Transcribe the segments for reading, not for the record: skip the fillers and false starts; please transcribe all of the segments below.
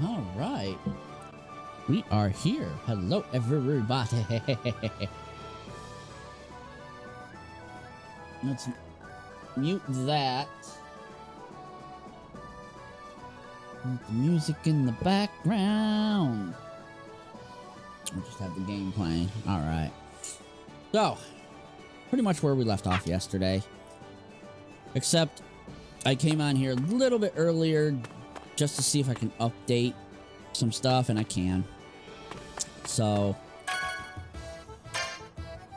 All right. We are here. Hello, everybody. Let's mute that. With the music in the background. We'll just have the game playing. All right. So, pretty much where we left off yesterday. Except, I came on here a little bit earlier just to see if I can update some stuff, and I can. So,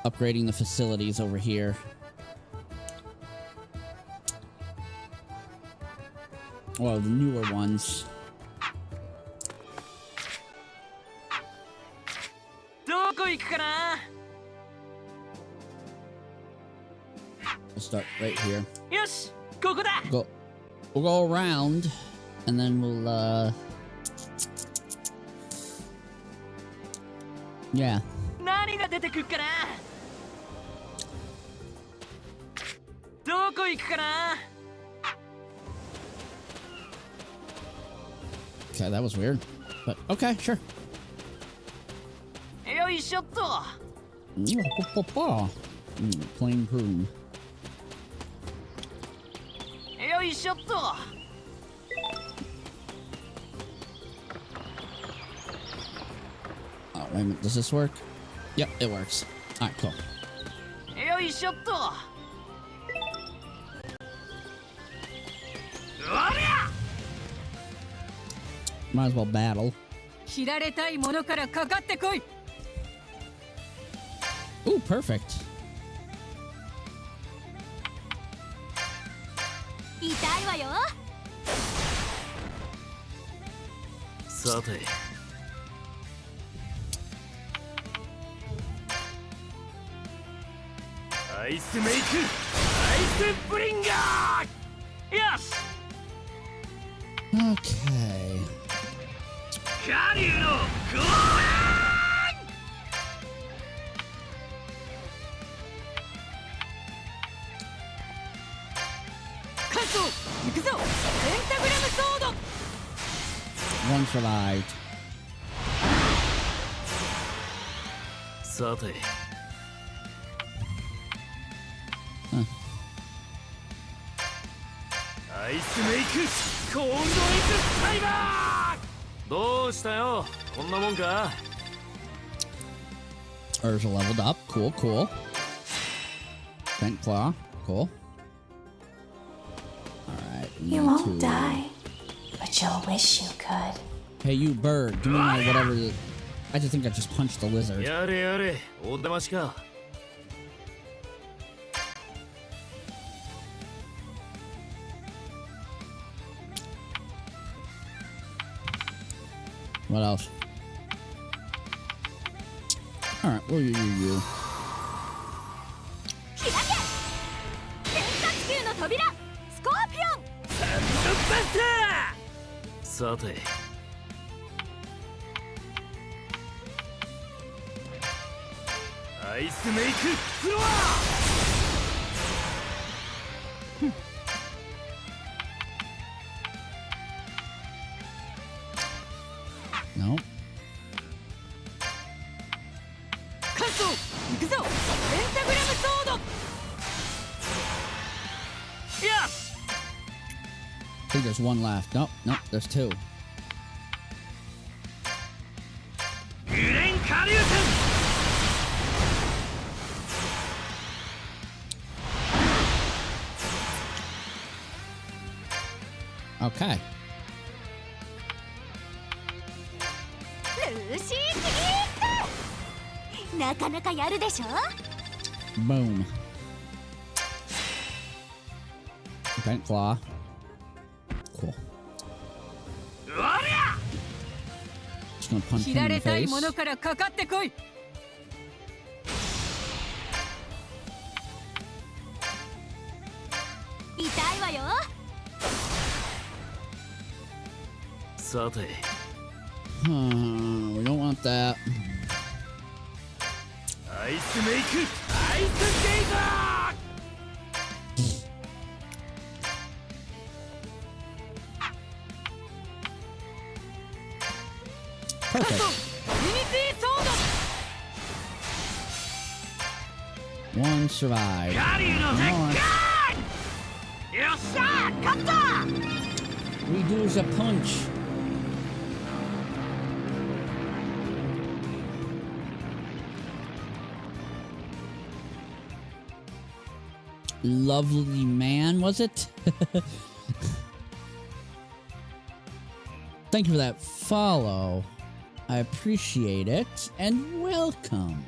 upgrading the facilities over here. Well, the newer ones. We'll start right here. Yes, go. We'll go around, and then we'll yeah. Okay, that was weird, but okay, sure. Plain prune. Oh, wait a minute, does this work? Yep, it works. Alright, cool. Might as well battle. Ooh, perfect. Ice make ice bringer. Yes. Okay. One survived. Huh. Ice make cold ice timer. どうしたよ。こんなもんか。Urza leveled up. Cool, cool. Bent claw. Cool. Alright. You won't die, but you'll wish you could. Hey, you bird. Give me my whatever. I just think I just punched the lizard. やれやれ。お出ましか。What else? Alright, well, you. Sate. Ice make floor. No. Yes. I think there's one left. Nope, there's two. Okay. Boom. Bent claw. Cool. Just gonna punch him in the face. We don't want that. Ice make ice geyser. One survived. カリーの鉄 One more. 拳よっしゃ勝った We do a punch. Lovely man, was it? Thank you for that follow. I appreciate it. And welcome.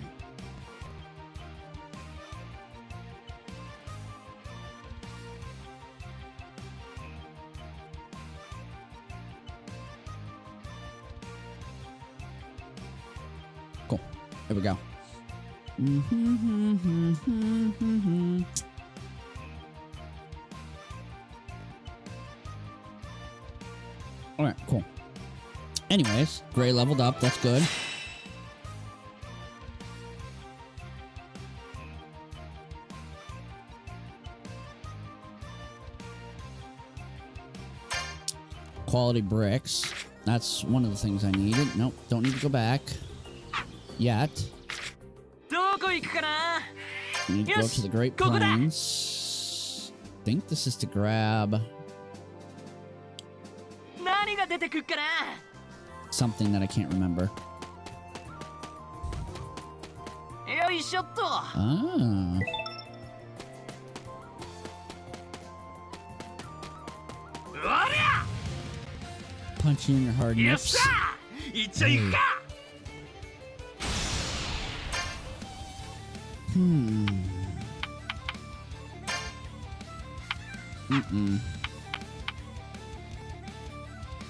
Cool. There we go. Alright, cool. Anyways, Gray leveled up. That's good. Quality bricks. That's one of the things I needed. Nope, don't need to go back. Yet. どこ行くかな I need to go to the Great Plains. I think this is to grab 何が出てくっかな something that I can't remember. よいしょっと Ah. Punch you in your hard よっ nips. しゃ一丁行くか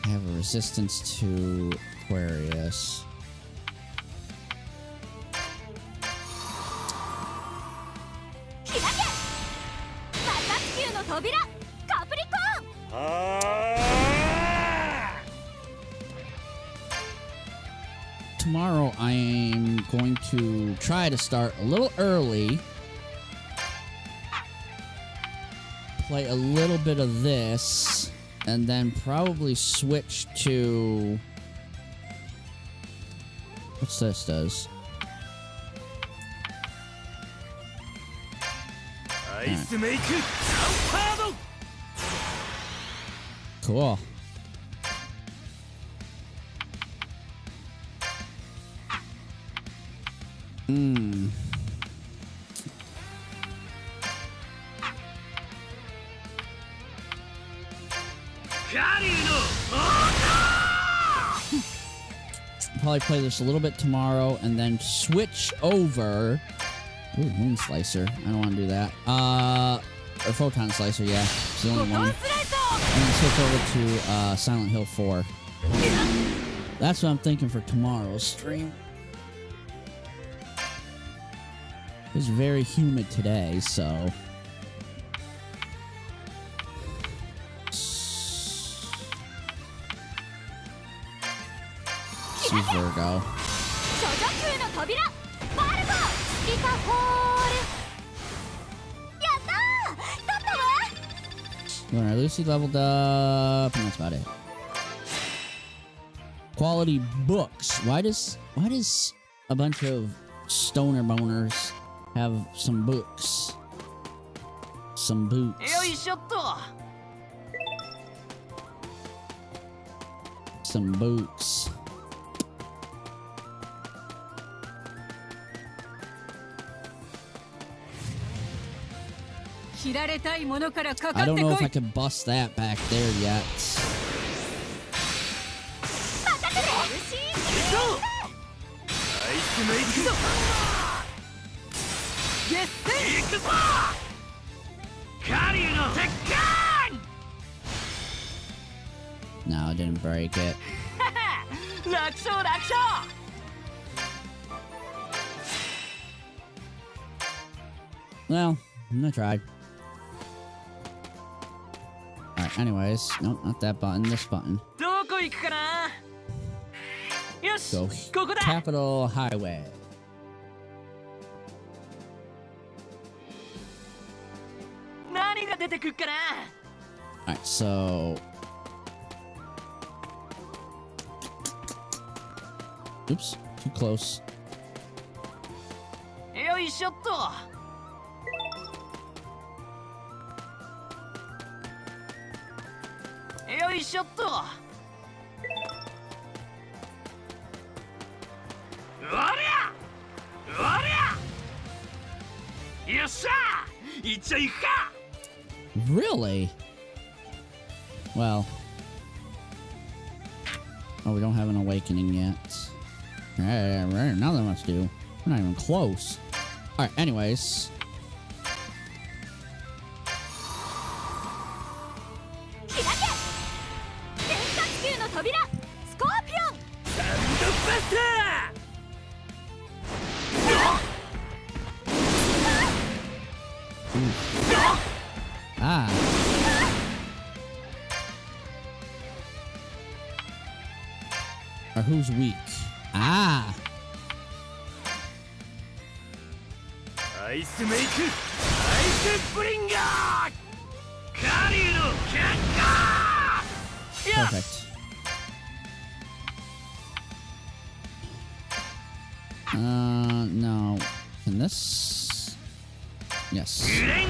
I have a resistance to Aquarius. Tomorrow I am going to try to start a little early. Play a little bit of this. And then probably switch to... What's this does? Ice make paddle. Cool. Probably play this a little bit tomorrow and then switch over. Ooh, Moon Slicer. I don't want to do that. Or Photon Slicer, yeah. It's the only one. And then switch over to Silent Hill 4. That's what I'm thinking for tomorrow's stream. It was very humid today, so... She's Virgo. Alright, Lucy leveled up, and that's about it. Quality books. Why does a bunch of stoner boners have some books? Some boots. Some boots. I don't know if I can bust that back there yet. No, I didn't break it. Well, I tried. Alright, anyways. Nope, not that button, this button. Go Capital Highway. Alright, so... Oops, too close. よいしょっと。おりゃおりゃ、よっしゃ、いっちゃいくか。 Really? Well. Oh, we don't have an awakening yet. Right, now that much do. We're not even close. Alright, anyways. Ah. Or who's weak? Ah. アイスメイク、アイスブリンガー、カリーのキャッカー。 Perfect. No. Can this? Yes. I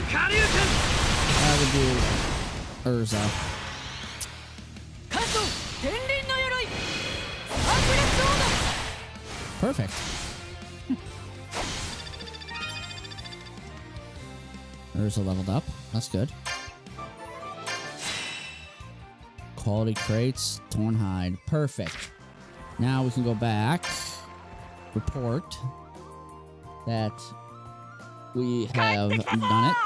would do Urza. Perfect. Urza leveled up. That's good. Quality crates, torn hide. Perfect. Now we can go back. Report that we have done it.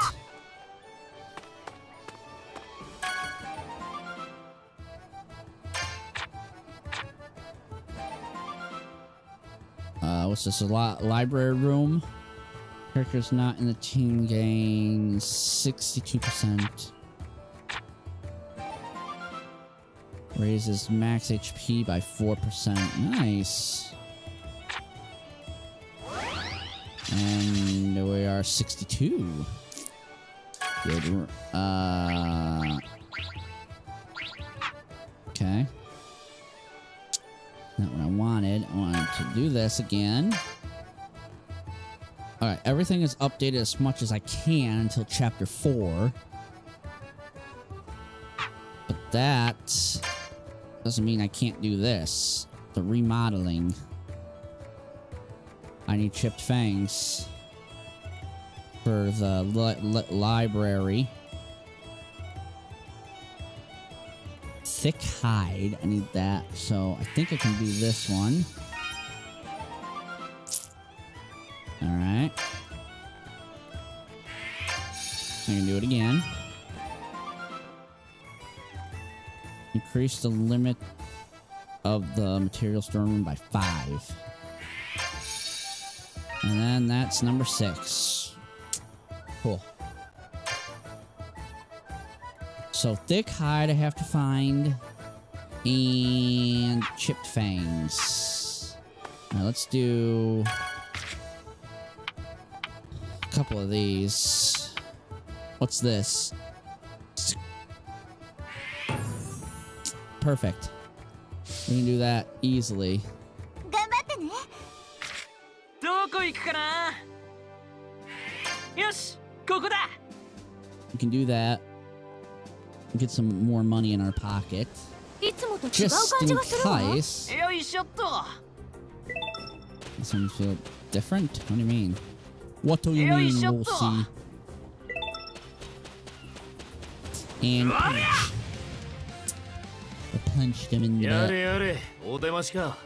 What's this? A library room. Characters not in the team gain 62%. Raises max HP by 4%. Nice. And we are 62. Good. Okay. Not what I wanted. I wanted to do this again. Alright, everything is updated as much as I can until chapter 4. But that doesn't mean I can't do this. The remodeling. I need chipped fangs for the library. Thick hide. I need that. So I think I can do this one. Alright. I can do it again. Increase the limit of the material stored room by 5. And then that's number 6. Cool. So thick hide I have to find. And chipped fangs. Now let's do a couple of these. What's this? Perfect. We can do that easily. どこ行くかな。よし、ここだ。 We can do that. Get some more money in our pocket. Just in case. よいしょっと。 This one feel different? What do you mean? What do you mean, we'll see? And punch. I punched him in the やれやれ、お出ましか。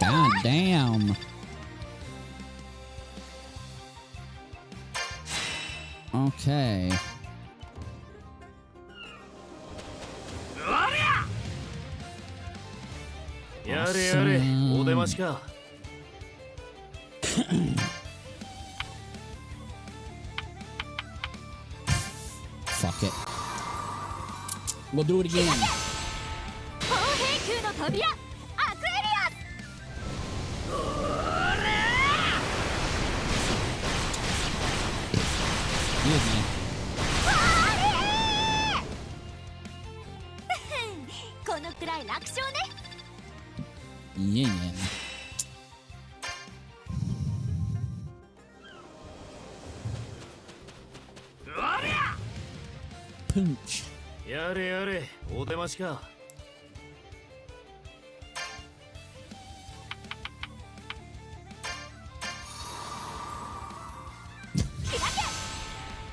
God damn. Okay.やれやれ、お出ましか。 Fuck it. We'll do it again. 砲兵空の扉アクエリアス Excuse me. このくらい楽勝ね Yeah. Punch. やれやれお出ましか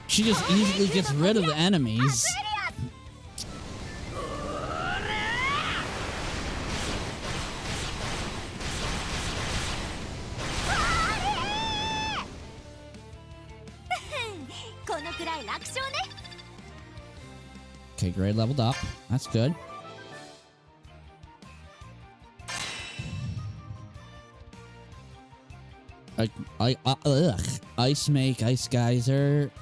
She just easily gets rid of the enemies. Okay, grade leveled up. That's good. Ice Make, Ice Geyser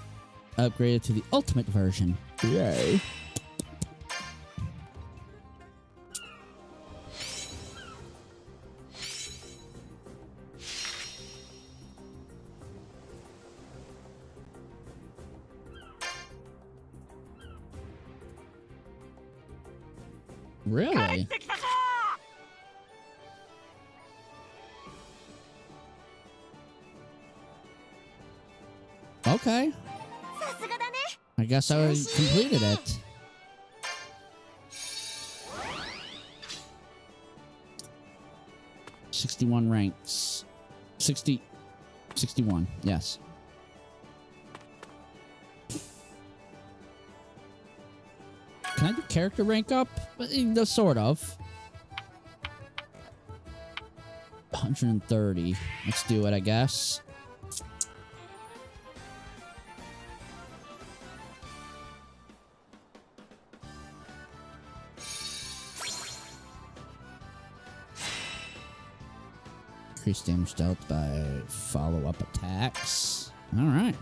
upgraded to the ultimate version. Yay. Really? Okay. I guess I completed it. $61 ranks. 61, yes. Can I do character rank up? Sort of. 130. Let's do it, I guess. Increase damage dealt by follow-up attacks. Alright.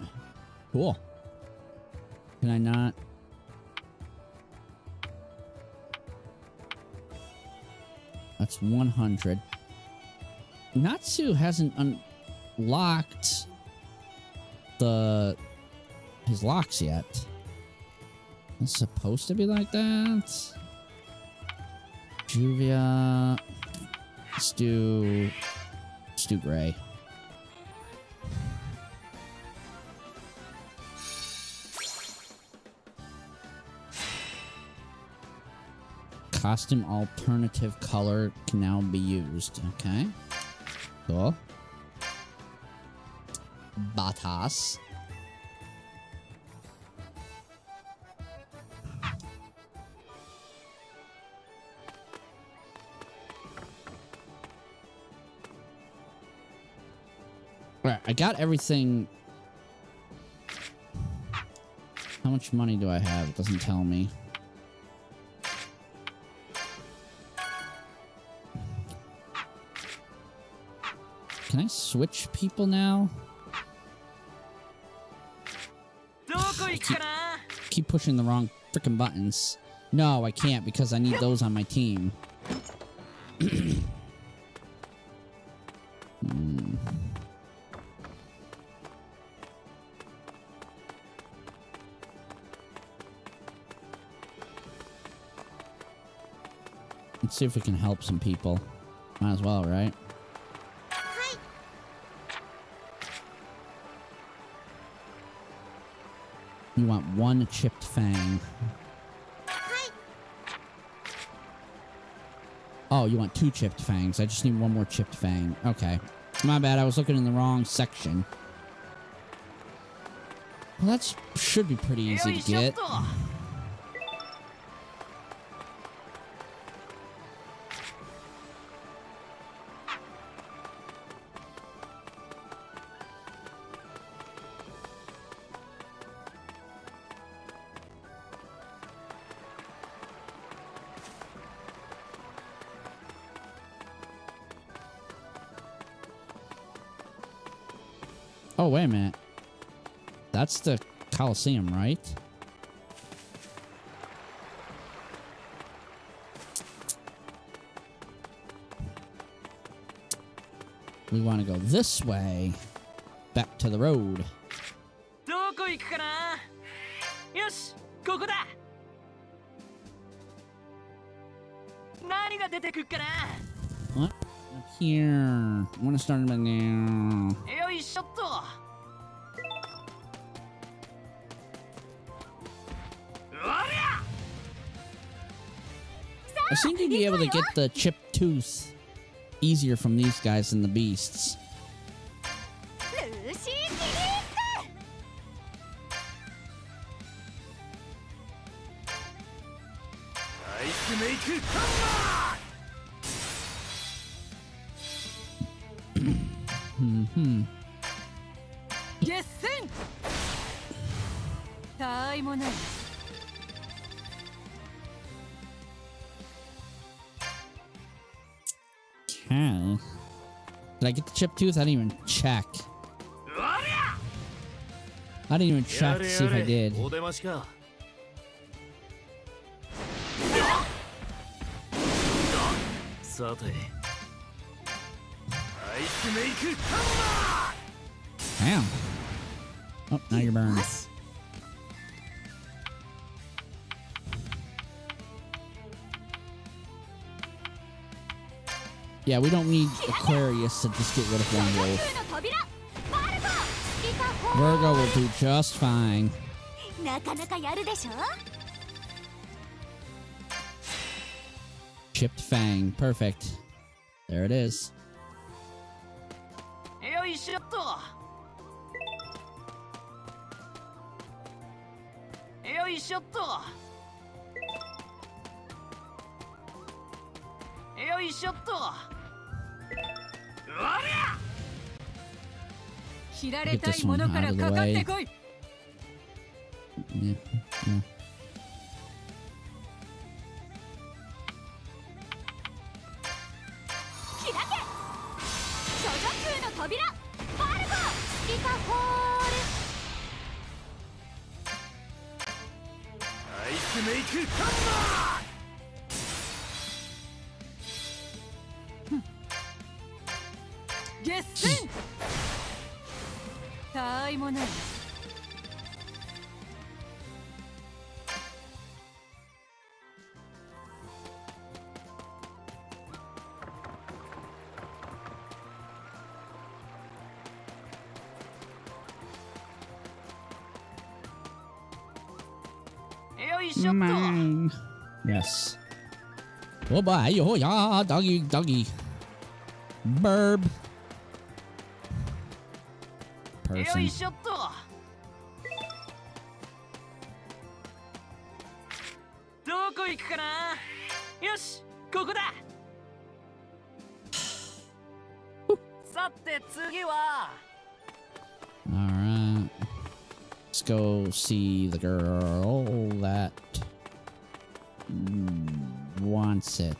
Cool. Can I not? That's 100. Natsu hasn't unlocked his locks yet. It's supposed to be like that. Juvia. Let's do gray. Costume alternative color can now be used. Okay. Cool. Batas. Alright, I got everything. How much money do I have? It doesn't tell me. Can I switch people now? Keep pushing the wrong freaking buttons. No, I can't because I need those on my team. Let's see if we can help some people. Might as well, right? You want one chipped fang. Oh, you want 2 chipped fangs. I just need 1 more chipped fang. Okay. My bad, I was looking in the wrong section. Well, that should be pretty easy to get. Oh, wait a minute. That's the Coliseum, right? We want to go this way. Back to the road. どこ行くかな。よし、ここだ。何が出てくっかな。 What? Up here. I want to start them now. よいしょっと。おりゃ。 I seem to be able to get the chipped tooth easier from these guys than the beasts. ルーシーキリッアイスメイクハンマー。 決戦たいもない Okay. Did I get the chipped tooth? I didn't even check. おりゃ。 I didn't even check to see if I did. お出ましか。さて。アイスメイクハンマー。 Damn. Oh, now you're burned. Yeah, we don't need Aquarius to just get rid of one wolf. の扉バルコスピカホ Virgo will do just fine. なかなかやるでしょ Chipped Fang. Perfect. There it is. よいしょっと。よいしょっと。よいしょっと。おりゃ。切られたいものからかかってこい Yeah. Yeah. 開け処女空の扉バルコスピカホアイスメイクハンマー。ール決戦たいもない よいしょっと。 Mine. Yes. Oh bye. Oh yeah, doggy, doggy. Burb. よ Person. いしょっと。どこ行くかな。よし、ここだ。さて次は。 All right. Let's go see the girl that wants it.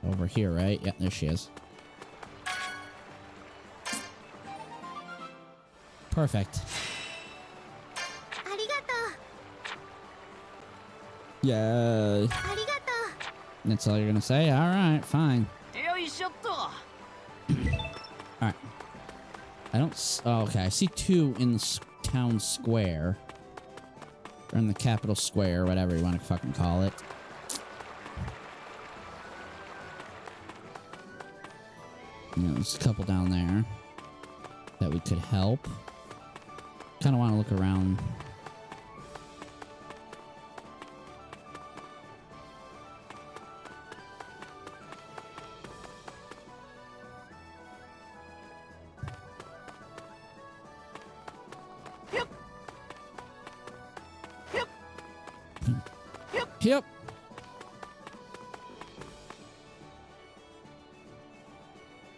Over here, right? Yeah, there she is. Perfect. ありがと Yeah. うありがと That's all you're gonna say? All right, fine. よいしょっと。 All right. I don't. Oh, okay, I see two in the town square, or in the capital square, whatever you want to fucking call it. You know, there's a couple down there that we could help. Kind of want to look around. Yep. Yep. Yep. Yep.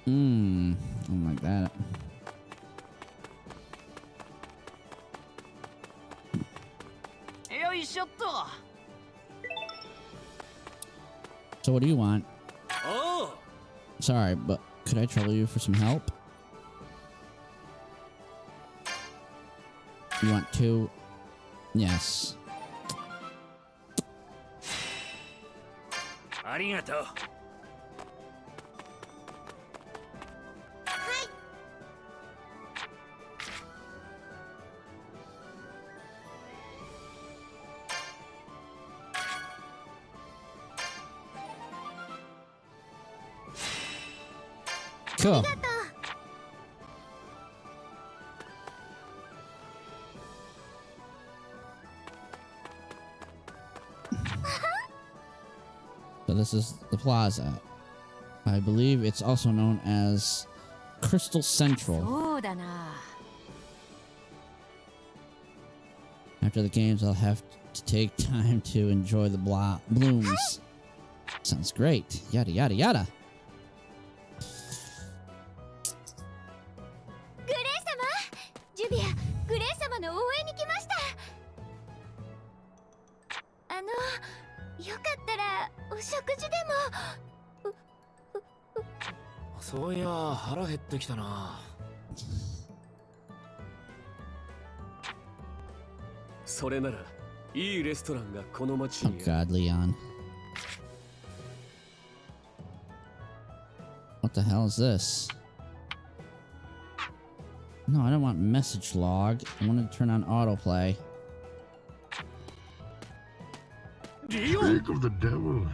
Something like that. Yo, you shut the. So what do you want? Oh. Sorry, but could I trouble you for some help? You want two? Yes. ありがとう。はい Cool. So this is the plaza. I believe it's also known as Crystal Central. そうだな。 After the games, I'll have to take time to enjoy the blooms. Sounds great. Yada yada yada. グレイ様、ジュビア、グレイ様の応援に来ました。よかったらお食事でも。そういや腹減ってきたな。それならいいレストランがこの町 Oh に。 God, Leon. What the hell is this? No, I don't want message log. I want to turn on autoplay. リオン Speak of the devil.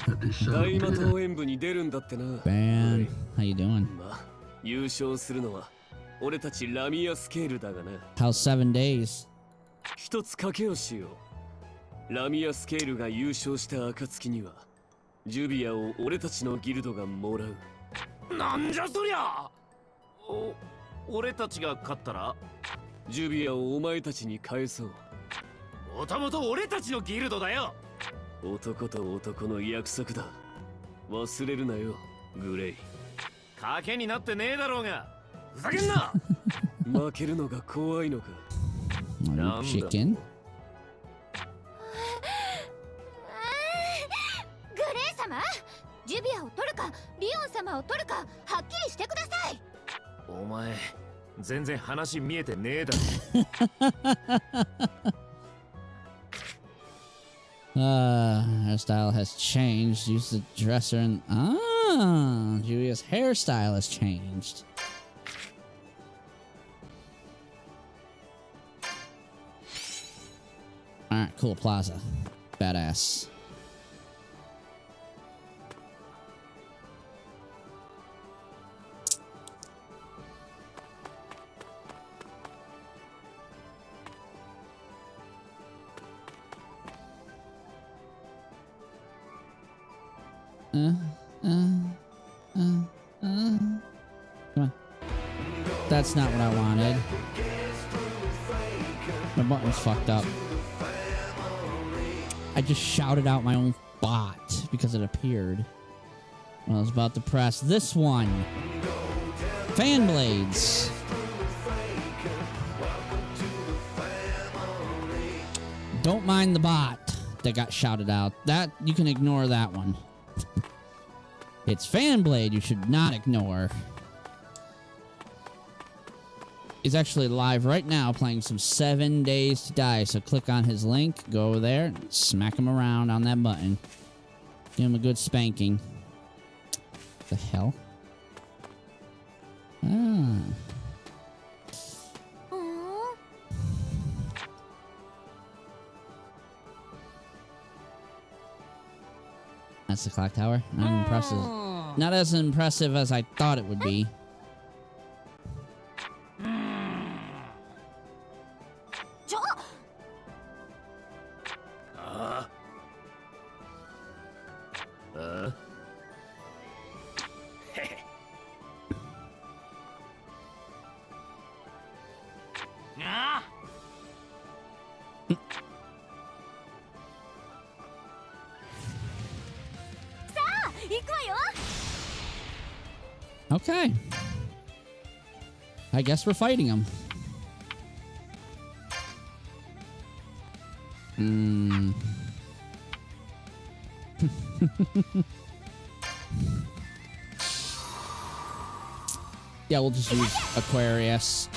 That is 大 so 魔 dear. 党演舞に出るんだってな。 Ban, how you doing? まあ優勝するのは俺たちラミアスケールだがな。 How's 7 days? 一つ賭けをしよう。ラミアスケールが優勝した暁にはジュビアを俺たちのギルドがもらう。なんじゃそりゃ。俺たちが勝ったらジュビアをお前たちに返そう。もともと俺たちのギルドだよ。男と男の約束だ。忘れるなよ、グレイ。賭けになってねえだろうが。ふざけんな。負けるのが怖いのか。 Are you chicken? グレイ様、ジュビアを取るかリオン様を取るかはっきりしてください。お前全然話見えてねえだろ。Hairstyle has changed. Use the dresser and Julia's hairstyle has changed. Alright, cool plaza. Badass. Come on. That's not what I wanted. My button's fucked up. I just shouted out my own bot because it appeared when I was about to press this one. Fan blades. Don't mind the bot that got shouted out. That you can ignore that one. It's Fanblade you should not ignore. He's actually live right now playing some 7 Days to Die. So click on his link, go over there, smack him around on that button. Give him a good spanking. What the hell? Ah. That's the clock tower. Not impressive. Not as impressive as I thought it would be. Okay. I guess we're fighting him. Yeah, we'll just use Aquarius.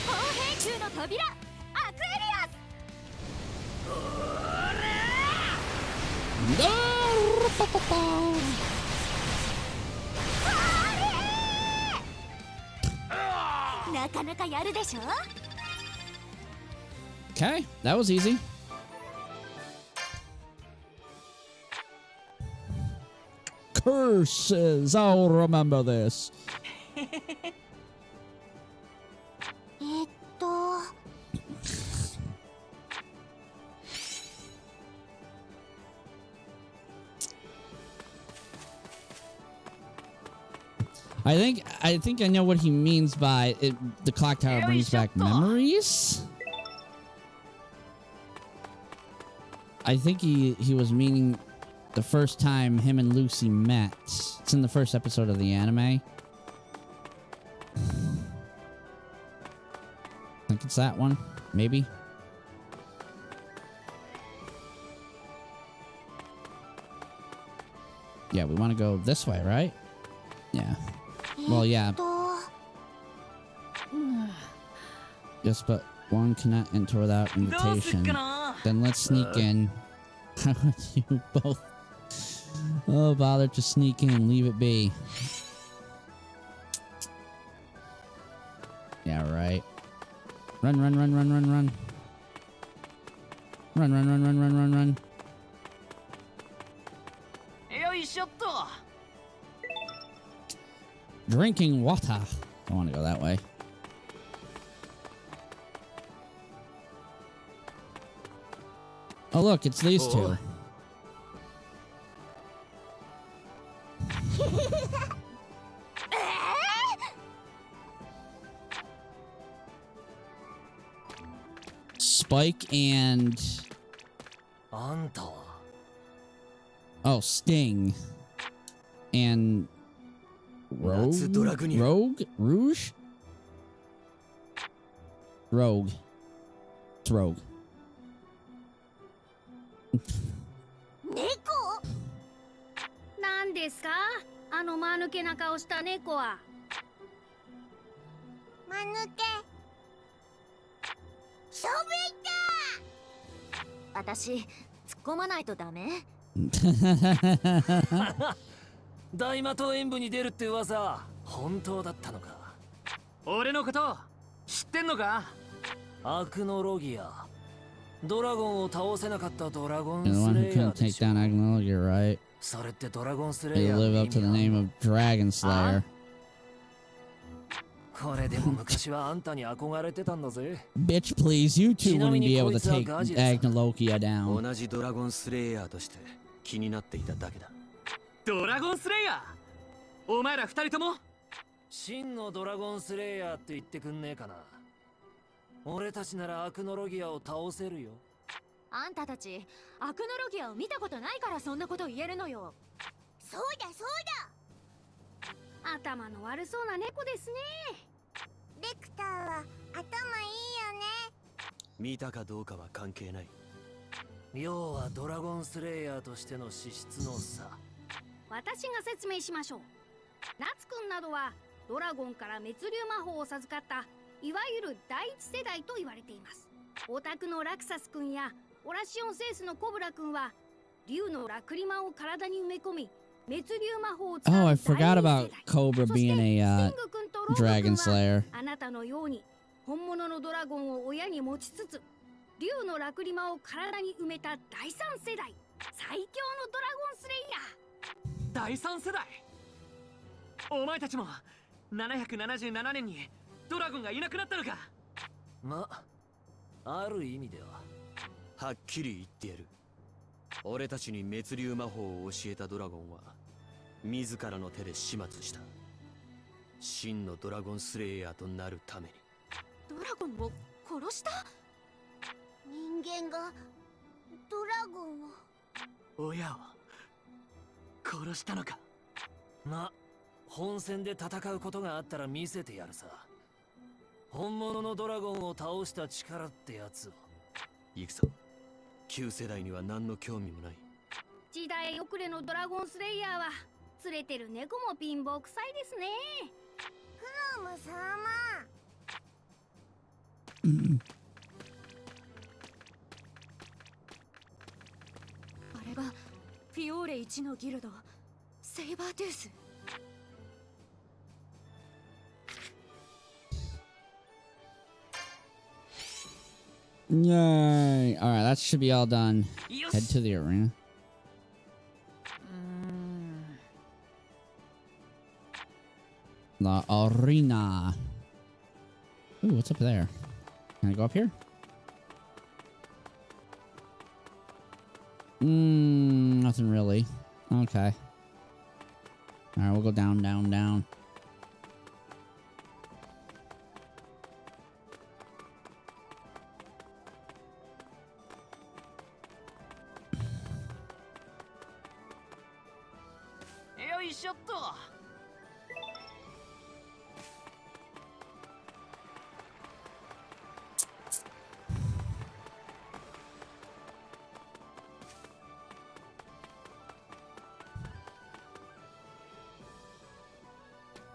Okay, that was easy. Curses, I'll remember this. えっと I think I know what he means by it, the clock tower brings back memories. I think he was meaning the first time him and Lucy met. It's in the first episode of the anime. I think it's that one, maybe. Yeah, we want to go this way, right? Yeah. Well, yeah. Just but one cannot enter without invitation. Then let's sneak in. How would you both bother to sneak in and leave it be? Yeah, right. Run, run, run, run, run, run. Run, run, run, run, run, run, run. Drinking water. I want to go that way. Oh, look, it's these two. Spike and... Oh, Sting. And... Rogue? Rouge? Rogue. It's Rogue. 猫なんですかあの間抜けな顔した猫は間抜けしゃべった私突っ込まないとダメ大魔党演舞に出るって噂本当だったのか俺のこと知ってんのかアクノロギアドラゴンを倒せなかったドラゴン You're the ス one レ who イヤー couldn't で take しょ down Agnologia, right? それってドラゴンスレイ They ヤー live の up 意 to the 味 name は of Dragon Slayer. これでも昔はあんたに憧れてたんだぜ Bitch, please, you two wouldn't be able to take Agnologia down. 同じドラゴンスレイヤーとして気になっていただけだドラゴンスレイヤーお前ら二人とも真のドラゴンスレイヤーって言ってくんねえかな俺たちならアクノロギアを倒せるよあんたたちアクノロギアを見たことないからそんなこと言えるのよそうだそうだ頭の悪そうな猫ですねレクターは頭いいよね見たかどうかは関係ない要はドラゴンスレイヤーとしての資質の差私が説明しましょうナツくんなどはドラゴンから滅竜魔法を授かったいわゆる第一世代と言われていますオタクのラクサスくんやオラシオンセースのコブラくんは竜のラクリマを体に埋め込み滅竜魔法を使う Oh, I 第二世代 forgot about Cobra そして being ス a ティングくんとロードくん Dragon は Slayer. あなたのように本物のドラゴンを親に持ちつつ竜のラクリマを体に埋めた第三世代最強のドラゴンスレイヤー第三世代お前たちも777年にドラゴンがいなくなったのかま、ある意味でははっきり言ってやる俺たちに滅竜魔法を教えたドラゴンは自らの手で始末した真のドラゴンスレイヤーとなるためにドラゴンを殺した人間がドラゴンを親を殺したのかま、本戦で戦うことがあったら見せてやるさ本物のドラゴンを倒した力ってやつを行くぞ旧世代には何の興味もない時代遅れのドラゴンスレイヤーは連れてる猫も貧乏臭いですねクロム様あれがフィオーレ一のギルドセイバートゥースYay! Alright, that should be all done. Head to the arena. The arena. Ooh, what's up there? Can I go up here? Nothing really. Okay. Alright, we'll go down, down, down.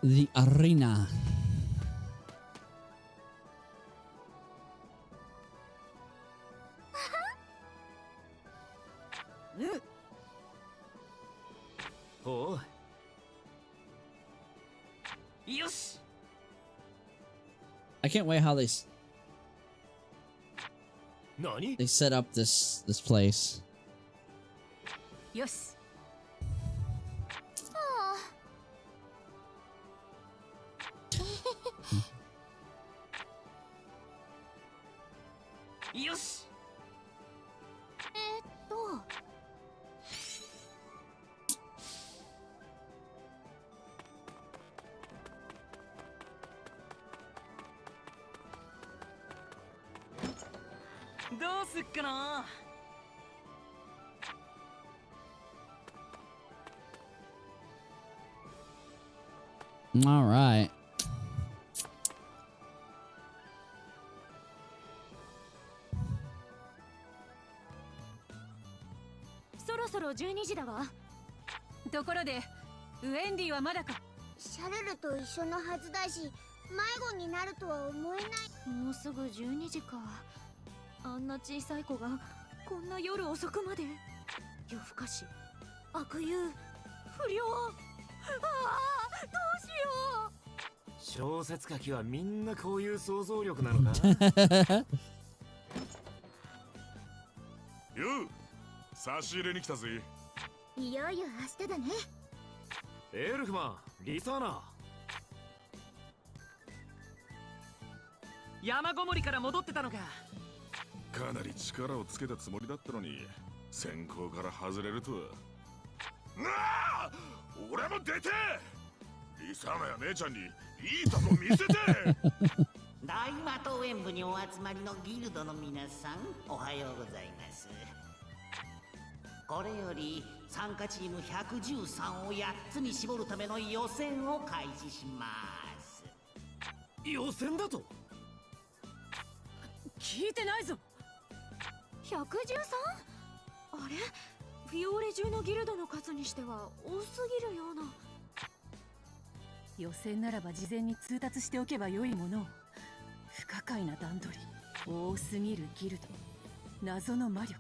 The arena. Oh. Yosh. I can't wait how Nani? they set up this place. よし。よし。どうすっかな。All right. そろそろ12時だわ。ところでウェンディはまだか。シャルルと一緒のはずだし、迷子になるとは思えない。もうすぐ12時か。あんな小さい子がこんな夜遅くまで。夜更かし、悪友、不良。ああ、どうしよう。小説書きはみんなこういう想像力なのか。よう、差し入れに来たぜ。いよいよ明日だね。エルフマン、リサーナ。山ごもりから戻ってたのか。かなり力をつけたつもりだったのに、先行から外れるとは。なあ、俺も出て。リサーナや姉ちゃんにいいとこ見せて。大和島演舞にお集まりのギルドの皆さん、おはようございます。これより参加チーム113を8つに絞るための予選を開始します。予選だと。聞いてないぞ。113？ あれ、フィオーレ中のギルドの数にしては多すぎるような。予選ならば事前に通達しておけばよいものを。不可解な段取り、多すぎるギルド、謎の魔力。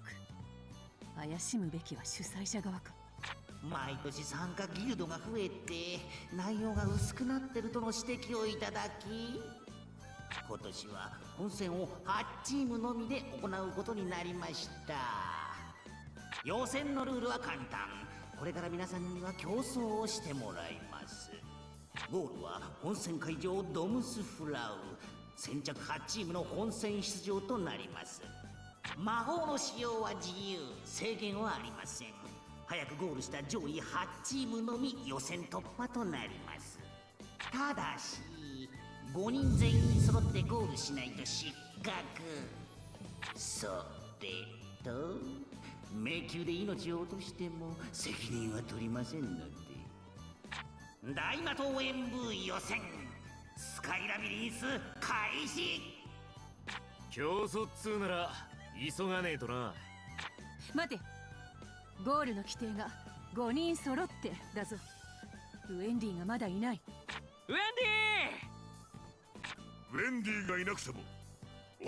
怪しむべきは主催者側か。毎年参加ギルドが増えて内容が薄くなってるとの指摘をいただき、今年は本戦を8チームのみで行うことになりました。予選のルールは簡単。これから皆さんには競争をしてもらいます。ゴールは本戦会場ドムスフラウ。先着8チームの本戦出場となります。魔法の使用は自由、制限はありません。早くゴールした上位8チームのみ予選突破となります。ただし5人全員揃ってゴールしないと失格。それと迷宮で命を落としても責任は取りませんので。大和島演舞予選スカイラビリンス開始。競争っつうなら急がねえとな。待て、ゴールの規定が5人揃ってだぞ。ウェンディがまだいない。ウェンデウェンディがいなくても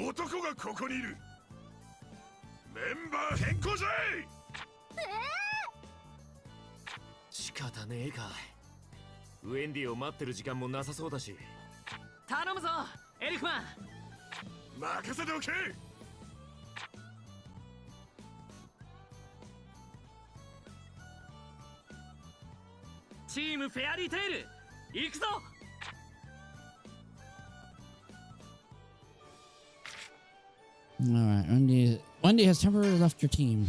男がここにいる。メンバー変更ぜ。仕方ねえか。ウェンディを待ってる時間もなさそうだし。頼むぞエルフマン。任せておけ。チームフェアリーテイル行くぞ。right, Wendy has temporarily left your team.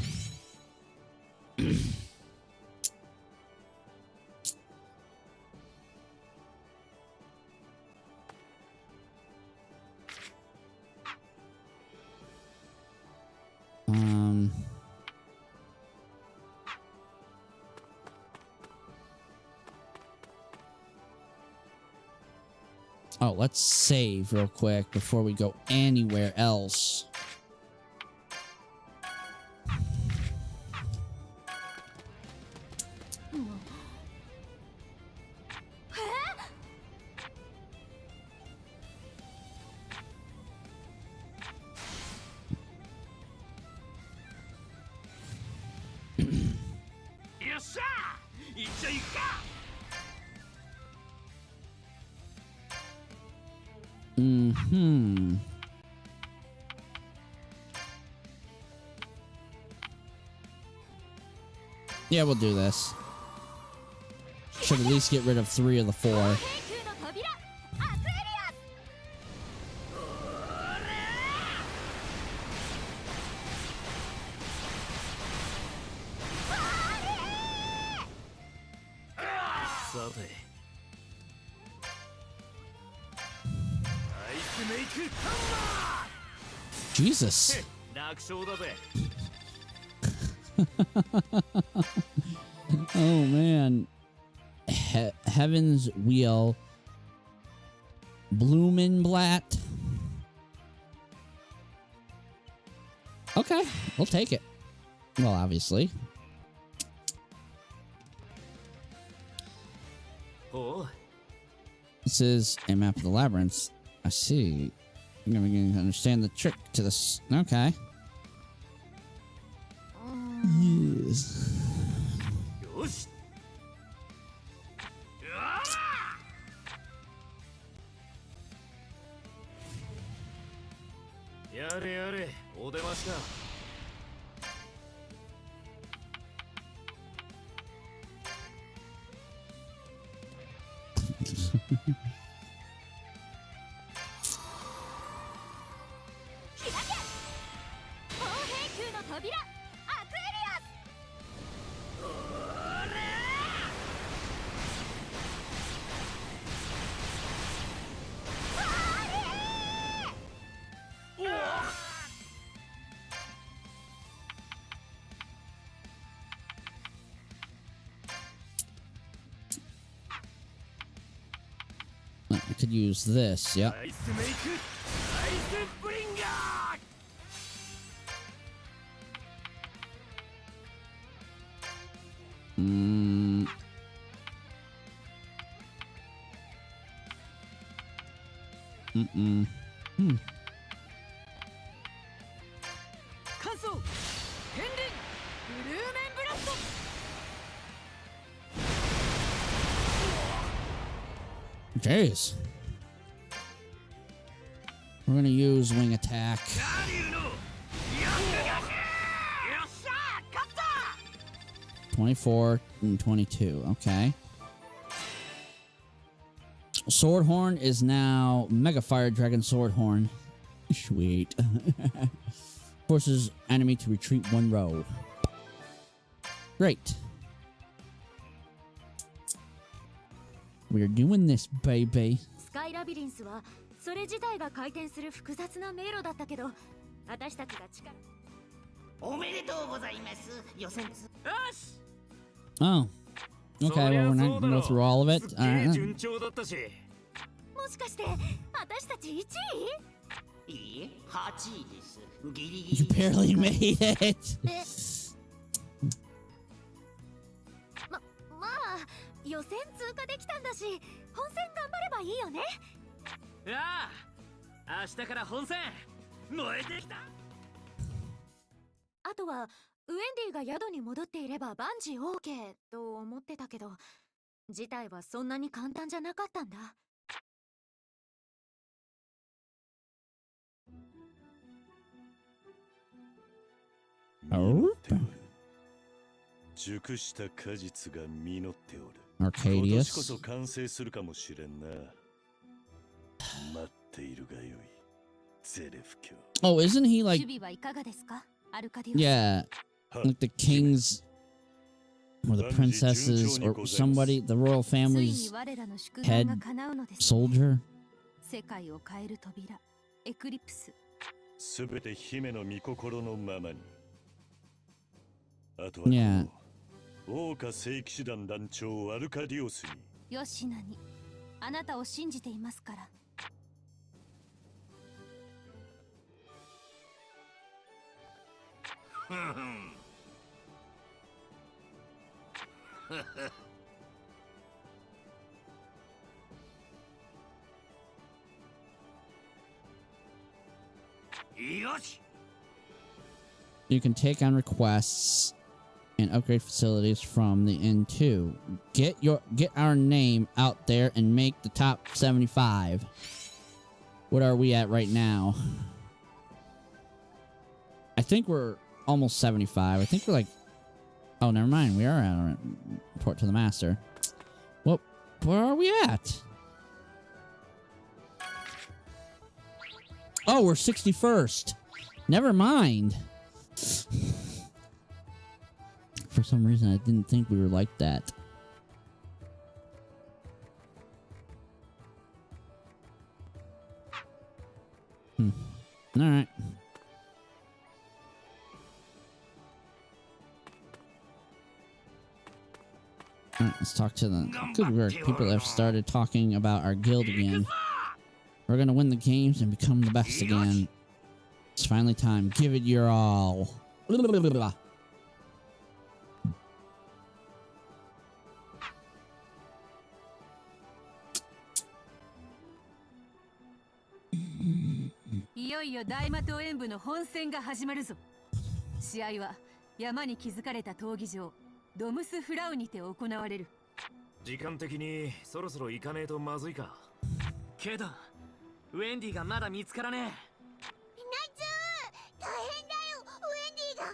Oh, let's save real quick before we go anywhere else. Yeah, we'll do this. Should at least get rid of 3 of the 4. Jesus. Oh man. Heaven's Wheel. Blumenblatt. Okay, we'll take it. Well, obviously. This is a map of the labyrinth. I see. I'm gonna begin to understand the trick to this. Okay. Yes. I could use this, yep. Jeez. We're gonna use wing attack. 24 and 22. Okay. Swordhorn is now Mega Fire Dragon Swordhorn. Sweet. Forces enemy to retreat 1 row. Great. We're doing this, baby. スカイラビリンスはそれ自体が回転する複雑な迷路だったけど、私たちが力。おめでとうございます。予選つ。よし。 Oh. Okay, well, we're not gonna go through all of it. もしかして私たち1位？いいえ、8位です。ギリギリ。 You barely made it. まあ予選通過できたんだし、本戦頑張ればいいよね。ああ、明日から本戦燃えてきた。あとはウェンディが宿に戻っていれば万事 OK と思ってたけど、事態はそんなに簡単じゃなかったんだ。熟した果実が実っておる。 Arcadius. 今年こそ完成するかもしれんな。待っているがよい。Oh, isn't he like 守備はいかがですか、アルカディオス。 yeah, like the kings or the princesses or somebody, the royal ついに family's 我らの祝願が head 叶うのです。 soldier? 世界を変える扉、エクリプス。すべて姫の御心のままに。あとは、Yeah. 桜花聖騎士団団長アルカディオスに。よしなに、あなたを信じていますから。よし。 You can take on requests and upgrade facilities from the N2. Get our name out there and make the top 75. What are we at right now? I think we're almost 75. I think we're like... Oh, never mind. We are at our report to the master. Well, where are we at? Oh, we're 61st. Never mind. For some reason, I didn't think we were like that. Alright. Alright, let's talk to them. Good work. People have started talking about our guild again. We're gonna win the games and become the best again. It's finally time. Give it your all. Blah. いよいよ大魔党演武の本戦が始まるぞ。試合は山に築かれた闘技場ドムスフラウにて行われる。時間的にそろそろ行かねえとまずいか。けどウェンディがまだ見つからねえ。ナイツー、大変だよ。ウェンディが。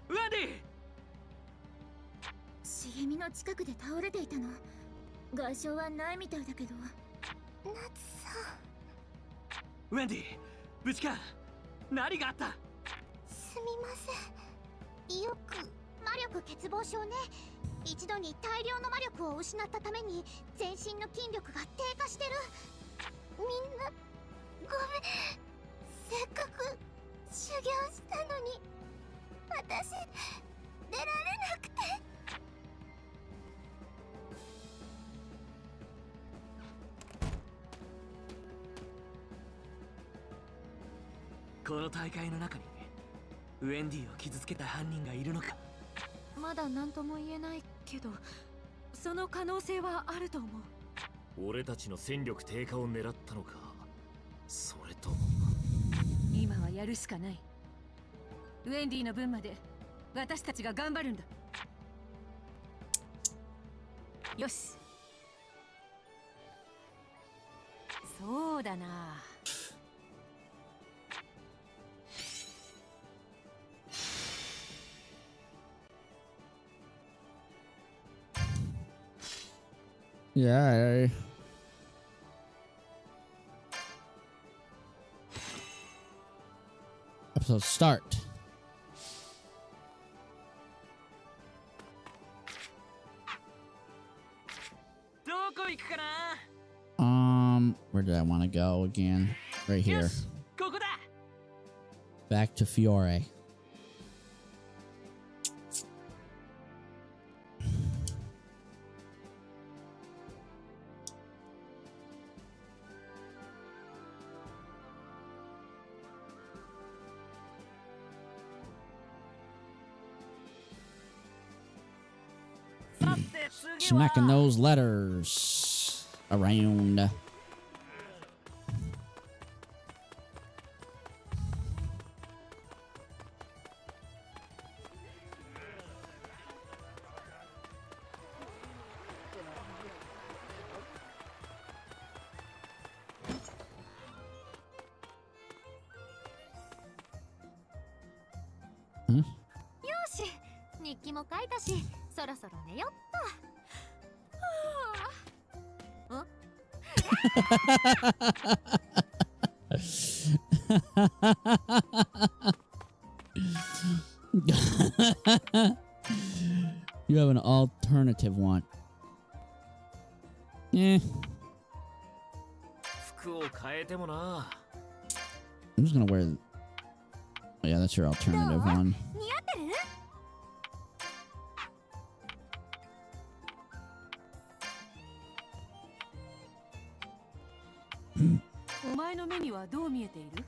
ウェンディ。茂みの近くで倒れていたの。外傷はないみたいだけど。ナツさん。ウェンディ、無事か。何があった？すみません。よく魔力欠乏症ね。一度に大量の魔力を失ったために全身の筋力が低下してる。みんなごめん。せっかく修行したのに私出られなくて。この大会の中にウェンディを傷つけた犯人がいるのか。まだ何とも言えないけど、その可能性はあると思う。俺たちの戦力低下を狙ったのか、それとも。今はやるしかない。ウェンディの分まで私たちが頑張るんだ。よし。そうだな。Yeah. Episode start. Where did I want to go again? Right here. Back to Fiore. Smacking those letters around. You have an alternative one. Eh. 服を変えてもな。 I'm just gonna wear. Oh, yeah, that's your alternative one. 似合ってる？お前の目にはどう見えている？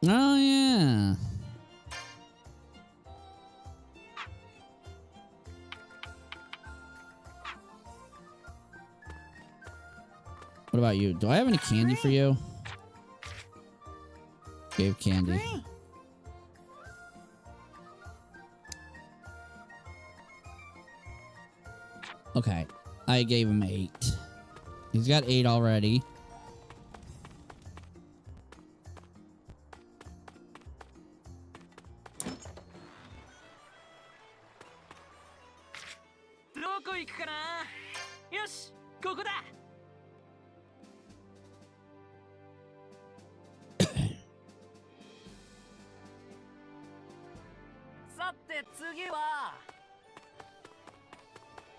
Oh, yeah. What about you? Do I have any candy for you? Gave candy. Okay. I gave him 8. He's got 8 already.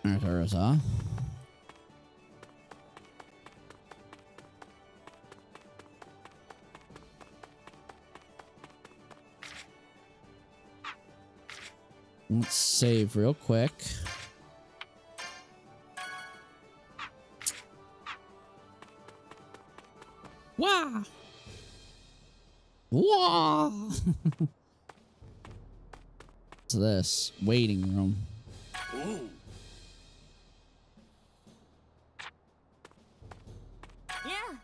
There's Raziel. Let's save real quick. Wow! Wow! What's this? Waiting room. Oh. Yeah.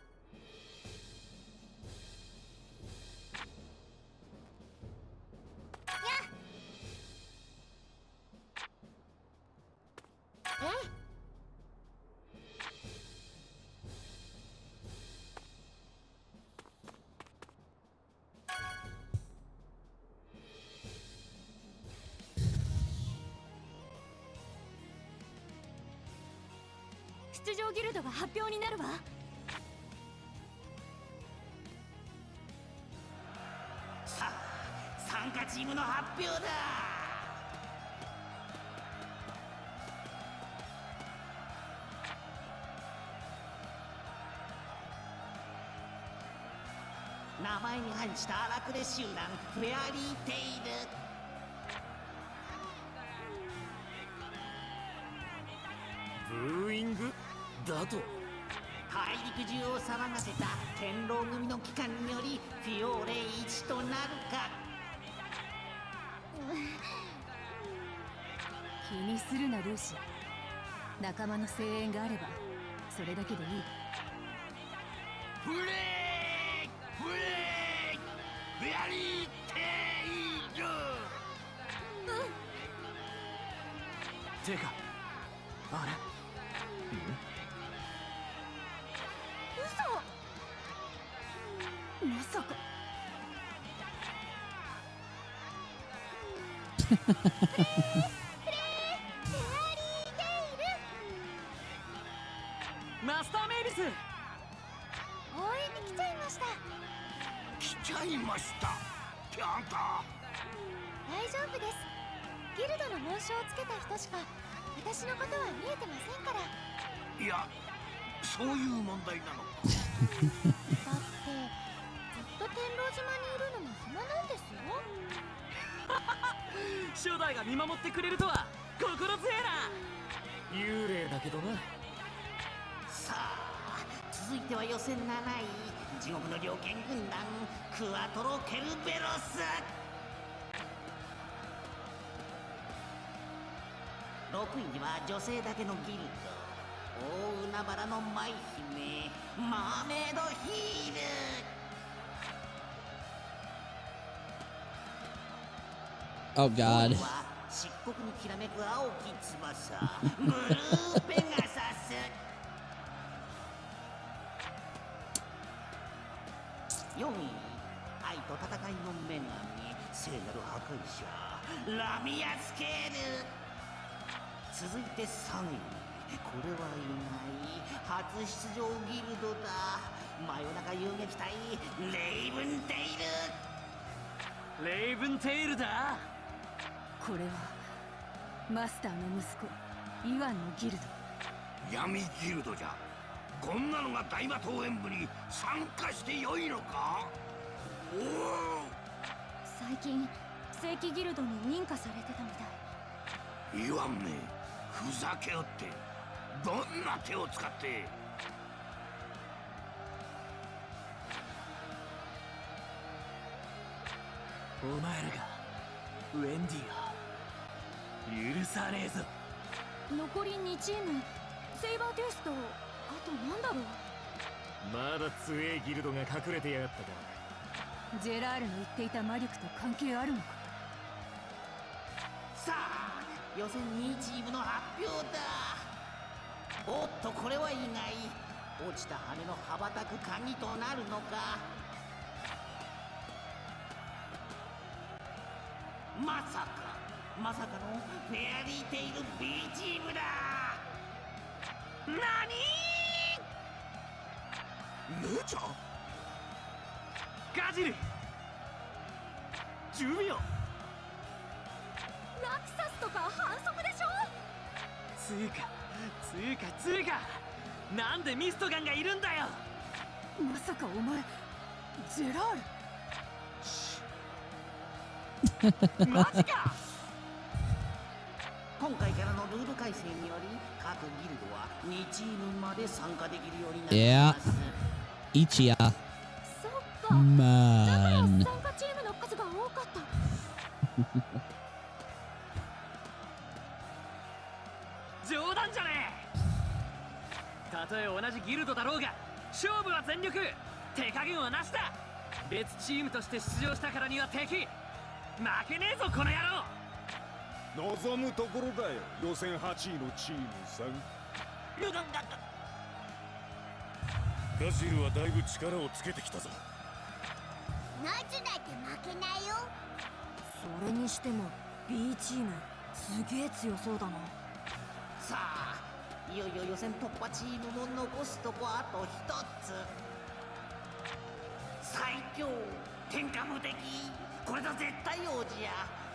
出場ギルドが発表になるわ。さあ、参加チームの発表だ。名前に反した荒くれ集団フェアリーテイル。ブーイングだと。大陸中を騒がせた堅牢組の機関によりフィオーレ1となるか。気にするなルーシ。仲間の声援があればそれだけでいい。フレークフレークフェアリーテイル。てかあれ嘘。まさか。マスターメイビス。応援に来ちゃいました。来ちゃいましたってあんた。大丈夫です。ギルドの紋章をつけた人しか私のことは見えてませんから。いや、そういう問題なの。だってずっと天狼島にいるのも暇なんですよ。初代が見守ってくれるとは心強えな。幽霊だけどな。さあ、続いては予選7位地獄の猟犬軍団クアトロケルベロス。6位には女性だけのギルド大海原の舞姫マーメイドヒール。Oh God. 漆黒にきらめく青き翼ブルーペガサス。4位愛と戦いの女神聖なる破壊者ラミアスケール。続いて3位。これは意外。初出場ギルドだ。真夜中遊撃隊レイブンテイル。レイブンテイルだ。これはマスターの息子イワンのギルド。闇ギルドじゃ。こんなのが大魔党演舞に参加してよいのか？おお、最近正規ギルドに認可されてたみたい。言わんめ、ふざけよって。どんな手を使って？お前らがウェンディを許さねえぞ。残り2チーム、セイバーテュースとあとなんだろう。まだ強えギルドが隠れてやがったか。ジェラールの言っていた魔力と関係あるのか。さあ、予選2チームの発表だ。おっと、これは意外。落ちた羽の羽ばたく鍵となるのか。まさかのフェアリーテイル B チームだ。なに姉ちゃん？ガジルジュビオラクサスとか反則でしょ。つうかなんでミストガンがいるんだよ。まさかお前ジェラール。マジか。今回からのルール改正により各ギルドは2チームまで参加できるようになります。一夜。そっか。まだからあ。参加チームの数が多かった。冗談じゃねえ。たとえ同じギルドだろうが勝負は全力。手加減はなしだ。別チームとして出場したからには敵負けねえぞこの野郎。望むところだよ、予選8位のチームさん。ガジルはだいぶ力をつけてきたぞ。夏だって負けないよ。それにしても B チームすげえ強そうだな。さあ、いよいよ予選突破チームも残すとこあと1つ。最強天下無敵、これぞ絶対王者や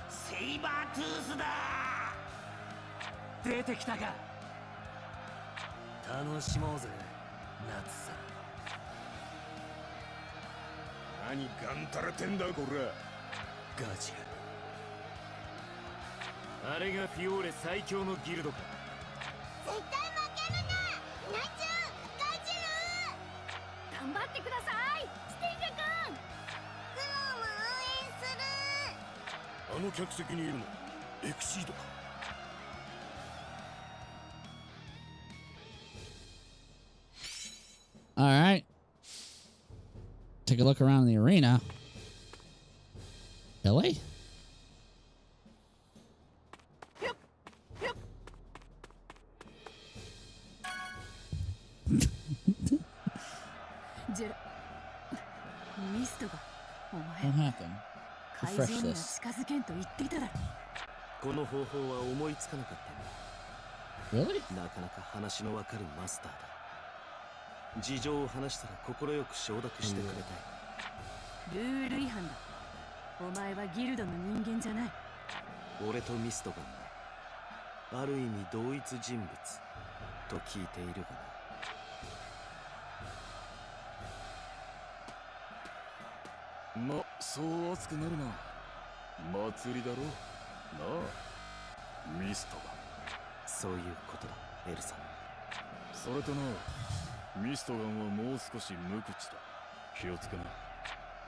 セイバートゥースだ。出てきたか。楽しもうぜ夏さん。何ガンたれてんだこら。ガジル、あれがフィオーレ最強のギルドか。絶対負けるな、ナチュン、ガジル。頑張ってくださいスティング君。クロも応援する。あの客席にいるのエクシードか。All right. Take a look around the arena. Really?ミストがお What 前 happened? 会 Refresh 場には this. 近づけんと言っていただろ。この方法は思いつかなかったね。 Really? なかなか話のわかるマスターだ。事情を話したら快く承諾してくれたい。ルール違反だ。お前はギルドの人間じゃない。俺とミストガンはある意味同一人物と聞いているがな。ま、そう熱くなるな。祭りだろなあ、ミストが。そういうことだエルサ。それとな、ミストガンはもう少し無口だ。気をつけな。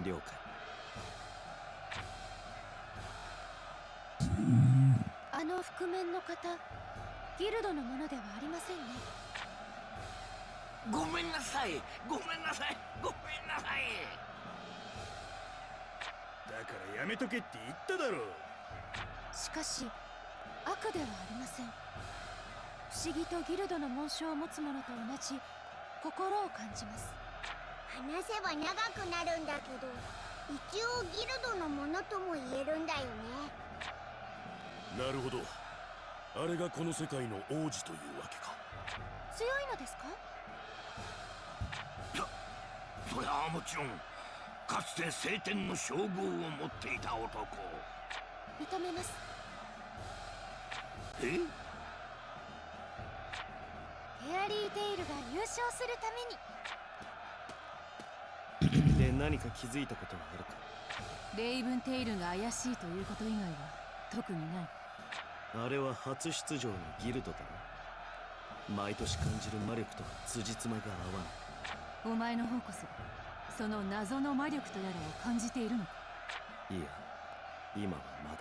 了解。あの覆面の方、ギルドのものではありませんね。ごめんなさい、ごめんなさい、ごめんなさい。だからやめとけって言っただろ。しかし悪ではありません。不思議とギルドの紋章を持つ者と同じ心を感じます。話せば長くなるんだけど、一応ギルドのものとも言えるんだよね。なるほど。あれがこの世界の王子というわけか。強いのですか？そりゃもちろん、かつて聖典の称号を持っていた男。認めます。え？フェアリーテイルが優勝するために。で、何か気づいたことはあるか？レイブンテイルが怪しいということ以外は特にない。あれは初出場のギルドだろ。毎年感じる魔力とは辻褄が合わない。お前の方こそその謎の魔力とやらを感じているのか？いや、今はまだ。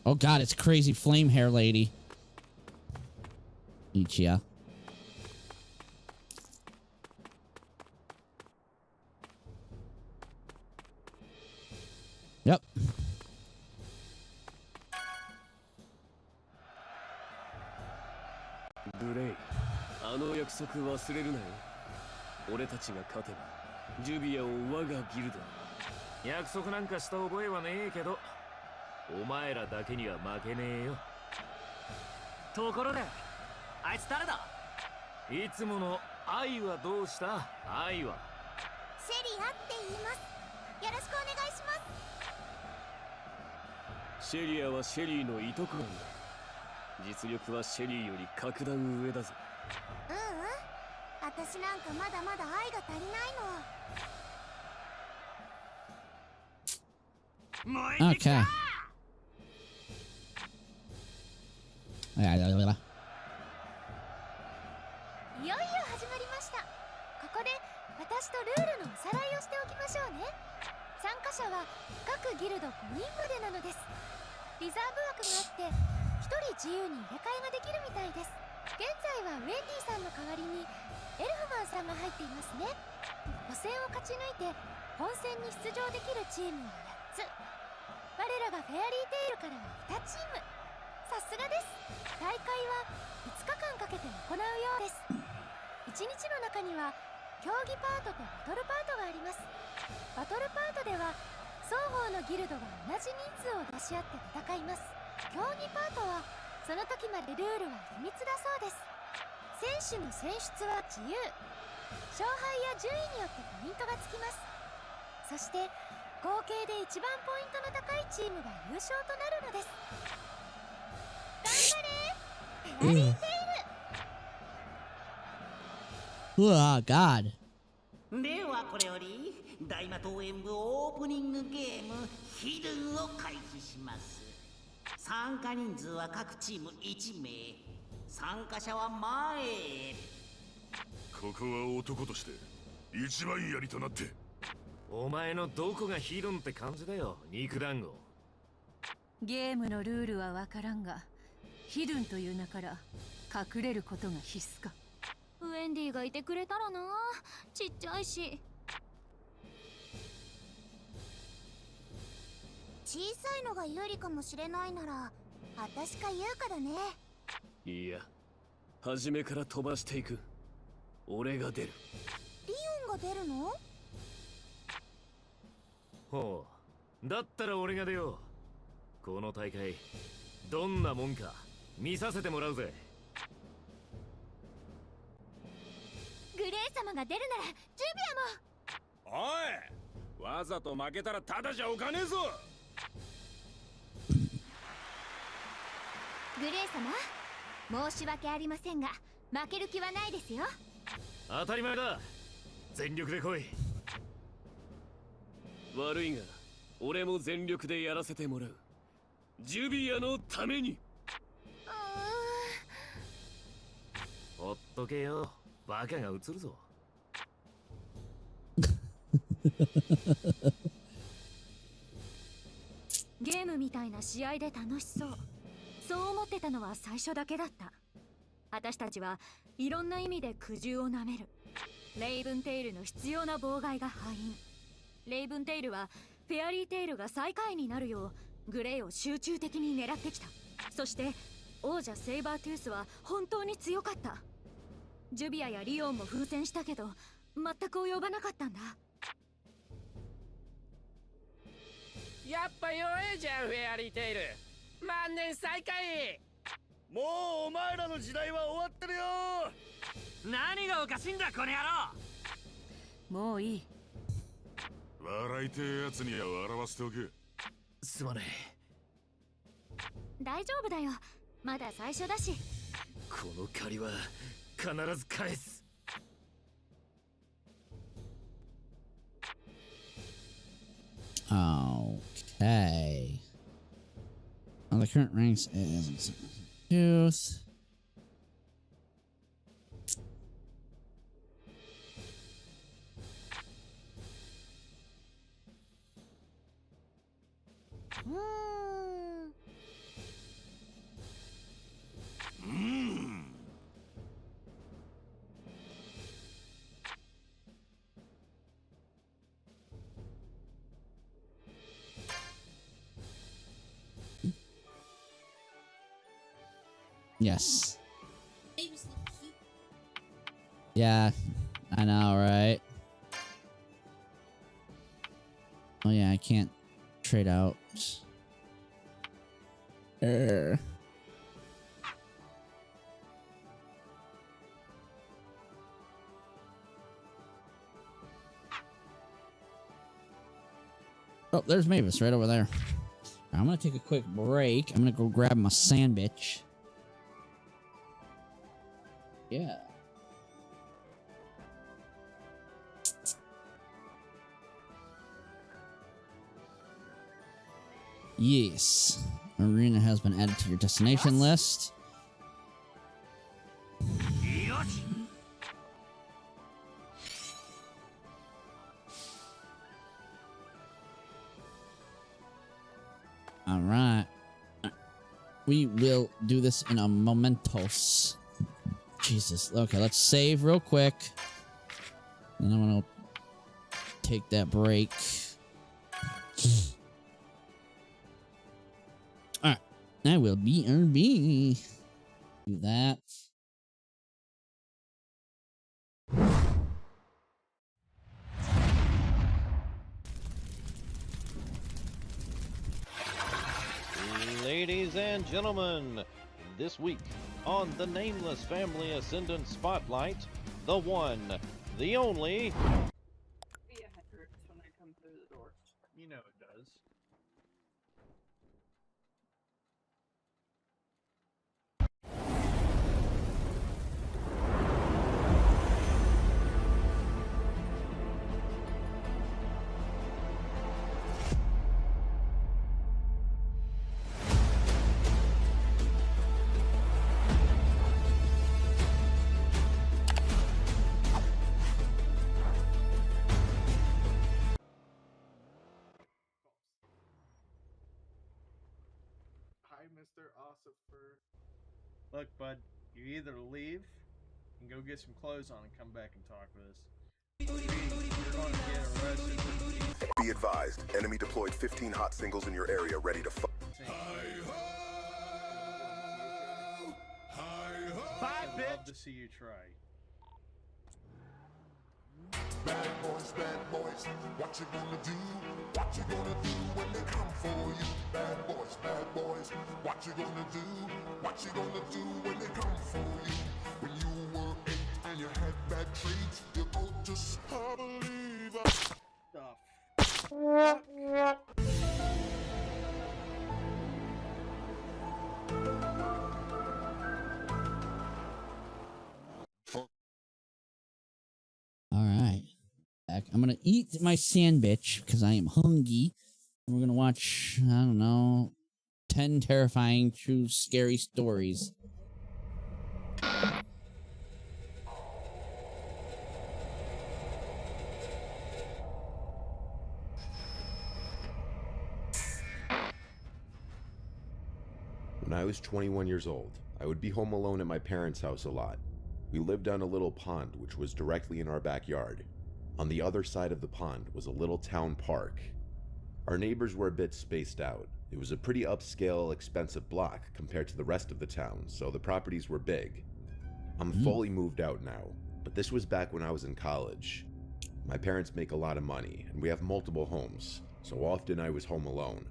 Oh god, it's crazy flame hair lady. Ichiya. Yep. グレイ、あの約束忘れるなよ。俺たちが勝てばジュビアを我がギルドに。約束なんかした覚えはねえけど、お前らだけには負けねえよ。ところで、あいつ誰だ？いつもの愛はどうした？愛はシェリアって言います。よろしくお願いします。シェリアはシェリーのいとこなんだ。実力はシェリーより格段上だぜ。私なんかまだまだ愛が足りないの。Okay. いよいよ始まりました。ここで私とルールのおさらいをしておきましょうね。参加者は各ギルド5人までなのです。リザーブ枠があって1人自由に入れ替えができるみたいです。現在はウェンディさんの代わりにエルフマンさんが入っていますね。予選を勝ち抜いて本戦に出場できるチームは8つ。我らがフェアリーテイルからは2チーム。さすがです。大会は5日間かけて行うようです。1日の中には競技パートとバトルパートがあります。バトルパートでは双方のギルドが同じ人数を出し合って戦います。競技パートはその時までルールは秘密だそうです。選手の選出は自由。勝敗や順位によってポイントがつきます。そして合計で一番ポイントの高いチームが優勝となるのです。頑張れフェアリーテイル。うわ、God。ではこれより大魔党演舞オープニングゲームヒドゥンを開始します。参加人数は各チーム1名。参加者は前へ。ここは男として一番槍となって。お前のどこがヒドゥンって感じだよ、肉団子。ゲームのルールはわからんが、ヒドゥンという名から隠れることが必須か。ウェンディがいてくれたらな。ちっちゃいし。小さいのが有利かもしれないなら私か優香だね。いや、初めから飛ばしていく。俺が出る。リオンが出るの？ほう、だったら俺が出よう。この大会どんなもんか見させてもらうぜ。グレイ様が出るならジュビアも。おい、わざと負けたらただじゃおかねえぞ。グレイ様、申し訳ありませんが負ける気はないですよ。当たり前だ。全力で来い。悪いが俺も全力でやらせてもらう。ジュビアのために。ほっとけよ、バカが映るぞ。ゲームみたいな試合で楽しそう。そう思ってたのは最初だけだった。私たちはいろんな意味で苦渋をなめる。レイブンテイルの必要な妨害が敗因。レイブンテイルはフェアリーテイルが最下位になるようグレイを集中的に狙ってきた。そして王者セイバートゥースは本当に強かった。ジュビアやリオンも風船したけど全く及ばなかったんだ。やっぱ弱えじゃんフェアリーテイル。万年最下位。もうお前らの時代は終わってるよ。何がおかしいんだこの野郎。もういい。笑いてえやつには笑わせておく。すまね大丈夫だよ、まだ最初だし。この借りは必ず返す。Okay. Well, the current ranks is youth. Yes. Yeah, I know, right? Oh yeah, I can't trade out. Oh, there's Mavis right over there. I'm gonna take a quick break. I'm gonna go grab my sandwich. Yeah. Yes. Arena has been added to your destination list. All right. We will do this in a momentos. Jesus. Okay, let's save real quick. And I'm gonna take that break. Alright. I will BRB. Do that. Ladies and gentlemen, this week on the Nameless Family Ascendant Spotlight, the one, the only... Yeah, it hurts when I come through the door. You know it does. Mr. Ossifer. Look, bud, you either leave and go get some clothes on and come back and talk with us. You're going to get arrested. Be advised, enemy deployed 15 hot singles in your area ready to fight. I'd love to see you try. Bad boys, what you gonna do? What you gonna do when they come for you? Bad boys, what you gonna do? What you gonna do when they come for you? When you were 8 and you had bad traits, you thought just I believe Alright. I'm gonna eat my sandwich because I am hungry. And we're gonna watch, I don't know, 10 terrifying, true, scary stories. When I was 21 years old, I would be home alone at my parents' house a lot. We lived on a little pond which was directly in our backyard. On the other side of the pond was a little town park. Our neighbors were a bit spaced out. It was a pretty upscale, expensive block compared to the rest of the town, so the properties were big. I'm fully moved out now, but this was back when I was in college. My parents make a lot of money, and we have multiple homes, so often I was home alone.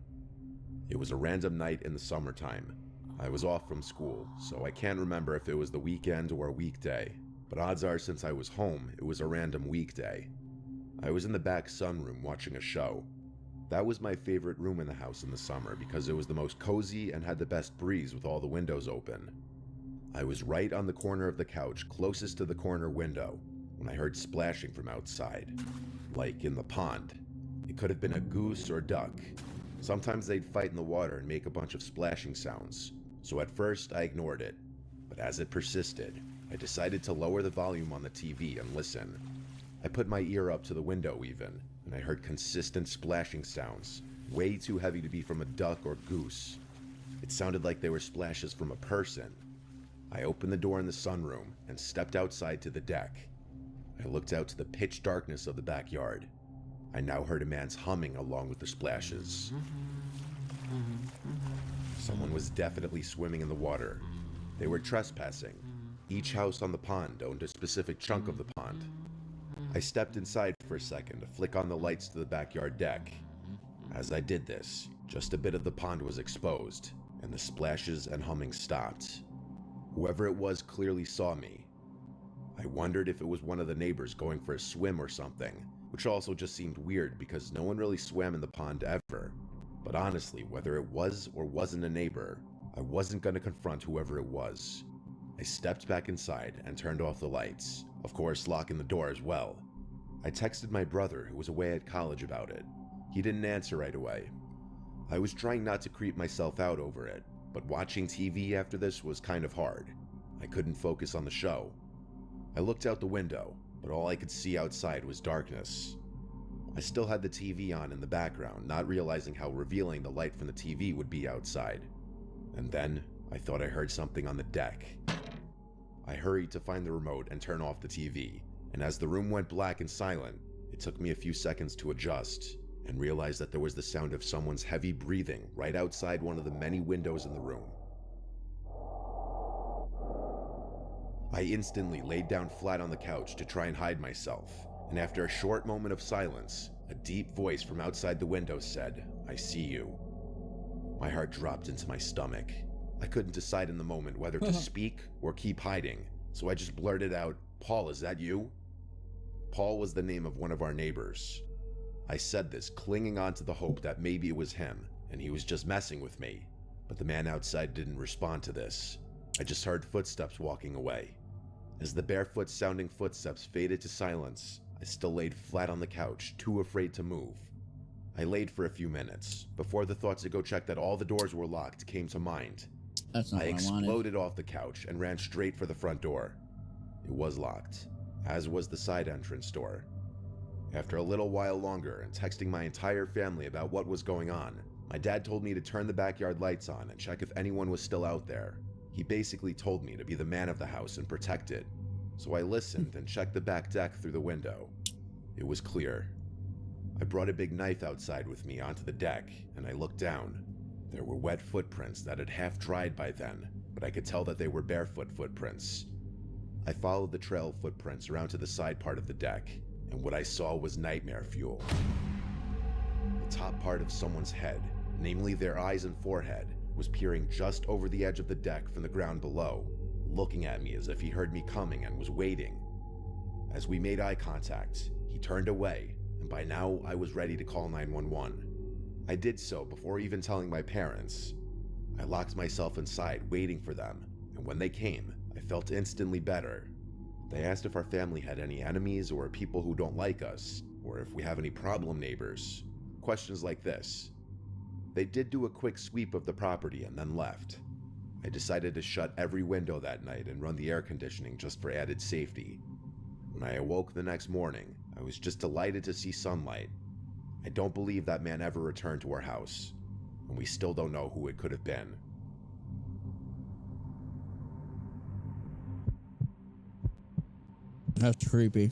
It was a random night in the summertime. I was off from school, so I can't remember if it was the weekend or a weekday, but odds are since I was home, it was a random weekday. I was in the back sunroom watching a show. That was my favorite room in the house in the summer because it was the most cozy and had the best breeze with all the windows open. I was right on the corner of the couch closest to the corner window when I heard splashing from outside, like in the pond. It could have been a goose or duck. Sometimes they'd fight in the water and make a bunch of splashing sounds, so at first I ignored it, but as it persisted, I decided to lower the volume on the TV and listen. I put my ear up to the window even, and I heard consistent splashing sounds, way too heavy to be from a duck or goose. It sounded like they were splashes from a person. I opened the door in the sunroom and stepped outside to the deck. I looked out to the pitch darkness of the backyard. I now heard a man's humming along with the splashes. Someone was definitely swimming in the water. They were trespassing. Each house on the pond owned a specific chunk of the pond. I stepped inside for a second to flick on the lights to the backyard deck. As I did this, just a bit of the pond was exposed, and the splashes and humming stopped. Whoever it was clearly saw me. I wondered if it was one of the neighbors going for a swim or something, which also just seemed weird because no one really swam in the pond ever. But honestly, whether it was or wasn't a neighbor, I wasn't going to confront whoever it was. I stepped back inside and turned off the lights, of course locking the door as well. I texted my brother who was away at college about it. He didn't answer right away. I was trying not to creep myself out over it, but watching TV after this was kind of hard. I couldn't focus on the show. I looked out the window, but all I could see outside was darkness. I still had the TV on in the background, not realizing how revealing the light from the TV would be outside. And then, I thought I heard something on the deck. I hurried to find the remote and turn off the TV, and as the room went black and silent, it took me a few seconds to adjust, and realize that there was the sound of someone's heavy breathing right outside one of the many windows in the room. I instantly laid down flat on the couch to try and hide myself, and after a short moment of silence, a deep voice from outside the window said, "I see you." My heart dropped into my stomach. I couldn't decide in the moment whether to speak or keep hiding, so I just blurted out, "Paul, is that you?" Paul was the name of one of our neighbors. I said this, clinging on to the hope that maybe it was him, and he was just messing with me. But the man outside didn't respond to this. I just heard footsteps walking away. As the barefoot-sounding footsteps faded to silence, I still laid flat on the couch, too afraid to move. I laid for a few minutes, before the thought to go check that all the doors were locked came to mind. That's not I what I exploded off the couch and ran straight for the front door. It was locked, as was the side entrance door. After a little while longer and texting my entire family about what was going on, my dad told me to turn the backyard lights on and check if anyone was still out there. He basically told me to be the man of the house and protect it. So I listened and checked the back deck through the window. It was clear. I brought a big knife outside with me onto the deck, and I looked down. There were wet footprints that had half dried by then, but I could tell that they were barefoot footprints. I followed the trail of footprints around to the side part of the deck, and what I saw was nightmare fuel. The top part of someone's head, namely their eyes and forehead, was peering just over the edge of the deck from the ground below, looking at me as if he heard me coming and was waiting. As we made eye contact, he turned away, and by now I was ready to call 911. I did so before even telling my parents. I locked myself inside waiting for them, and when they came, I felt instantly better. They asked if our family had any enemies or people who don't like us, or if we have any problem neighbors. Questions like this. They did do a quick sweep of the property and then left. I decided to shut every window that night and run the air conditioning just for added safety. When I awoke the next morning, I was just delighted to see sunlight. I don't believe that man ever returned to our house, and we still don't know who it could have been. That's creepy.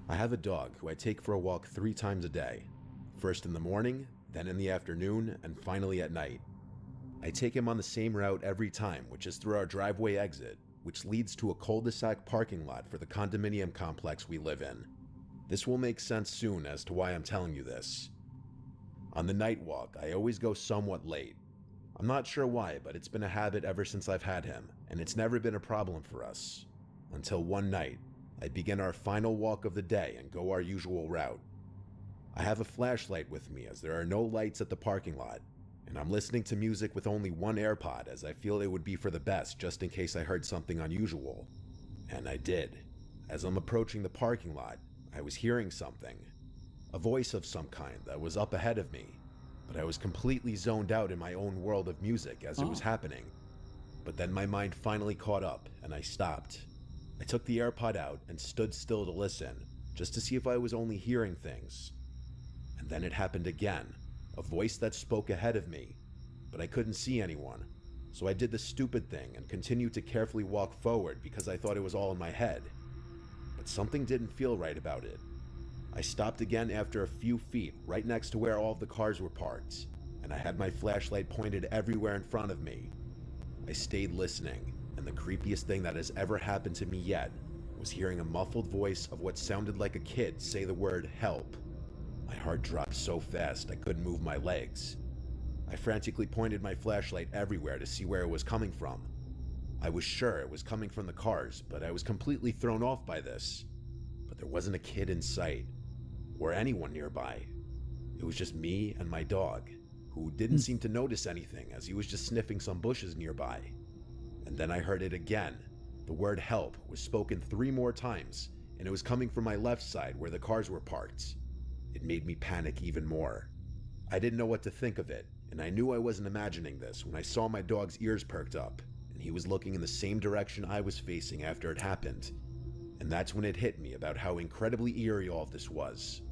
I have a dog who I take for a walk 3 times a day. First in the morning, then in the afternoon, and finally at night. I take him on the same route every time, which is through our driveway exit, which leads to a cul-de-sac parking lot for the condominium complex we live in. This will make sense soon as to why I'm telling you this. On the night walk, I always go somewhat late. I'm not sure why, but it's been a habit ever since I've had him, and it's never been a problem for us. Until one night, I begin our final walk of the day and go our usual route. I have a flashlight with me as there are no lights at the parking lot, and I'm listening to music with only one AirPod as I feel it would be for the best just in case I heard something unusual. And I did. As I'm approaching the parking lot, I was hearing something. A voice of some kind that was up ahead of me, but I was completely zoned out in my own world of music as it was happening. But then my mind finally caught up and I stopped. I took the AirPod out and stood still to listen, just to see if I was only hearing things. And then it happened again, a voice that spoke ahead of me, but I couldn't see anyone. So I did the stupid thing and continued to carefully walk forward because I thought it was all in my head. But something didn't feel right about it. I stopped again after a few feet, right next to where all of the cars were parked, and I had my flashlight pointed everywhere in front of me. I stayed listening, and the creepiest thing that has ever happened to me yet was hearing a muffled voice of what sounded like a kid say the word help. My heart dropped so fast I couldn't move my legs. I frantically pointed my flashlight everywhere to see where it was coming from. I was sure it was coming from the cars, but I was completely thrown off by this. But there wasn't a kid in sight, or anyone nearby. It was just me and my dog, who didn't seem to notice anything as he was just sniffing some bushes nearby. And then I heard it again. The word help was spoken 3 more times, and it was coming from my left side where the cars were parked. It made me panic even more. I didn't know what to think of it, and I knew I wasn't imagining this when I saw my dog's ears perked up, and he was looking in the same direction I was facing after it happened. And that's when it hit me about how incredibly eerie all of this was.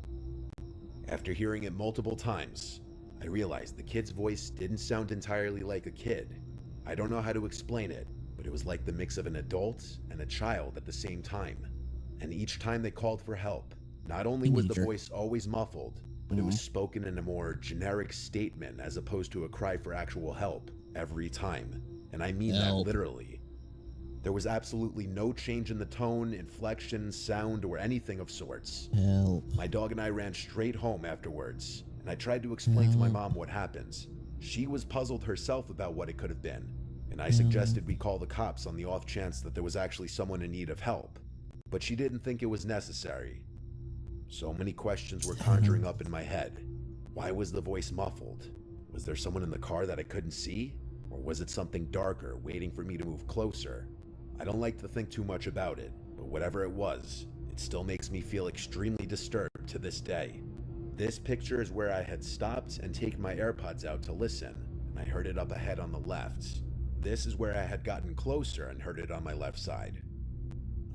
After hearing it multiple times, I realized the kid's voice didn't sound entirely like a kid. I don't know how to explain it, but it was like the mix of an adult and a child at the same time. And each time they called for help, not only was the voice always muffled, but it was spoken in a more generic statement as opposed to a cry for actual help every time. And I mean that literally. There was absolutely no change in the tone, inflection, sound, or anything of sorts. Help. My dog and I ran straight home afterwards, and I tried to explain to my mom what happened. She was puzzled herself about what it could have been, and I suggested we call the cops on the off chance that there was actually someone in need of help. But she didn't think it was necessary. So many questions were conjuring up in my head. Why was the voice muffled? Was there someone in the car that I couldn't see? Or was it something darker waiting for me to move closer? I don't like to think too much about it, but whatever it was, it still makes me feel extremely disturbed to this day. This picture is where I had stopped and taken my AirPods out to listen, and I heard it up ahead on the left. This is where I had gotten closer and heard it on my left side.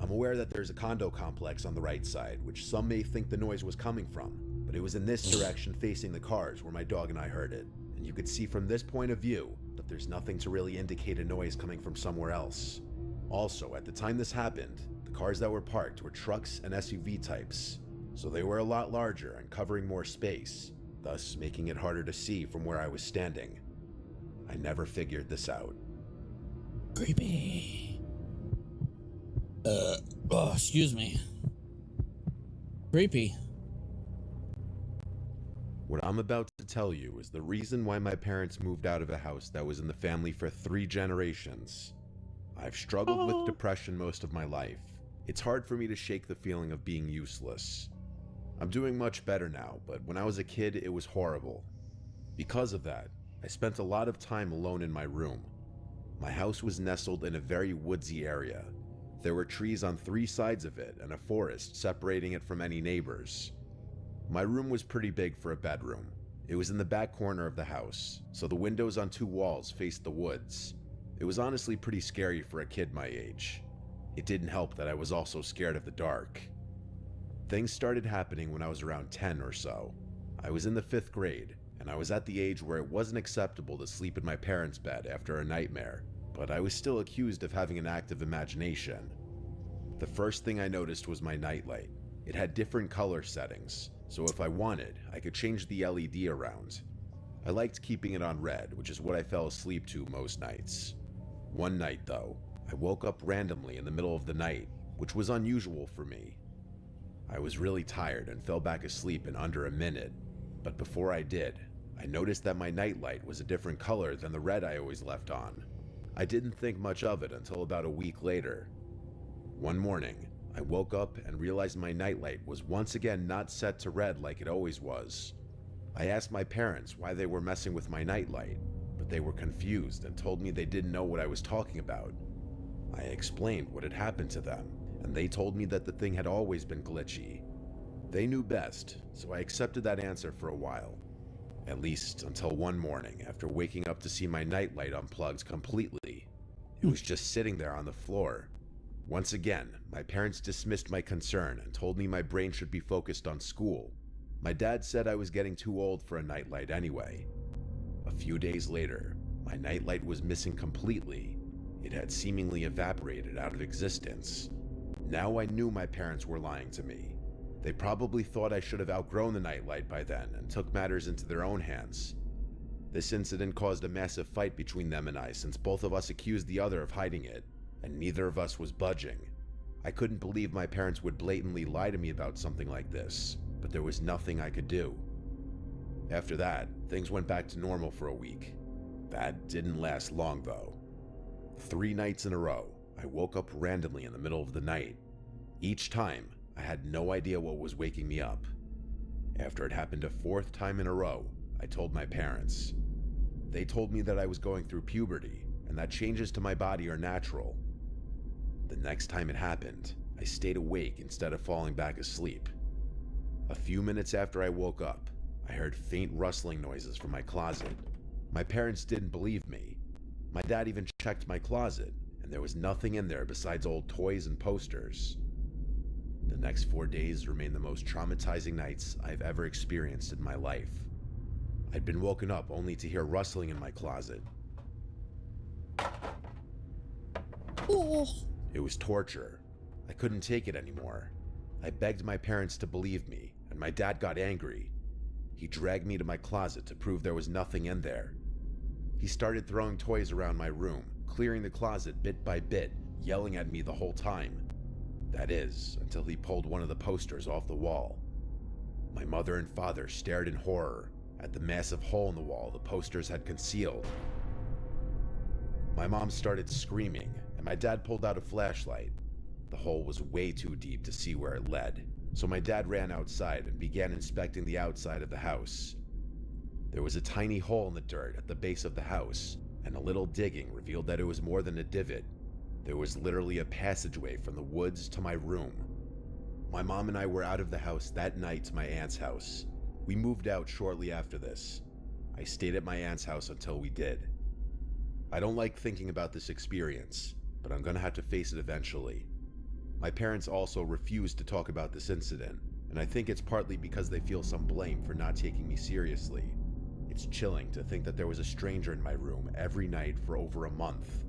I'm aware that there's a condo complex on the right side, which some may think the noise was coming from, but it was in this direction facing the cars where my dog and I heard it, and you could see from this point of view that there's nothing to really indicate a noise coming from somewhere else. Also, at the time this happened, the cars that were parked were trucks and SUV types, so they were a lot larger and covering more space, thus making it harder to see from where I was standing. I never figured this out. Creepy. Excuse me. Creepy. What I'm about to tell you is the reason why my parents moved out of a house that was in the family for 3 generations. I've struggled with depression most of my life. It's hard for me to shake the feeling of being useless. I'm doing much better now, but when I was a kid, it was horrible. Because of that, I spent a lot of time alone in my room. My house was nestled in a very woodsy area. There were trees on 3 sides of it and a forest separating it from any neighbors. My room was pretty big for a bedroom. It was in the back corner of the house, so the windows on 2 walls faced the woods. It was honestly pretty scary for a kid my age. It didn't help that I was also scared of the dark. Things started happening when I was around 10 or so. I was in the 5th grade, and I was at the age where it wasn't acceptable to sleep in my parents' bed after a nightmare, but I was still accused of having an active imagination. The first thing I noticed was my nightlight. It had different color settings, so if I wanted, I could change the LED around. I liked keeping it on red, which is what I fell asleep to most nights. One night, though, I woke up randomly in the middle of the night, which was unusual for me. I was really tired and fell back asleep in under a minute, but before I did, I noticed that my nightlight was a different color than the red I always left on. I didn't think much of it until about a week later. One morning, I woke up and realized my nightlight was once again not set to red like it always was. I asked my parents why they were messing with my nightlight, but they were confused and told me they didn't know what I was talking about. I explained what had happened to them, and they told me that the thing had always been glitchy. They knew best, so I accepted that answer for a while. At least until one morning after waking up to see my nightlight unplugged completely. It was just sitting there on the floor. Once again, my parents dismissed my concern and told me my brain should be focused on school. My dad said I was getting too old for a nightlight anyway. A few days later, my nightlight was missing completely. It had seemingly evaporated out of existence. Now I knew my parents were lying to me. They probably thought I should have outgrown the nightlight by then and took matters into their own hands. This incident caused a massive fight between them and I, since both of us accused the other of hiding it, and neither of us was budging. I couldn't believe my parents would blatantly lie to me about something like this, but there was nothing I could do. After that, things went back to normal for a week. That didn't last long though. 3 nights in a row, I woke up randomly in the middle of the night. Each time, I had no idea what was waking me up. After it happened a 4th time in a row, I told my parents. They told me that I was going through puberty and that changes to my body are natural. The next time it happened, I stayed awake instead of falling back asleep. A few minutes after I woke up, I heard faint rustling noises from my closet. My parents didn't believe me. My dad even checked my closet, and there was nothing in there besides old toys and posters. The next 4 days remained the most traumatizing nights I've ever experienced in my life. I'd been woken up only to hear rustling in my closet. Oh. It was torture. I couldn't take it anymore. I begged my parents to believe me, and my dad got angry. He dragged me to my closet to prove there was nothing in there. He started throwing toys around my room, clearing the closet bit by bit, yelling at me the whole time. That is, until he pulled one of the posters off the wall. My mother and father stared in horror at the massive hole in the wall the posters had concealed. My mom started screaming, and my dad pulled out a flashlight. The hole was way too deep to see where it led, so my dad ran outside and began inspecting the outside of the house. There was a tiny hole in the dirt at the base of the house, and a little digging revealed that it was more than a divot. There was literally a passageway from the woods to my room. My mom and I were out of the house that night to my aunt's house. We moved out shortly after this. I stayed at my aunt's house until we did. I don't like thinking about this experience, but I'm gonna have to face it eventually. My parents also refused to talk about this incident, and I think it's partly because they feel some blame for not taking me seriously. It's chilling to think that there was a stranger in my room every night for over a month.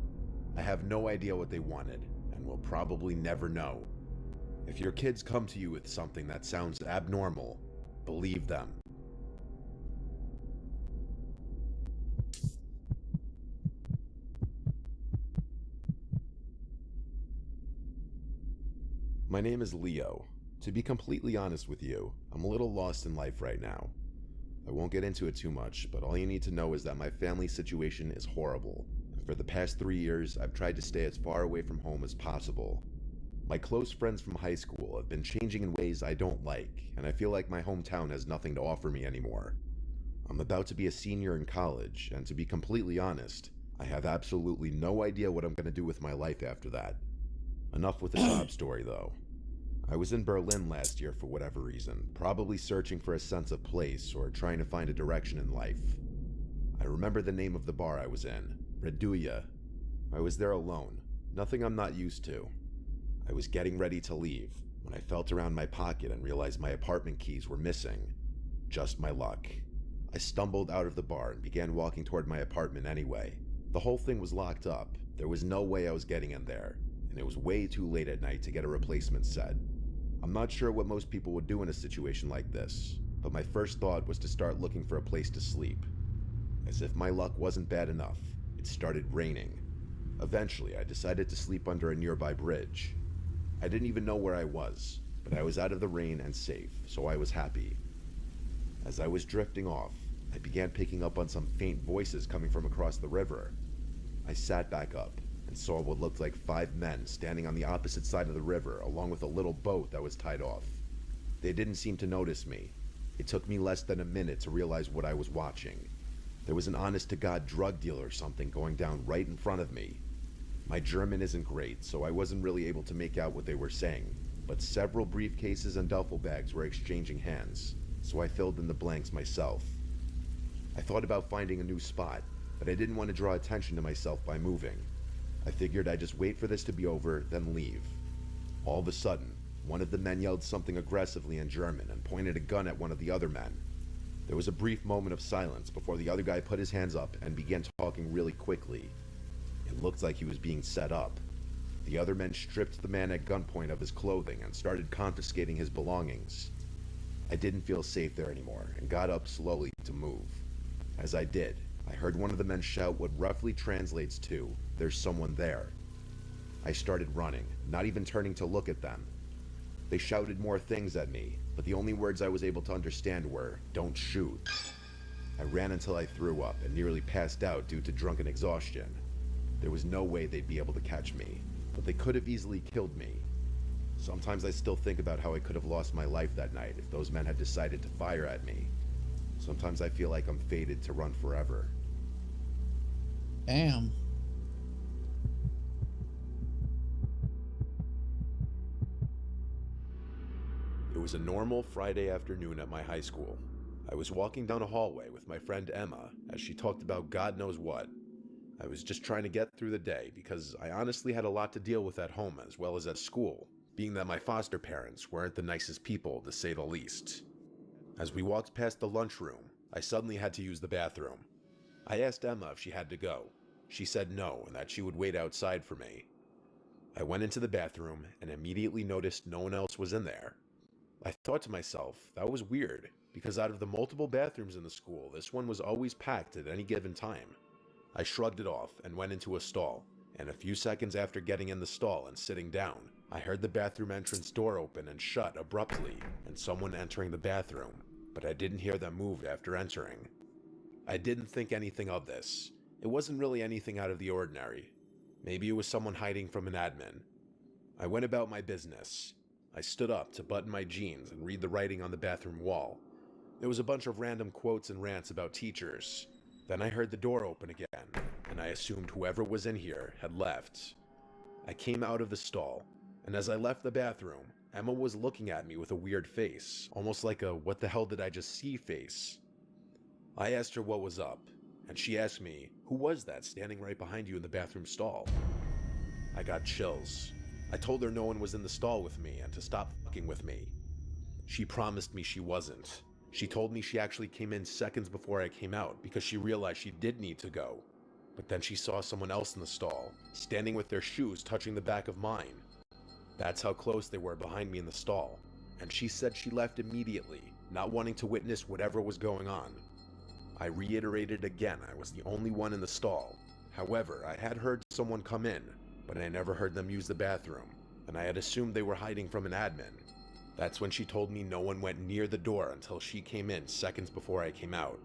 I have no idea what they wanted, and will probably never know. If your kids come to you with something that sounds abnormal, believe them. My name is Leo. To be completely honest with you, I'm a little lost in life right now. I won't get into it too much, but all you need to know is that my family situation is horrible. For the past 3 years, I've tried to stay as far away from home as possible. My close friends from high school have been changing in ways I don't like, and I feel like my hometown has nothing to offer me anymore. I'm about to be a senior in college, and to be completely honest, I have absolutely no idea what I'm going to do with my life after that. Enough with the sob story though. I was in Berlin last year for whatever reason, probably searching for a sense of place or trying to find a direction in life. I remember the name of the bar I was in. Raziel. I was there alone, nothing I'm not used to. I was getting ready to leave when I felt around my pocket and realized my apartment keys were missing. Just my luck. I stumbled out of the bar and began walking toward my apartment anyway. The whole thing was locked up. There was no way I was getting in there, and it was way too late at night to get a replacement set. I'm not sure what most people would do in a situation like this, but my first thought was to start looking for a place to sleep. As if my luck wasn't bad enough, it started raining. Eventually, I decided to sleep under a nearby bridge. I didn't even know where I was, but I was out of the rain and safe, so I was happy. As I was drifting off, I began picking up on some faint voices coming from across the river. I sat back up and saw what looked like 5 men standing on the opposite side of the river along with a little boat that was tied off. They didn't seem to notice me. It took me less than a minute to realize what I was watching. There was an honest-to-God drug dealer or something going down right in front of me. My German isn't great, so I wasn't really able to make out what they were saying, but several briefcases and duffel bags were exchanging hands, so I filled in the blanks myself. I thought about finding a new spot, but I didn't want to draw attention to myself by moving. I figured I'd just wait for this to be over, then leave. All of a sudden, one of the men yelled something aggressively in German and pointed a gun at one of the other men. There was a brief moment of silence before the other guy put his hands up and began talking really quickly. It looked like he was being set up. The other men stripped the man at gunpoint of his clothing and started confiscating his belongings. I didn't feel safe there anymore and got up slowly to move. As I did, I heard one of the men shout what roughly translates to, "There's someone there." I started running, not even turning to look at them. They shouted more things at me, but the only words I was able to understand were, "Don't shoot." I ran until I threw up and nearly passed out due to drunken exhaustion. There was no way they'd be able to catch me, but they could have easily killed me. Sometimes I still think about how I could have lost my life that night if those men had decided to fire at me. Sometimes I feel like I'm fated to run forever. Damn. It was a normal Friday afternoon at my high school. I was walking down a hallway with my friend Emma as she talked about God knows what. I was just trying to get through the day because I honestly had a lot to deal with at home as well as at school, being that my foster parents weren't the nicest people to say the least. As we walked past the lunchroom, I suddenly had to use the bathroom. I asked Emma if she had to go. She said no and that she would wait outside for me. I went into the bathroom and immediately noticed no one else was in there. I thought to myself, that was weird, because out of the multiple bathrooms in the school, this one was always packed at any given time. I shrugged it off and went into a stall, and a few seconds after getting in the stall and sitting down, I heard the bathroom entrance door open and shut abruptly, and someone entering the bathroom, but I didn't hear them move after entering. I didn't think anything of this. It wasn't really anything out of the ordinary. Maybe it was someone hiding from an admin. I went about my business. I stood up to button my jeans and read the writing on the bathroom wall. There was a bunch of random quotes and rants about teachers. Then I heard the door open again, and I assumed whoever was in here had left. I came out of the stall, and as I left the bathroom, Emma was looking at me with a weird face, almost like a "what the hell did I just see" face. I asked her what was up, and she asked me, "Who was that standing right behind you in the bathroom stall?" I got chills. I told her no one was in the stall with me and to stop fucking with me. She promised me she wasn't. She told me she actually came in seconds before I came out because she realized she did need to go. But then she saw someone else in the stall, standing with their shoes touching the back of mine. That's how close they were behind me in the stall, and she said she left immediately, not wanting to witness whatever was going on. I reiterated again I was the only one in the stall. However, I had heard someone come in, but I never heard them use the bathroom, and I had assumed they were hiding from an admin. That's when she told me no one went near the door until she came in seconds before I came out.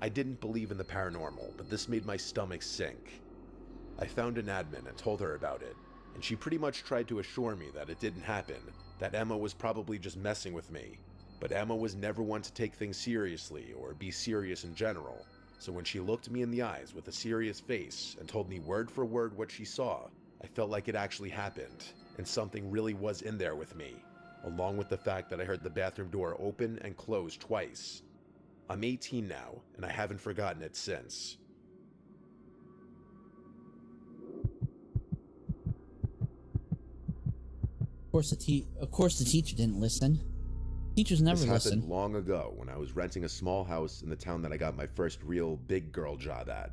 I didn't believe in the paranormal, but this made my stomach sink. I found an admin and told her about it, and she pretty much tried to assure me that it didn't happen, that Emma was probably just messing with me. But Emma was never one to take things seriously or be serious in general, so when she looked me in the eyes with a serious face and told me word for word what she saw, I felt like it actually happened, and something really was in there with me, along with the fact that I heard the bathroom door open and close twice. I'm 18 now, and I haven't forgotten it since. Of course the teacher didn't listen. Teachers never This listen. happened long ago when I was renting a small house in the town that I got my first real big girl job at.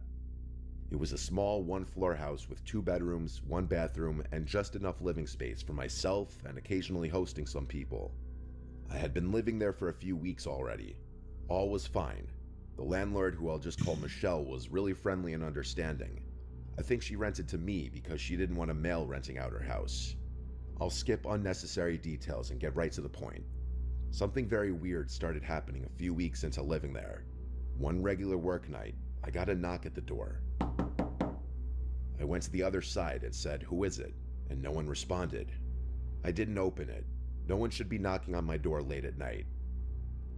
It was a small one-floor house with 2 bedrooms, 1 bathroom, and just enough living space for myself and occasionally hosting some people. I had been living there for a few weeks already. All was fine. The landlord, who I'll just call Michelle, was really friendly and understanding. I think she rented to me because she didn't want a male renting out her house. I'll skip unnecessary details and get right to the point. Something very weird started happening a few weeks into living there. One regular work night, I got a knock at the door. I went to the other side and said, "Who is it?" and no one responded. I didn't open it. No one should be knocking on my door late at night.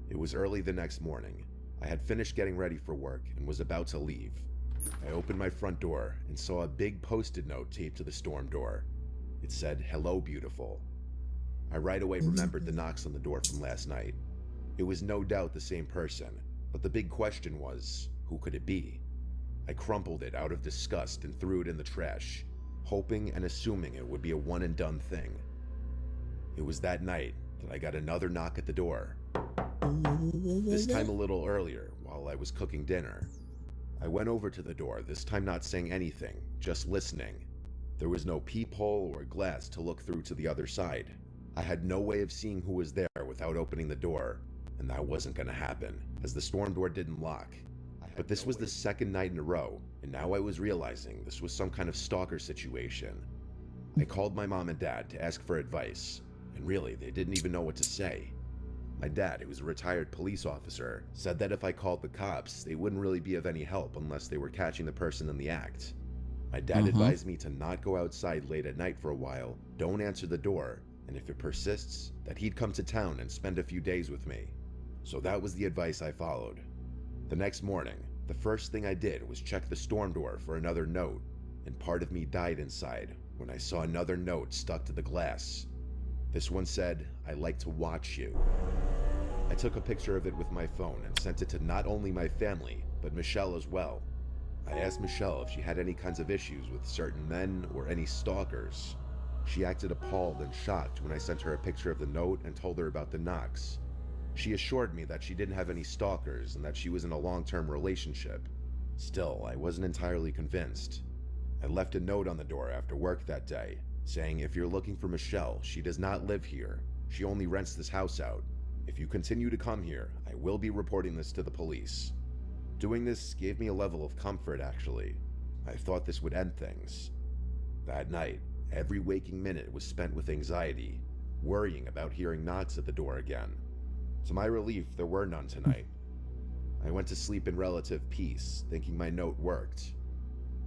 It was early the next morning. I had finished getting ready for work and was about to leave. I opened my front door and saw a big post-it note taped to the storm door. It said, "Hello, beautiful." I right away remembered the knocks on the door from last night. It was no doubt the same person, but the big question was, who could it be? I crumpled it out of disgust and threw it in the trash, hoping and assuming it would be a one-and-done thing. It was that night that I got another knock at the door. This time a little earlier, while I was cooking dinner. I went over to the door, this time not saying anything, just listening. There was no peephole or glass to look through to the other side. I had no way of seeing who was there without opening the door, and that wasn't going to happen, as the storm door didn't lock. But this was the second night in a row, and now I was realizing this was some kind of stalker situation. I called my mom and dad to ask for advice, and really, they didn't even know what to say. My dad, who was a retired police officer, said that if I called the cops, they wouldn't really be of any help unless they were catching the person in the act. My dad advised me to not go outside late at night for a while, don't answer the door, and if it persists, that he'd come to town and spend a few days with me. So that was the advice I followed. The next morning, the first thing I did was check the storm door for another note, and part of me died inside when I saw another note stuck to the glass. This one said, "I like to watch you." I took a picture of it with my phone and sent it to not only my family, but Michelle as well. I asked Michelle if she had any kinds of issues with certain men or any stalkers. She acted appalled and shocked when I sent her a picture of the note and told her about the knocks. She assured me that she didn't have any stalkers and that she was in a long-term relationship. Still, I wasn't entirely convinced. I left a note on the door after work that day, saying, "If you're looking for Michelle, she does not live here. She only rents this house out. If you continue to come here, I will be reporting this to the police." Doing this gave me a level of comfort, actually. I thought this would end things. That night, every waking minute was spent with anxiety, worrying about hearing knocks at the door again. To my relief, there were none tonight. I went to sleep in relative peace, thinking my note worked.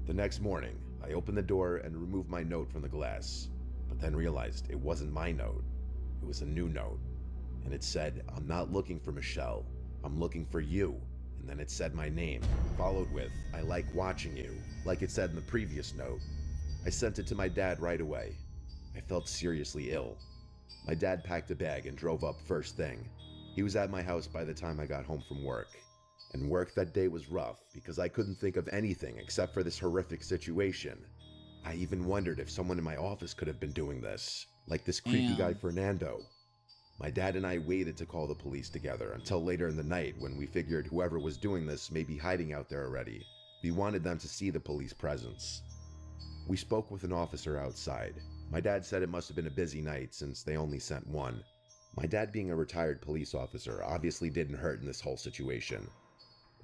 The next morning, I opened the door and removed my note from the glass, but then realized it wasn't my note. It was a new note, and it said, "I'm not looking for Michelle, I'm looking for you." And then it said my name, followed with, "I like watching you," like it said in the previous note. I sent it to my dad right away. I felt seriously ill. My dad packed a bag and drove up first thing. He was at my house by the time I got home from work. And work that day was rough because I couldn't think of anything except for this horrific situation. I even wondered if someone in my office could have been doing this, like this creepy guy Fernando. My dad and I waited to call the police together until later in the night when we figured whoever was doing this may be hiding out there already. We wanted them to see the police presence. We spoke with an officer outside. My dad said it must have been a busy night since they only sent one. My dad, being a retired police officer, obviously didn't hurt in this whole situation.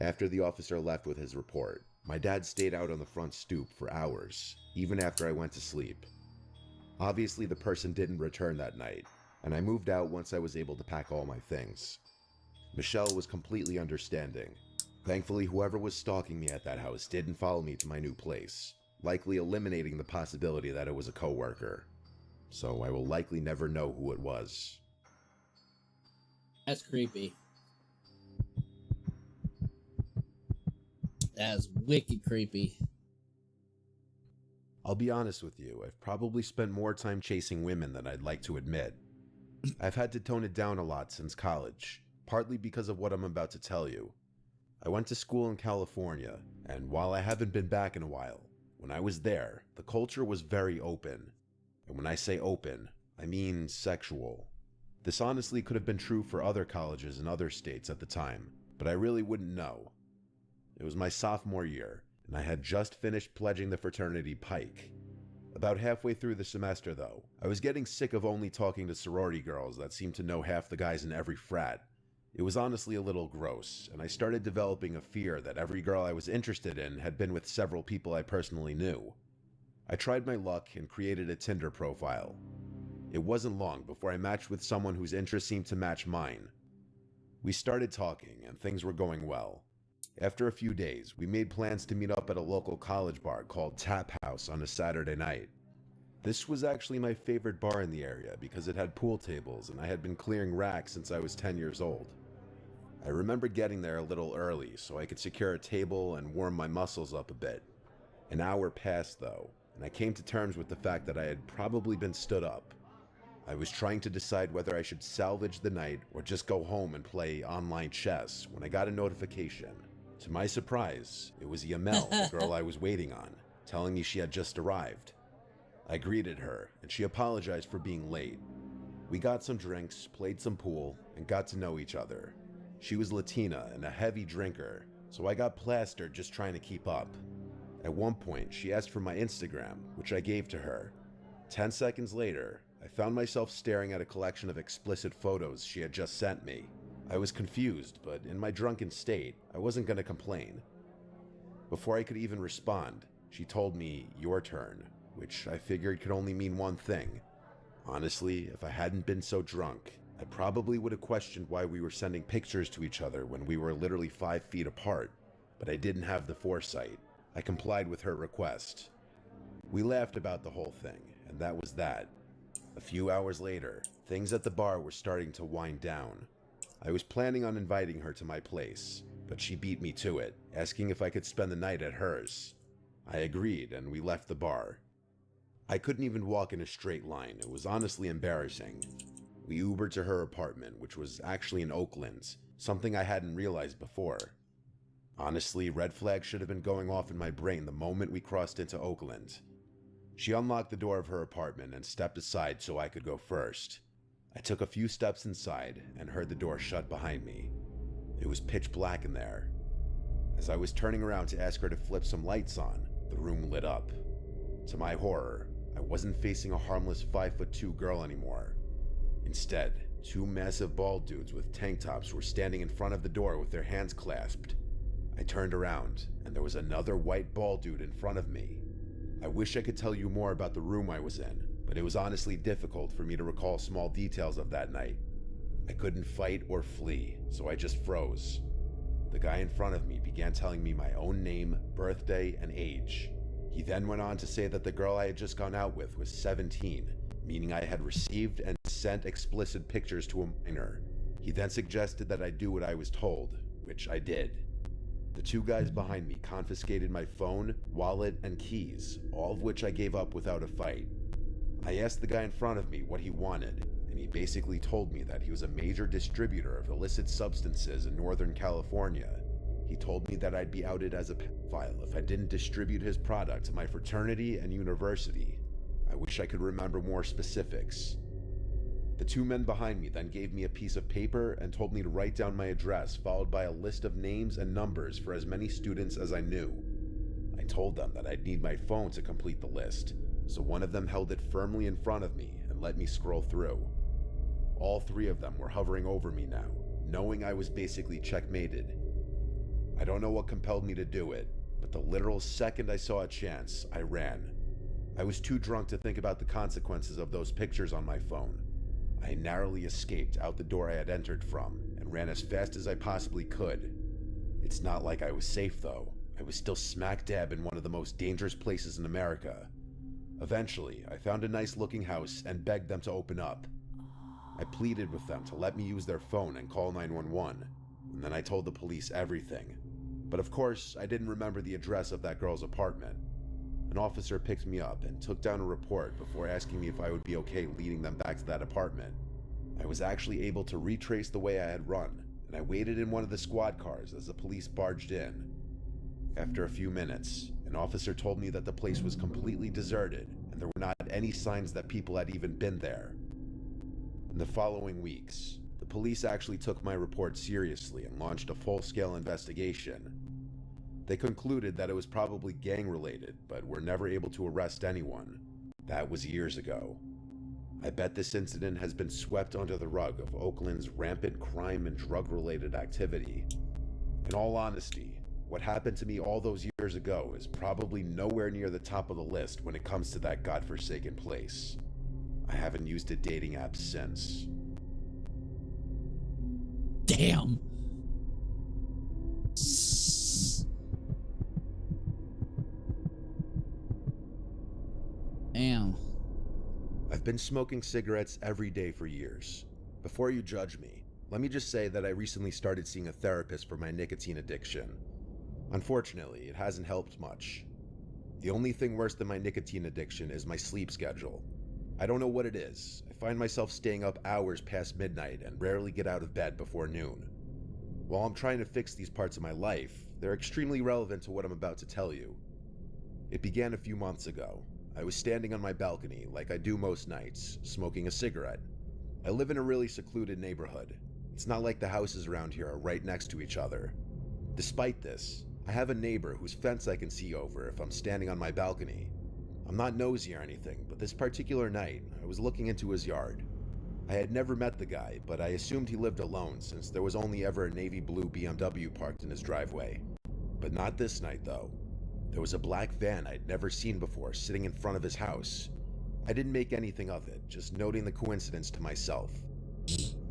After the officer left with his report, my dad stayed out on the front stoop for hours, even after I went to sleep. Obviously the person didn't return that night, and I moved out once I was able to pack all my things. Michelle was completely understanding. Thankfully, whoever was stalking me at that house didn't follow me to my new place, likely eliminating the possibility that it was a coworker. So I will likely never know who it was. That's creepy. That's wicked creepy. I'll be honest with you, I've probably spent more time chasing women than I'd like to admit. I've had to tone it down a lot since college, partly because of what I'm about to tell you. I went to school in California, and while I haven't been back in a while, when I was there, the culture was very open. And when I say open, I mean sexual. This honestly could have been true for other colleges in other states at the time, but I really wouldn't know. It was my sophomore year, and I had just finished pledging the fraternity Pike. About halfway through the semester, though, I was getting sick of only talking to sorority girls that seemed to know half the guys in every frat. It was honestly a little gross, and I started developing a fear that every girl I was interested in had been with several people I personally knew. I tried my luck and created a Tinder profile. It wasn't long before I matched with someone whose interests seemed to match mine. We started talking, and things were going well. After a few days, we made plans to meet up at a local college bar called Tap House on a Saturday night. This was actually my favorite bar in the area because it had pool tables and I had been clearing racks since I was 10 years old. I remember getting there a little early so I could secure a table and warm my muscles up a bit. An hour passed though, and I came to terms with the fact that I had probably been stood up. I was trying to decide whether I should salvage the night or just go home and play online chess when I got a notification. To my surprise, it was Yamel, the girl I was waiting on, telling me she had just arrived. I greeted her, and she apologized for being late. We got some drinks, played some pool, and got to know each other. She was Latina and a heavy drinker, so I got plastered just trying to keep up. At one point, she asked for my Instagram, which I gave to her. 10 seconds later, I found myself staring at a collection of explicit photos she had just sent me. I was confused, but in my drunken state, I wasn't going to complain. Before I could even respond, she told me, "Your turn," which I figured could only mean one thing. Honestly, if I hadn't been so drunk, I probably would have questioned why we were sending pictures to each other when we were literally 5 feet apart, but I didn't have the foresight. I complied with her request. We laughed about the whole thing, and that was that. A few hours later, things at the bar were starting to wind down. I was planning on inviting her to my place, but she beat me to it, asking if I could spend the night at hers. I agreed, and we left the bar. I couldn't even walk in a straight line. It was honestly embarrassing. We Ubered to her apartment, which was actually in Oakland, something I hadn't realized before. Honestly, red flags should have been going off in my brain the moment we crossed into Oakland. She unlocked the door of her apartment and stepped aside so I could go first. I took a few steps inside and heard the door shut behind me. It was pitch black in there. As I was turning around to ask her to flip some lights on, the room lit up. To my horror, I wasn't facing a harmless 5'2" girl anymore. Instead, 2 massive bald dudes with tank tops were standing in front of the door with their hands clasped. I turned around, and there was another white bald dude in front of me. I wish I could tell you more about the room I was in, but it was honestly difficult for me to recall small details of that night. I couldn't fight or flee, so I just froze. The guy in front of me began telling me my own name, birthday, and age. He then went on to say that the girl I had just gone out with was 17, meaning I had received and sent explicit pictures to a minor. He then suggested that I do what I was told, which I did. The 2 guys behind me confiscated my phone, wallet, and keys, all of which I gave up without a fight. I asked the guy in front of me what he wanted, and he basically told me that he was a major distributor of illicit substances in Northern California. He told me that I'd be outed as a pedophile if I didn't distribute his product to my fraternity and university. I wish I could remember more specifics. The 2 men behind me then gave me a piece of paper and told me to write down my address, followed by a list of names and numbers for as many students as I knew. I told them that I'd need my phone to complete the list, so one of them held it firmly in front of me and let me scroll through. All 3 of them were hovering over me now, knowing I was basically checkmated. I don't know what compelled me to do it, but the literal second I saw a chance, I ran. I was too drunk to think about the consequences of those pictures on my phone. I narrowly escaped out the door I had entered from and ran as fast as I possibly could. It's not like I was safe though. I was still smack dab in one of the most dangerous places in America. Eventually, I found a nice looking house and begged them to open up. I pleaded with them to let me use their phone and call 911, and then I told the police everything. But of course, I didn't remember the address of that girl's apartment. An officer picked me up and took down a report before asking me if I would be okay leading them back to that apartment. I was actually able to retrace the way I had run, and I waited in one of the squad cars as the police barged in. After a few minutes, an officer told me that the place was completely deserted and there were not any signs that people had even been there. In the following weeks, the police actually took my report seriously and launched a full-scale investigation. They concluded that it was probably gang-related, but were never able to arrest anyone. That was years ago. I bet this incident has been swept under the rug of Oakland's rampant crime and drug-related activity. In all honesty, what happened to me all those years ago is probably nowhere near the top of the list when it comes to that godforsaken place. I haven't used a dating app since. Damn. Damn. I've been smoking cigarettes every day for years. Before you judge me, let me just say that I recently started seeing a therapist for my nicotine addiction. Unfortunately, it hasn't helped much. The only thing worse than my nicotine addiction is my sleep schedule. I don't know what it is. I find myself staying up hours past midnight and rarely get out of bed before noon. While I'm trying to fix these parts of my life, they're extremely relevant to what I'm about to tell you. It began a few months ago. I was standing on my balcony, like I do most nights, smoking a cigarette. I live in a really secluded neighborhood. It's not like the houses around here are right next to each other. Despite this, I have a neighbor whose fence I can see over if I'm standing on my balcony. I'm not nosy or anything, but this particular night, I was looking into his yard. I had never met the guy, but I assumed he lived alone since there was only ever a navy blue BMW parked in his driveway. But not this night, though. There was a black van I'd never seen before sitting in front of his house. I didn't make anything of it, just noting the coincidence to myself.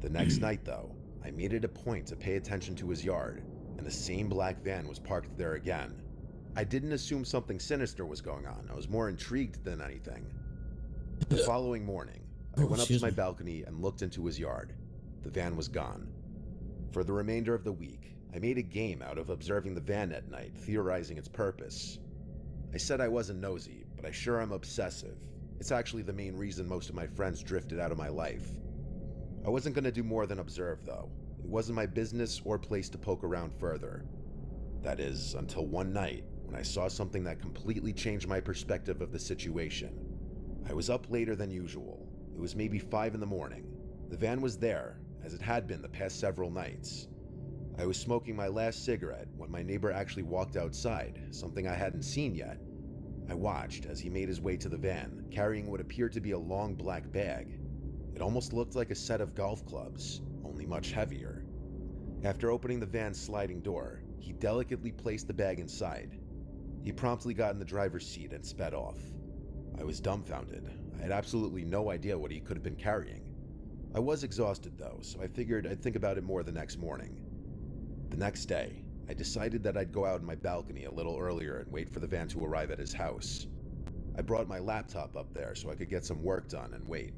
The next night, though, I made it a point to pay attention to his yard, and the same black van was parked there again. I didn't assume something sinister was going on. I was more intrigued than anything. The following morning, I went up to my balcony and looked into his yard. The van was gone. For the remainder of the week, I made a game out of observing the van at night, theorizing its purpose. I said I wasn't nosy, but I sure am obsessive. It's actually the main reason most of my friends drifted out of my life. I wasn't going to do more than observe, though. It wasn't my business or place to poke around further. That is, until one night, when I saw something that completely changed my perspective of the situation. I was up later than usual. It was maybe 5 in the morning. The van was there, as it had been the past several nights. I was smoking my last cigarette when my neighbor actually walked outside, something I hadn't seen yet. I watched as he made his way to the van, carrying what appeared to be a long black bag. It almost looked like a set of golf clubs, only much heavier. After opening the van's sliding door, he delicately placed the bag inside. He promptly got in the driver's seat and sped off. I was dumbfounded. I had absolutely no idea what he could have been carrying. I was exhausted though, so I figured I'd think about it more the next morning. The next day, I decided that I'd go out on my balcony a little earlier and wait for the van to arrive at his house. I brought my laptop up there so I could get some work done and wait.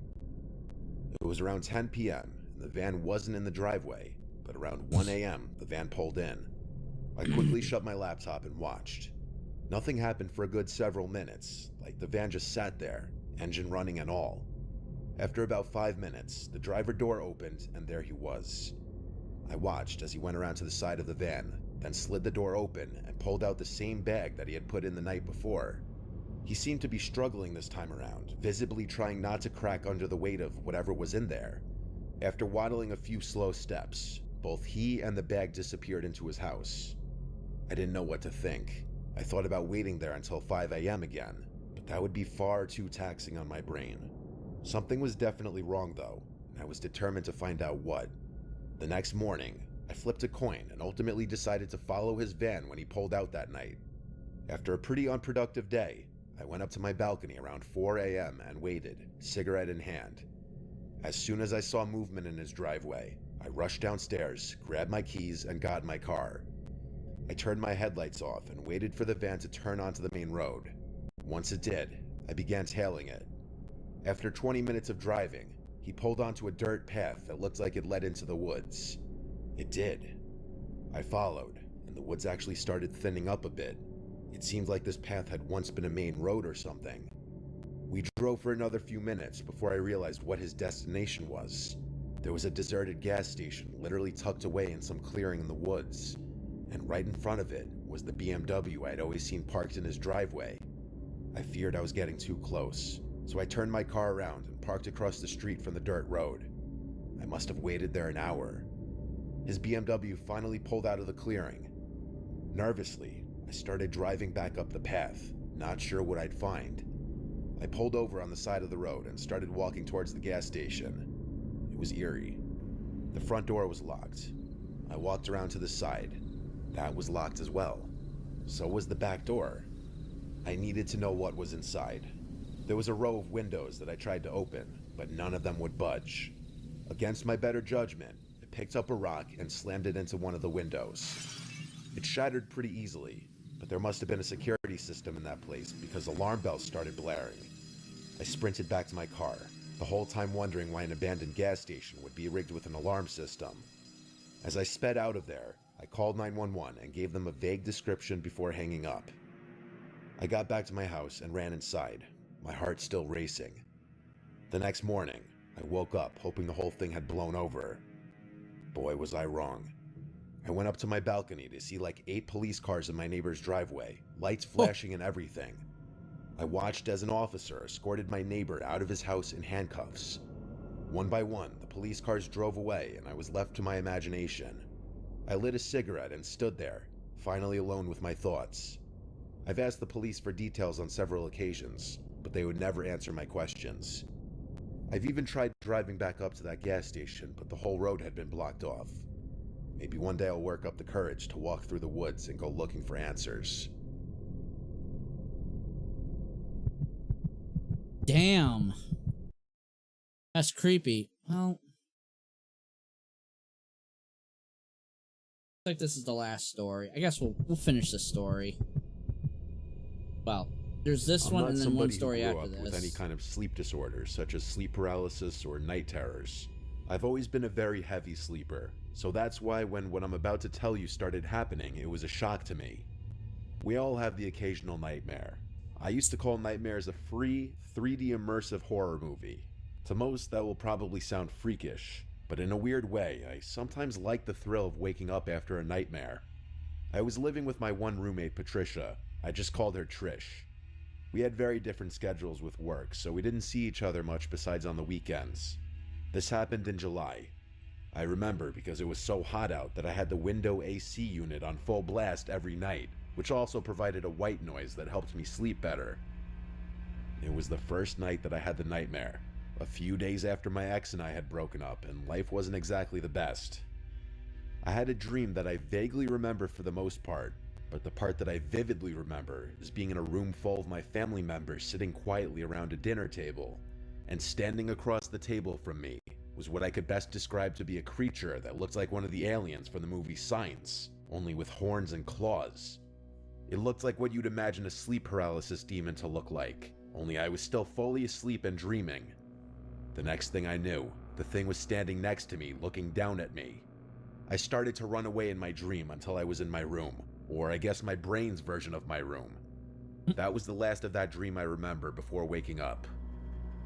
It was around 10 p.m. and the van wasn't in the driveway, but around 1 a.m. the van pulled in. I quickly shut my laptop and watched. Nothing happened for a good several minutes, like the van just sat there, engine running and all. After about 5 minutes, the driver door opened and there he was. I watched as he went around to the side of the van, then slid the door open and pulled out the same bag that he had put in the night before. He seemed to be struggling this time around, visibly trying not to crack under the weight of whatever was in there. After waddling a few slow steps, both he and the bag disappeared into his house. I didn't know what to think. I thought about waiting there until 5 a.m. again, but that would be far too taxing on my brain. Something was definitely wrong though, and I was determined to find out what. The next morning, I flipped a coin and ultimately decided to follow his van when he pulled out that night. After a pretty unproductive day, I went up to my balcony around 4 a.m. and waited, cigarette in hand. As soon as I saw movement in his driveway, I rushed downstairs, grabbed my keys, and got in my car. I turned my headlights off and waited for the van to turn onto the main road. Once it did, I began tailing it. After 20 minutes of driving, he pulled onto a dirt path that looked like it led into the woods. It did. I followed, and the woods actually started thinning up a bit. It seemed like this path had once been a main road or something. We drove for another few minutes before I realized what his destination was. There was a deserted gas station literally tucked away in some clearing in the woods, and right in front of it was the BMW I'd always seen parked in his driveway. I feared I was getting too close, so I turned my car around and parked across the street from the dirt road. I must have waited there an hour. His BMW finally pulled out of the clearing. Nervously, I started driving back up the path, not sure what I'd find. I pulled over on the side of the road and started walking towards the gas station. It was eerie. The front door was locked. I walked around to the side. That was locked as well. So was the back door. I needed to know what was inside. There was a row of windows that I tried to open, but none of them would budge. Against my better judgment, I picked up a rock and slammed it into one of the windows. It shattered pretty easily, but there must have been a security system in that place because alarm bells started blaring. I sprinted back to my car, the whole time wondering why an abandoned gas station would be rigged with an alarm system. As I sped out of there, I called 911 and gave them a vague description before hanging up. I got back to my house and ran inside, my heart still racing. The next morning, I woke up hoping the whole thing had blown over. Boy, was I wrong. I went up to my balcony to see like 8 police cars in my neighbor's driveway, lights flashing and everything. I watched as an officer escorted my neighbor out of his house in handcuffs. One by one, the police cars drove away and I was left to my imagination. I lit a cigarette and stood there, finally alone with my thoughts. I've asked the police for details on several occasions, but they would never answer my questions. I've even tried driving back up to that gas station, but the whole road had been blocked off. Maybe one day I'll work up the courage to walk through the woods and go looking for answers. Damn. That's creepy. Well, I think this is the last story. I guess we'll finish this story. Well, there's this one and then one story after this. With any kind of sleep disorders, such as sleep paralysis or night terrors. I've always been a very heavy sleeper, so that's why when what I'm about to tell you started happening, it was a shock to me. We all have the occasional nightmare. I used to call nightmares a free, 3D immersive horror movie. To most, that will probably sound freakish, but in a weird way, I sometimes like the thrill of waking up after a nightmare. I was living with my one roommate, Patricia. I just called her Trish. We had very different schedules with work, so we didn't see each other much besides on the weekends. This happened in July. I remember because it was so hot out that I had the window AC unit on full blast every night, which also provided a white noise that helped me sleep better. It was the first night that I had the nightmare, a few days after my ex and I had broken up and life wasn't exactly the best. I had a dream that I vaguely remember for the most part, but the part that I vividly remember is being in a room full of my family members sitting quietly around a dinner table, and standing across the table from me was what I could best describe to be a creature that looked like one of the aliens from the movie Signs, only with horns and claws. It looked like what you'd imagine a sleep paralysis demon to look like, only I was still fully asleep and dreaming. The next thing I knew, the thing was standing next to me, looking down at me. I started to run away in my dream until I was in my room, or I guess my brain's version of my room. That was the last of that dream I remember before waking up.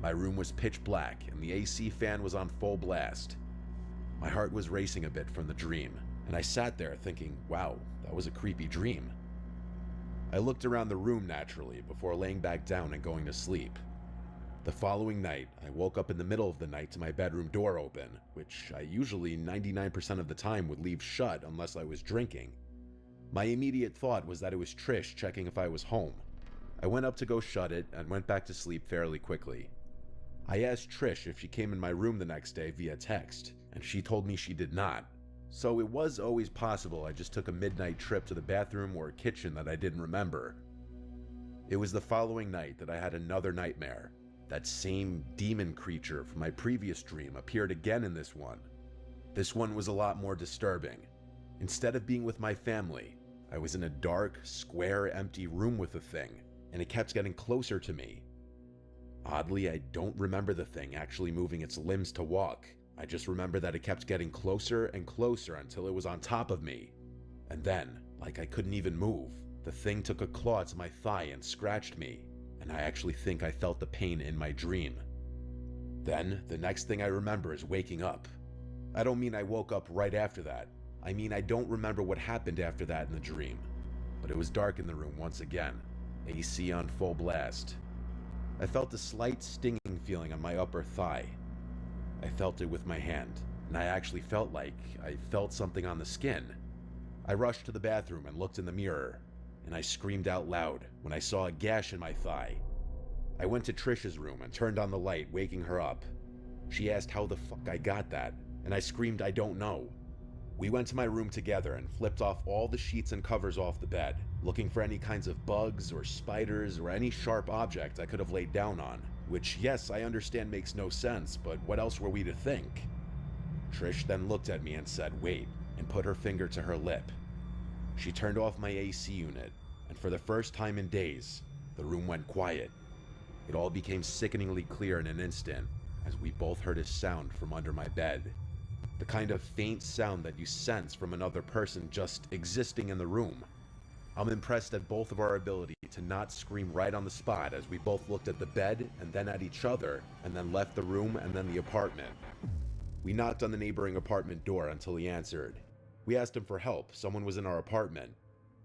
My room was pitch black and the AC fan was on full blast. My heart was racing a bit from the dream, and I sat there thinking, wow, that was a creepy dream. I looked around the room naturally before laying back down and going to sleep. The following night, I woke up in the middle of the night to my bedroom door open, which I usually 99% of the time would leave shut unless I was drinking. My immediate thought was that it was Trish checking if I was home. I went up to go shut it and went back to sleep fairly quickly. I asked Trish if she came in my room the next day via text, and she told me she did not. So it was always possible I just took a midnight trip to the bathroom or kitchen that I didn't remember. It was the following night that I had another nightmare. That same demon creature from my previous dream appeared again in this one. This one was a lot more disturbing. Instead of being with my family, I was in a dark, square, empty room with the thing, and it kept getting closer to me. Oddly, I don't remember the thing actually moving its limbs to walk. I just remember that it kept getting closer and closer until it was on top of me. And then, like I couldn't even move, the thing took a claw to my thigh and scratched me, and I actually think I felt the pain in my dream. Then, the next thing I remember is waking up. I don't mean I woke up right after that. I mean I don't remember what happened after that in the dream. But it was dark in the room once again, AC on full blast. I felt a slight stinging feeling on my upper thigh. I felt it with my hand, and I actually felt like I felt something on the skin. I rushed to the bathroom and looked in the mirror, and I screamed out loud when I saw a gash in my thigh. I went to Trish's room and turned on the light, waking her up. She asked how the fuck I got that, and I screamed I don't know. We went to my room together and flipped off all the sheets and covers off the bed, looking for any kinds of bugs or spiders or any sharp object I could have laid down on, which, yes, I understand makes no sense, but what else were we to think? Trish then looked at me and said, "Wait," and put her finger to her lip. She turned off my AC unit, and for the first time in days, the room went quiet. It all became sickeningly clear in an instant, as we both heard a sound from under my bed. The kind of faint sound that you sense from another person just existing in the room. I'm impressed at both of our ability to not scream right on the spot as we both looked at the bed and then at each other, and then left the room and then the apartment. We knocked on the neighboring apartment door until he answered. We asked him for help. Someone was in our apartment.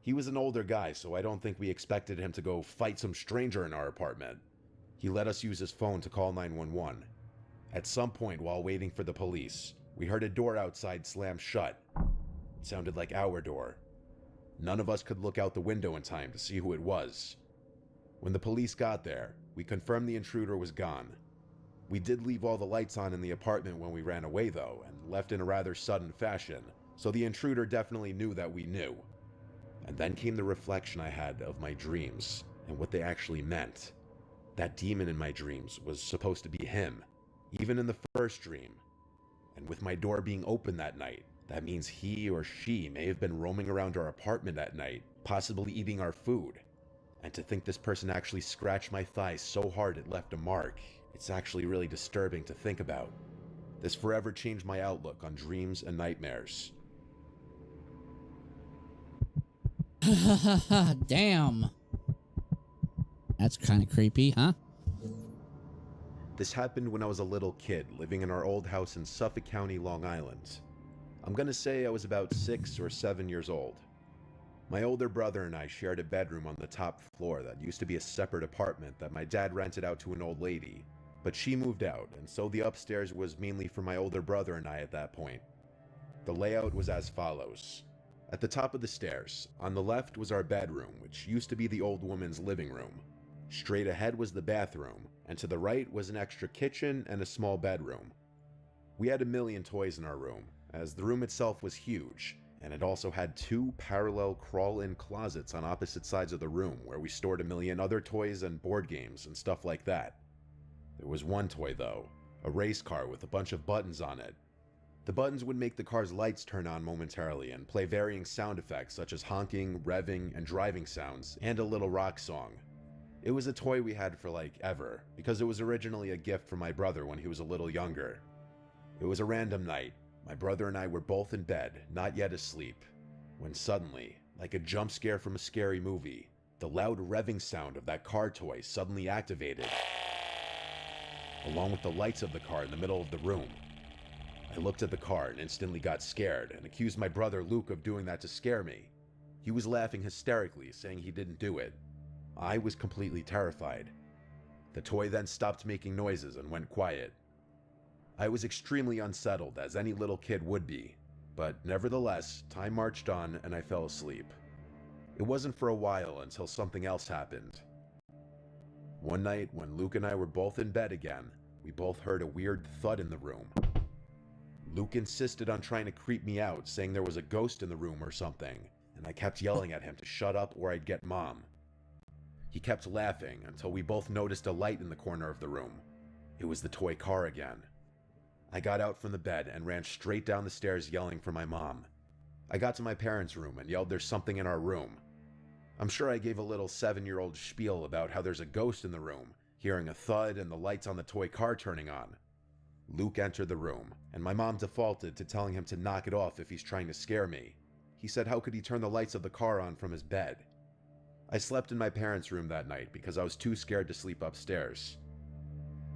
He was an older guy, so I don't think we expected him to go fight some stranger in our apartment. He let us use his phone to call 911. At some point while waiting for the police, we heard a door outside slam shut. It sounded like our door. None of us could look out the window in time to see who it was. When the police got there, we confirmed the intruder was gone. We did leave all the lights on in the apartment when we ran away though, and left in a rather sudden fashion, so the intruder definitely knew that we knew. And then came the reflection I had of my dreams, and what they actually meant. That demon in my dreams was supposed to be him, even in the first dream. And with my door being open that night, that means he or she may have been roaming around our apartment at night, possibly eating our food. And to think this person actually scratched my thigh so hard it left a mark, it's actually really disturbing to think about. This forever changed my outlook on dreams and nightmares. Damn. That's kind of creepy, huh? This happened when I was a little kid living in our old house in Suffolk County, Long Island. I'm gonna say I was about 6 or 7 years old. My older brother and I shared a bedroom on the top floor that used to be a separate apartment that my dad rented out to an old lady, but she moved out, and so the upstairs was mainly for my older brother and I at that point. The layout was as follows. At the top of the stairs, on the left was our bedroom, which used to be the old woman's living room. Straight ahead was the bathroom, and to the right was an extra kitchen and a small bedroom. We had a million toys in our room, as the room itself was huge, and it also had 2 parallel crawl-in closets on opposite sides of the room where we stored a million other toys and board games and stuff like that. There was one toy though, a race car with a bunch of buttons on it. The buttons would make the car's lights turn on momentarily and play varying sound effects such as honking, revving, and driving sounds, and a little rock song. It was a toy we had for like ever, because it was originally a gift from my brother when he was a little younger. It was a random night. My brother and I were both in bed, not yet asleep, when suddenly, like a jump scare from a scary movie, the loud revving sound of that car toy suddenly activated, along with the lights of the car in the middle of the room. I looked at the car and instantly got scared and accused my brother Luke of doing that to scare me. He was laughing hysterically, saying he didn't do it. I was completely terrified. The toy then stopped making noises and went quiet. I was extremely unsettled, as any little kid would be, but nevertheless, time marched on and I fell asleep. It wasn't for a while until something else happened. One night, when Luke and I were both in bed again, we both heard a weird thud in the room. Luke insisted on trying to creep me out, saying there was a ghost in the room or something, and I kept yelling at him to shut up or I'd get Mom. He kept laughing until we both noticed a light in the corner of the room. It was the toy car again. I got out from the bed and ran straight down the stairs yelling for my mom. I got to my parents' room and yelled there's something in our room. I'm sure I gave a little 7-year-old spiel about how there's a ghost in the room, hearing a thud and the lights on the toy car turning on. Luke entered the room, and my mom defaulted to telling him to knock it off if he's trying to scare me. He said how could he turn the lights of the car on from his bed? I slept in my parents' room that night because I was too scared to sleep upstairs.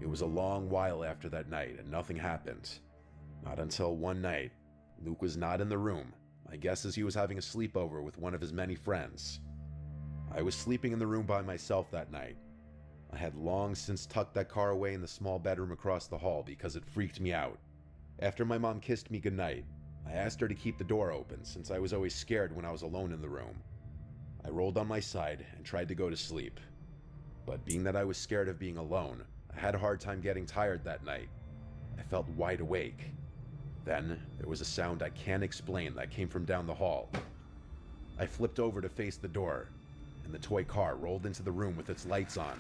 It was a long while after that night and nothing happened. Not until one night, Luke was not in the room. I guess as he was having a sleepover with one of his many friends. I was sleeping in the room by myself that night. I had long since tucked that car away in the small bedroom across the hall because it freaked me out. After my mom kissed me goodnight, I asked her to keep the door open since I was always scared when I was alone in the room. I rolled on my side and tried to go to sleep. but being that I was scared of being alone, I had a hard time getting tired that night. I felt wide awake. Then, there was a sound I can't explain that came from down the hall. I flipped over to face the door, and the toy car rolled into the room with its lights on.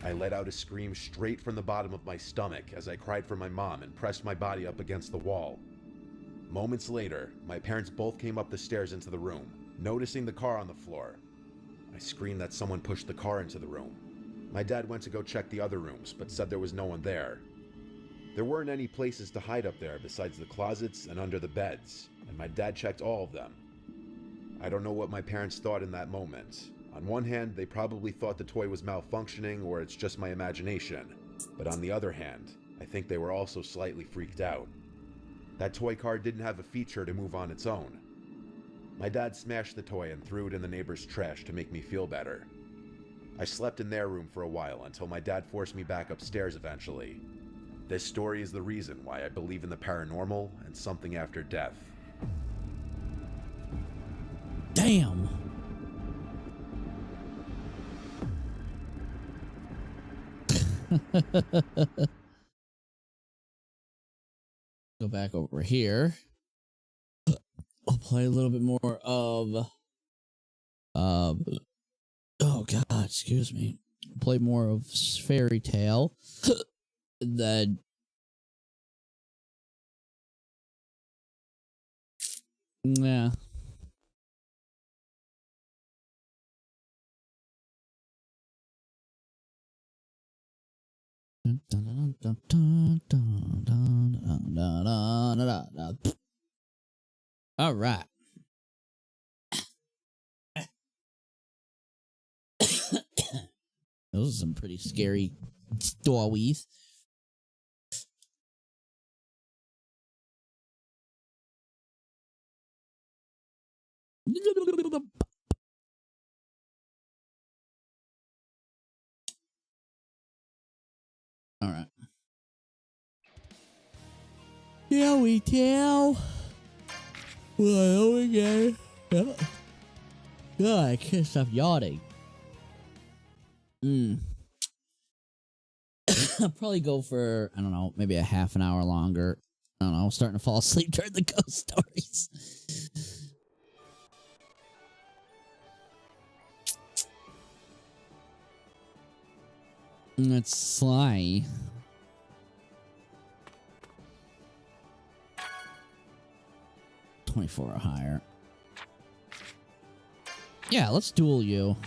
I let out a scream straight from the bottom of my stomach as I cried for my mom and pressed my body up against the wall. Moments later, my parents both came up the stairs into the room, noticing the car on the floor. I screamed that someone pushed the car into the room. My dad went to go check the other rooms, but said there was no one there. There weren't any places to hide up there besides the closets and under the beds, and my dad checked all of them. I don't know what my parents thought in that moment. On one hand, they probably thought the toy was malfunctioning or it's just my imagination. But on the other hand, I think they were also slightly freaked out. That toy car didn't have a feature to move on its own. My dad smashed the toy and threw it in the neighbor's trash to make me feel better. I slept in their room for a while until my dad forced me back upstairs eventually. This story is the reason why I believe in the paranormal and something after death. Damn! Go back over here. I'll play a little bit more of oh god, excuse me. Play more of Fairy Tale. Then yeah. All right. Those are some pretty scary stories. All right. Yeah, we tell. Well, again. God, I can't stop yawning. I'll probably go for, I don't know, maybe a half an hour longer. I don't know, I'm starting to fall asleep during the ghost stories. That's Sly. $24 or higher. Yeah, let's duel you.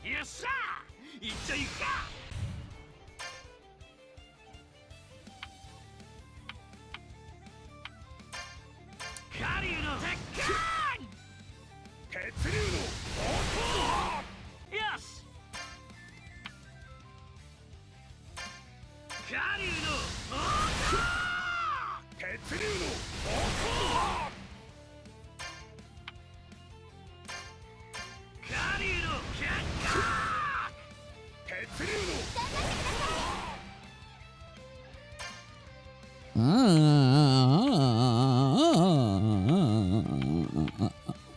Yes, sir. It's a Yes.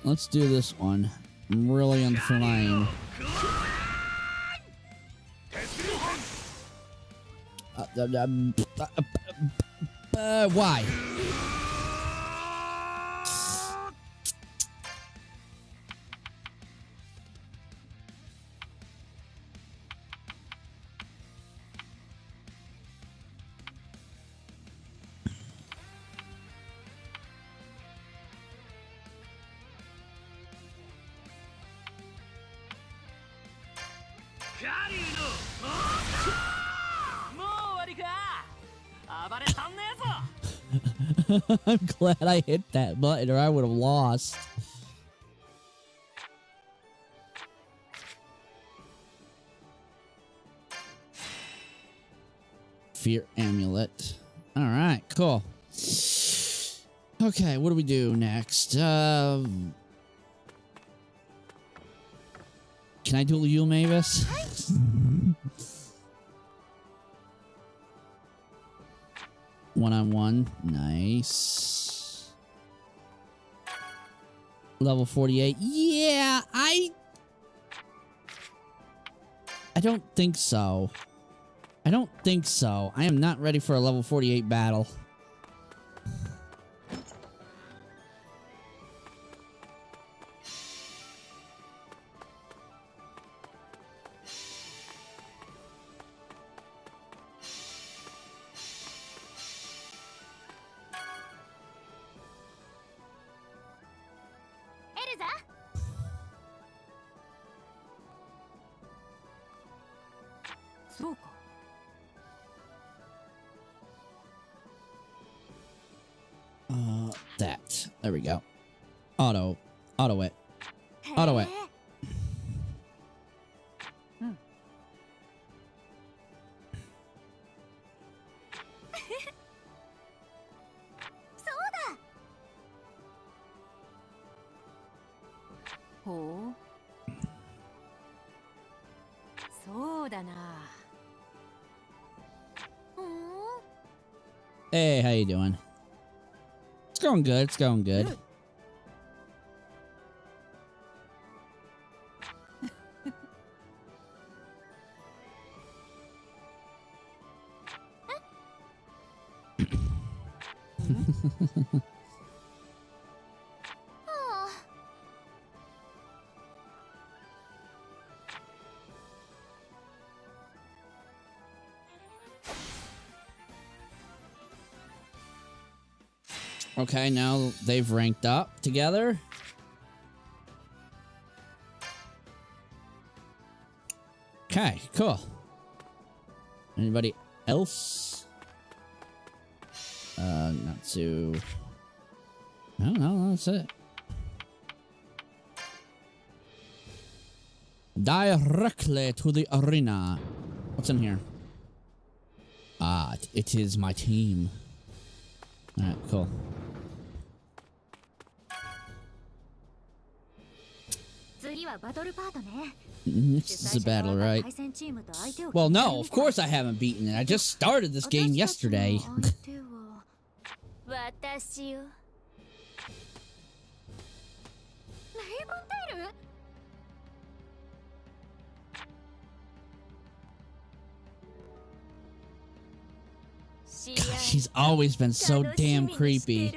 Let's do this one. I'm really on the flying. Why? I'm glad I hit that button or I would have lost. Fear amulet. All right, cool. Okay, what do we do next? Can I duel you, Mavis? One-on-one. Nice. Level 48. Yeah! I don't think so. I don't think so. I am not ready for a level 48 battle. That. There we go. Auto it. Auto it. Hey, how you doing? It's going good. It's going good. Okay, now they've ranked up together. Okay, cool. Anybody else? Not to... No, that's it. Directly to the arena. What's in here? Ah, it is my team. Alright, cool. This is a battle, right? Well, no, of course I haven't beaten it. I just started this game yesterday. God, she's always been so damn creepy.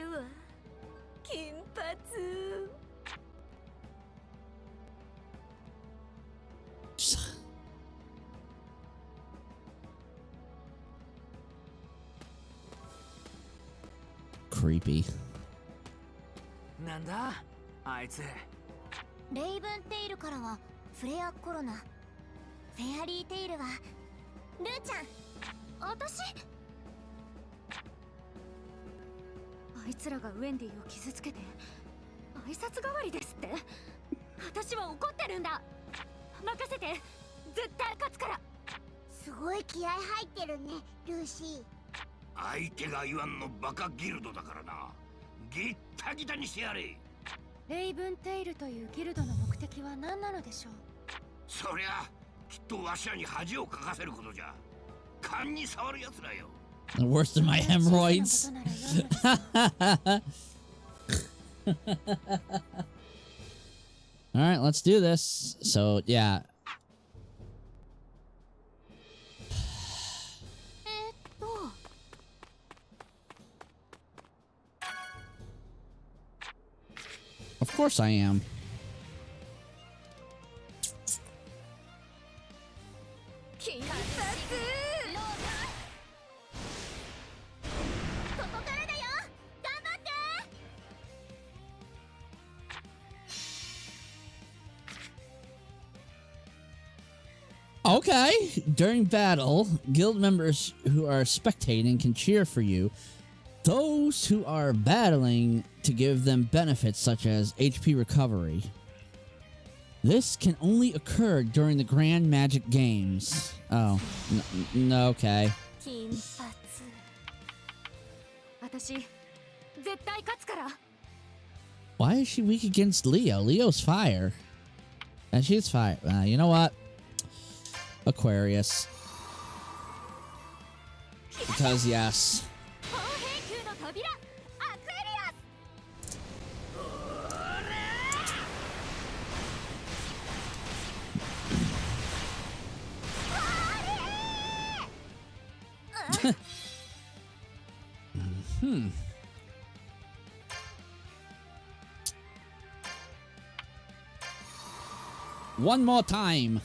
Creepy. なんだあいつレイブンテイルからはフレアコロナフェアリーテイルはルーちゃん私あいつらがウェンディを傷つけて挨拶代わりですって私は怒ってるんだ任せて絶対勝つからすごい気合入ってるねルーシー相手が言わんのバカギルドだからなギッタギタにしてやれレイブンテイルというギルドの目的は何なのでしょうそりゃきっとわしらに恥をかかせることじゃ勘に触るやつらよ Worse than my hemorrhoids. Alright, let's do this. So, yeah. Of course I am. Okay. During battle, guild members who are spectating can cheer for you. Those who are battling to give them benefits such as HP recovery. This can only occur during the Grand Magic Games. Oh, no, okay. Why is she weak against Leo? Leo's fire. And she's fire. You know what? Aquarius. Because yes. One more time.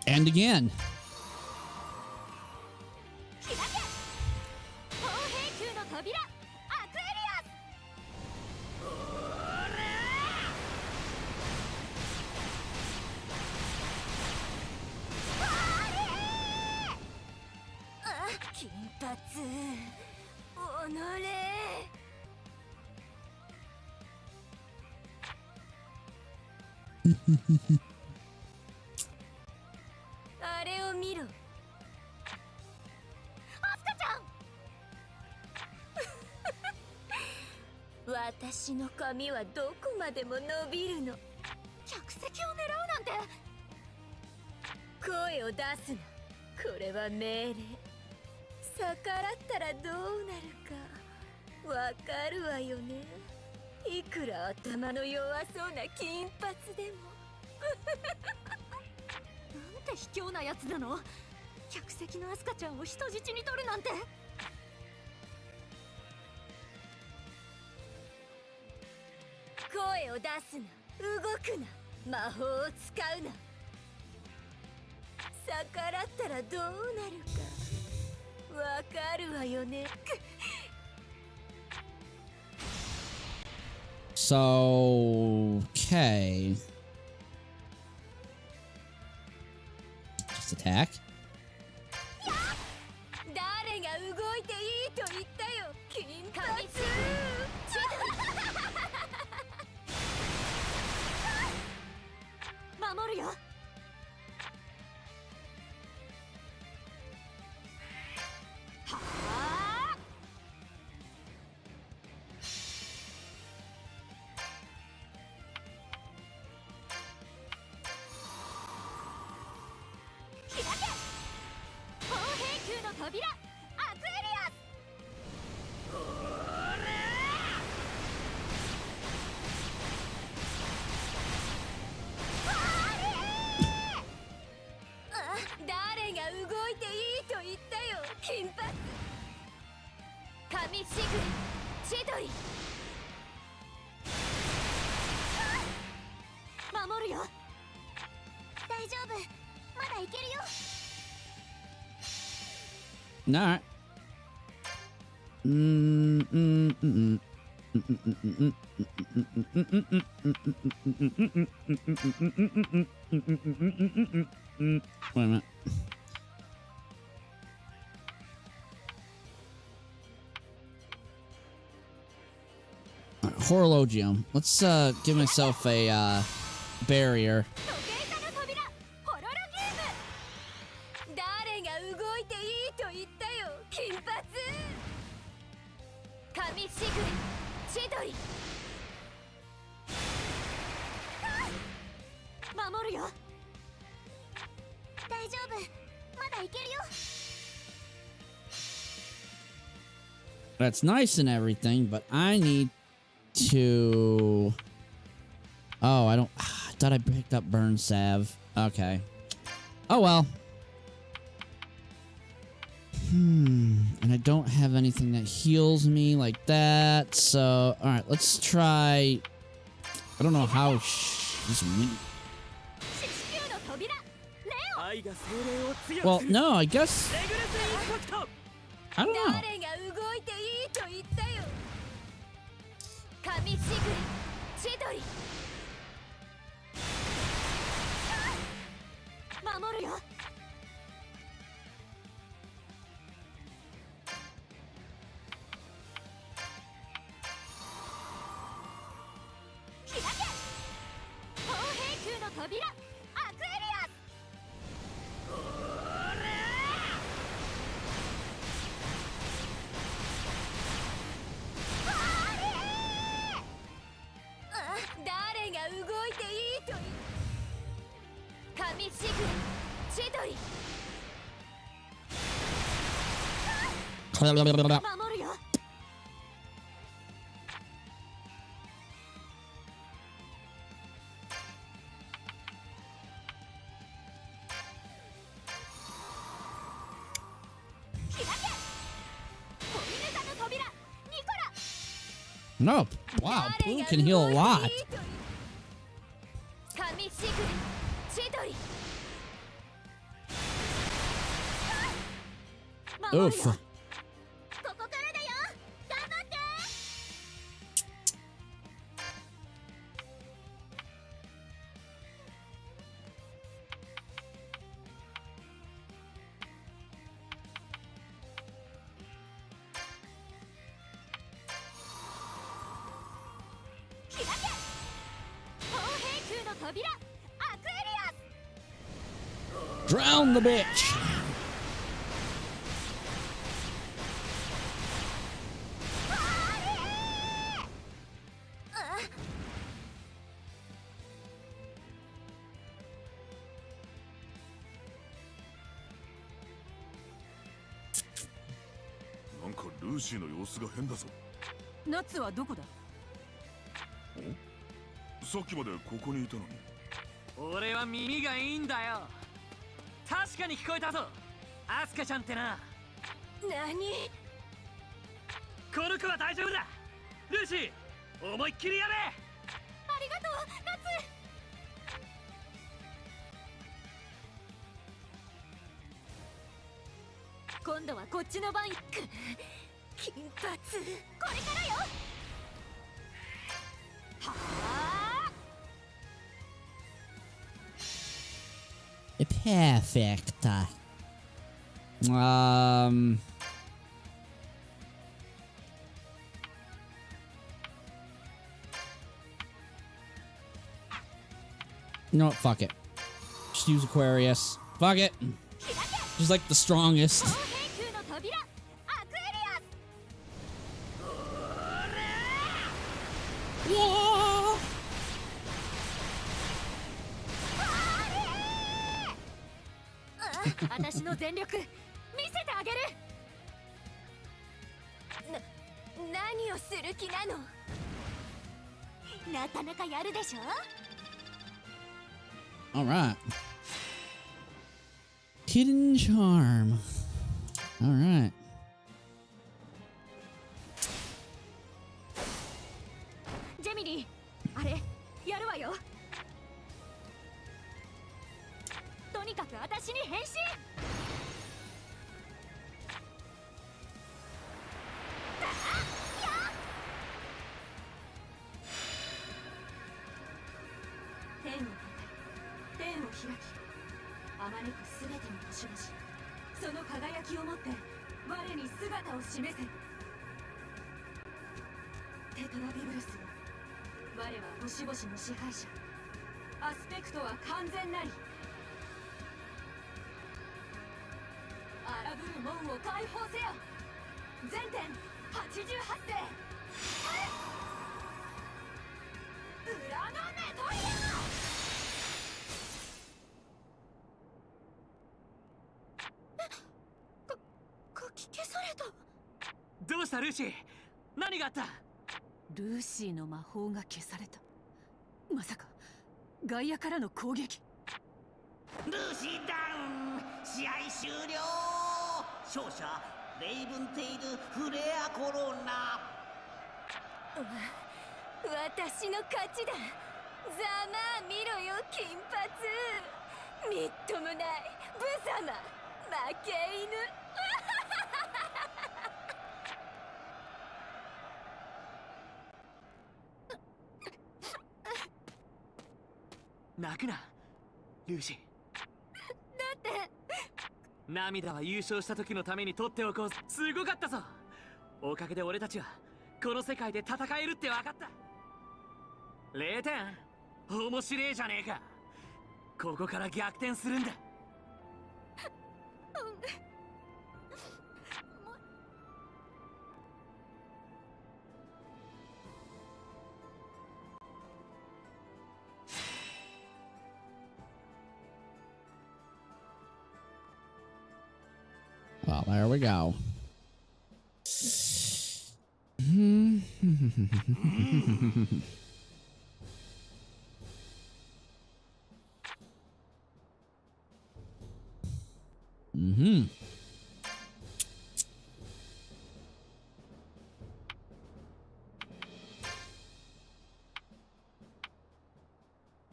And again.私の髪はどこまでも伸びるの。客席を狙うなんて。声を出すな。これは命令。逆らったらどうなるかわかるわよね。いくら頭の弱そうな金髪でも。なんて卑怯なやつなの。客席のアスカちゃんを人質に取るなんて。声を出すな、動くな、魔法を使うな。逆らったらどうなるかわかるわよね。So, okay. Just attack. 誰が動いていいと言ったよ、金髪。守るよ。はあ。開け。砲兵級の扉。アクエリアス。誰が動いていいと言ったよ、金髪。神しぐれ、千鳥。守るよ。大丈夫、まだいけるよ。Nah. Wait a minute. Horologium. Let's give myself a barrier. 誰が動いていいと言ったよ、金髪。神しぐれ、千鳥。守るよ。大丈夫、まだいけるよ。 That's nice and everything, but I need to... Oh, I don't... I thought I picked up burn salve. Okay. Oh well. And I don't have anything that heals me like that, so... Alright, let's try... I don't know how... This weak. Well, no, I guess... I don't know. No, wow, Pooh can heal a lot. Oof. Drown the bitch.なんかルーシーの様子が変だぞ。ナツはどこだ？さっきまでここにいたのに。俺は耳がいいんだよ。確かに聞こえたぞ、アスカちゃんってな。何？この子は大丈夫だ。ルーシー、思いっきりやれ。ありがとう、ナツ。今度はこっちの番。金髪、これからよ。はあ。Perfect. You know what? Fuck it. Just use Aquarius. Fuck it. She's like the strongest. Whoa! 私の全力見せてあげる。何をする気なの？なかなかやるでしょ。All right. Hidden charm. All right. ジェミリー、あれやるわよ。とにかく私に変身。天をたたり、天を開き、あまねくすべての星々、その輝きをもって我に姿を示せ。テトラビブルスよ、我は星々の支配者。アスペクトは完全なり。荒ぶる門を解放せよ。全点88世。裏のメトリア。書き消された。どうしたルーシー、何があった？ルーシーの魔法が消された。まさか外野からの攻撃。ルーシーダウン、試合終了。勝者レイブンテイルフレアコロナ。私の勝ちだ。ざまあ見ろよ、金髪。みっともない無様、負け犬。泣くな、ルーシー。だって涙は優勝した時のために取っておこう。すごかったぞ。おかげで俺たちはこの世界で戦えるって分かった。0点、面白いじゃねえか。ここから逆転するんだ。Well, there we go. I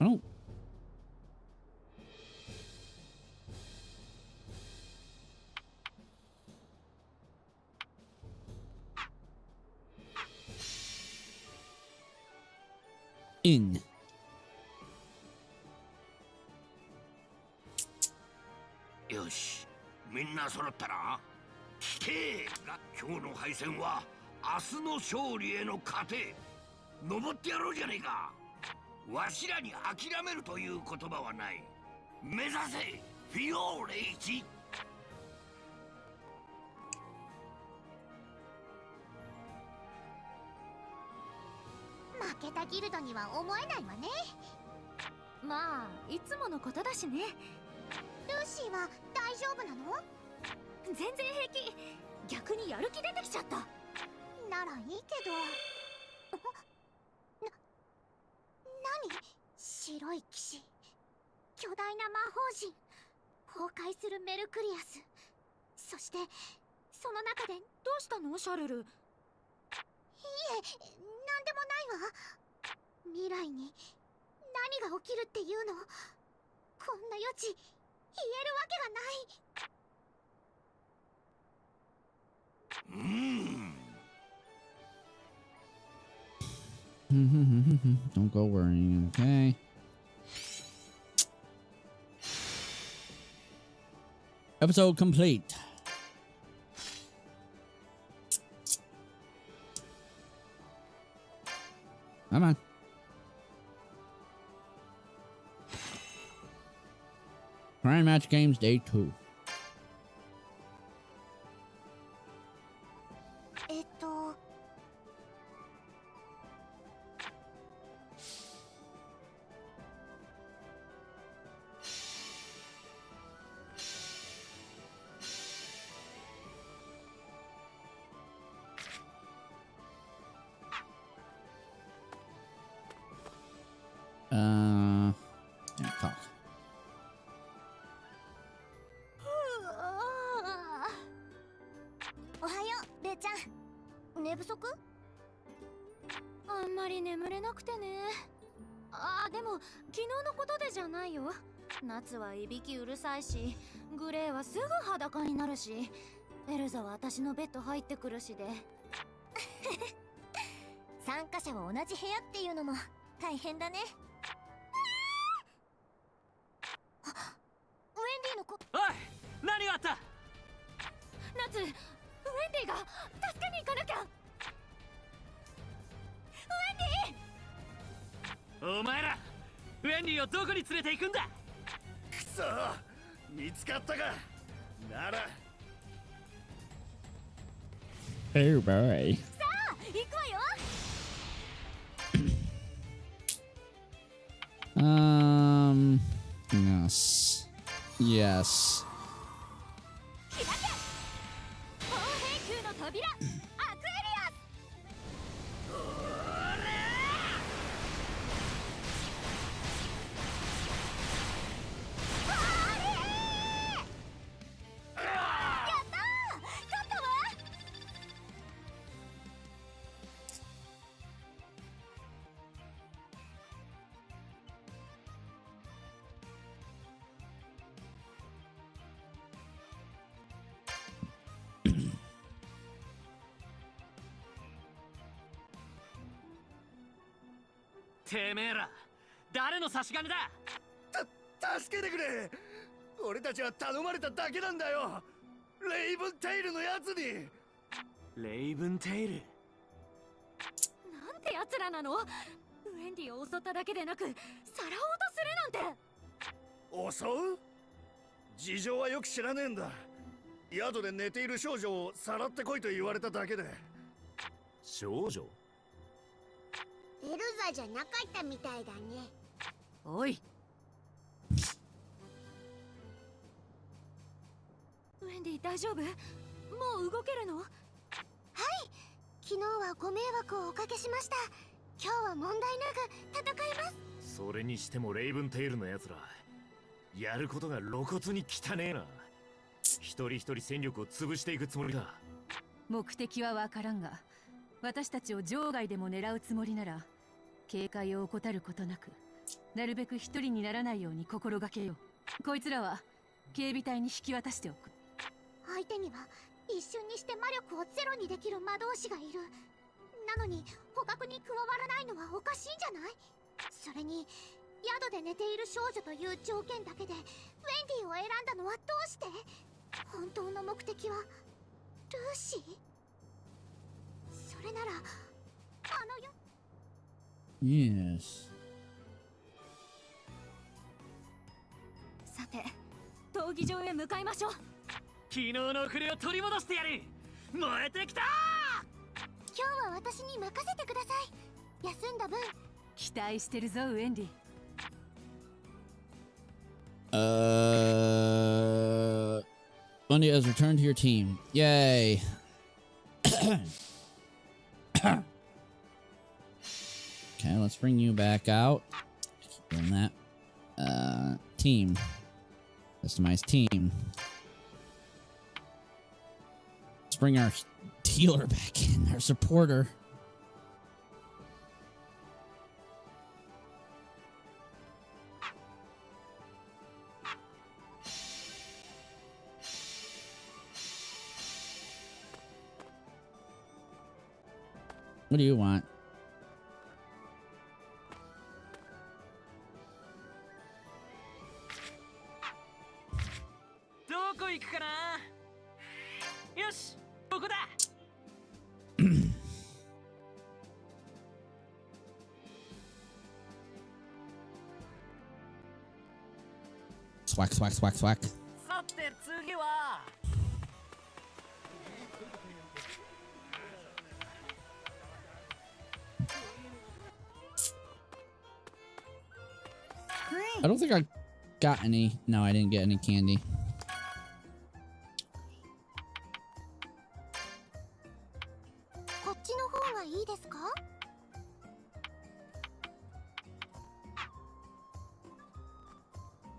don't. In.よし、みんな揃ったら聞けが今日の敗戦は明日の勝利への糧。登ってやろうじゃねえか。わしらに諦めるという言葉はない。目指せフィオーレ1。負けたギルドには思えないわね。まあいつものことだしね。ルーシーは大丈夫なの？全然平気。逆にやる気出てきちゃった。ならいいけど。何？白い騎士、巨大な魔法陣、崩壊するメルクリアス、そしてその中で。どうしたのシャルル？いえ、なんでもないわ。未来に何が起きるっていうの、こんな余地言えるわけがない。Don't go worrying, okay? Episode complete. Come on. Crime Match Games Day 2. Yeah, talk. おはよう、レイちゃん。寝不足？あんまり眠れなくてね。でも昨日のことでじゃないよ。夏はいびきうるさいし、グレーはすぐ裸になるし、エルザは私のベッド入ってくるしで。参加者は同じ部屋っていうのも大変だね。ウェンディの子。おい、何があった？夏、ウェンディが助けに行かなきゃ。ウェンディ！お前らウェンディをどこに連れて行くんだ？くそ、見つかったか。なら Oh boy. さあ行くわよ。Yes. Yes. 開け！砲兵級の扉、アクエリアス！てめえら誰の差し金だ？助けてくれ。俺たちは頼まれただけなんだよ。レイブンテイルのやつに。レイブンテイル？なんて奴らなの？ウェンディを襲っただけでなく、さらおうとするなんて。襲う？事情はよく知らねえんだ。宿で寝ている少女をさらってこいと言われただけで。少女？エルザじゃなかったみたいだね。おい。ウェンディ大丈夫？もう動けるの？昨日はご迷惑をおかけしました。今日は問題なく戦います。それにしてもレイブンテールのやつら、やることが露骨に汚ねえな。一人一人戦力を潰していくつもりだ。目的はわからんが、私たちを場外でも狙うつもりなら警戒を怠ることなく、なるべく一人にならないように心がけよう。こいつらは警備隊に引き渡しておく。相手には一瞬にして魔力をゼロにできる魔導士がいる。なのに捕獲に加わらないのはおかしいんじゃない？それに宿で寝ている少女という条件だけでウェンディを選んだのはどうして？本当の目的はルーシー？それならあのよ。 Yes. さて、闘技場へ向かいましょう。昨日の遅れを取り戻してやる。燃えてきた。今日は私に任せてください。休んだ分期待してるぞ、ウェンディ。Bundy has returned to your team. Yay. Okay, let's bring you back out. Keep doing that. Team. Customize team. Let's bring our healer back in, our supporter. What do you want? Swack, swack, swack, swack. I don't think I got any. No, I didn't get any candy.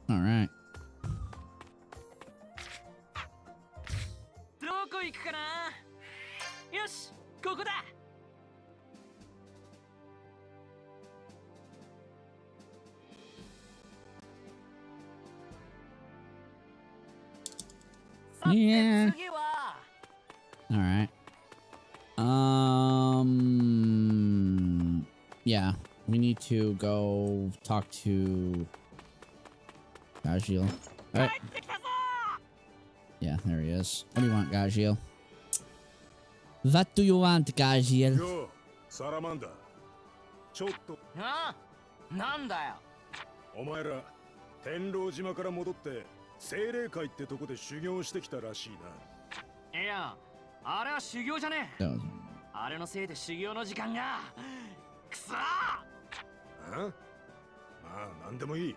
All right. Yeah. All right. Yeah, we need to go talk to Raziel. All right. Yeah, there he is. What do you want, Raziel? What do you want, Raziel? Yo, Salamanda. ちょっと。ああ、なんだよ。お前ら天狼島から戻って精霊会ってとこで修行してきたらしいな。いや、あれは修行じゃねえ。あれのせいで修行の時間が。くそー。まあなんでもいい。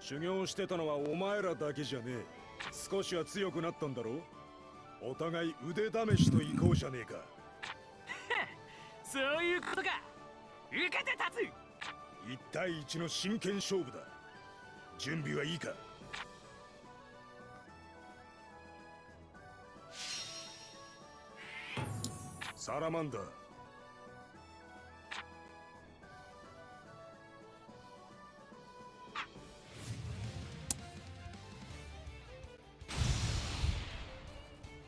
修行してたのはお前らだけじゃねえ。少しは強くなったんだろう。お互い腕試しと行こうじゃねえか。そういうことか。受けて立つ。1対1の真剣勝負だ。準備はいいか。サラマンダー。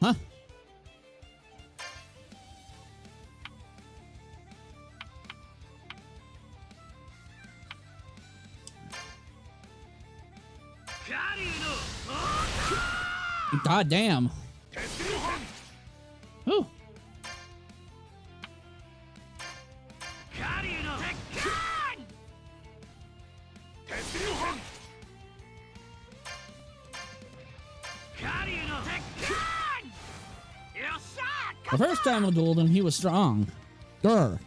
Huh? God damn. Ooh. The first time I dueled him, he was strong. Grr.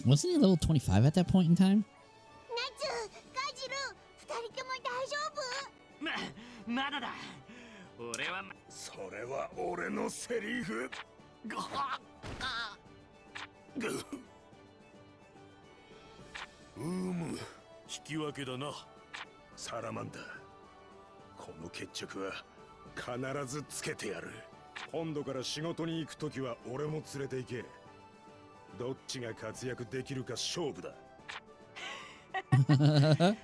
Wasn't he level 25 at that point in time? まだだ。俺はそれは俺のセリフ。引き分けだな。サラマンダー。この決着は必ずつけてやる。今度から仕事に行くときは俺も連れて行け。どっちが活躍できるか勝負だ。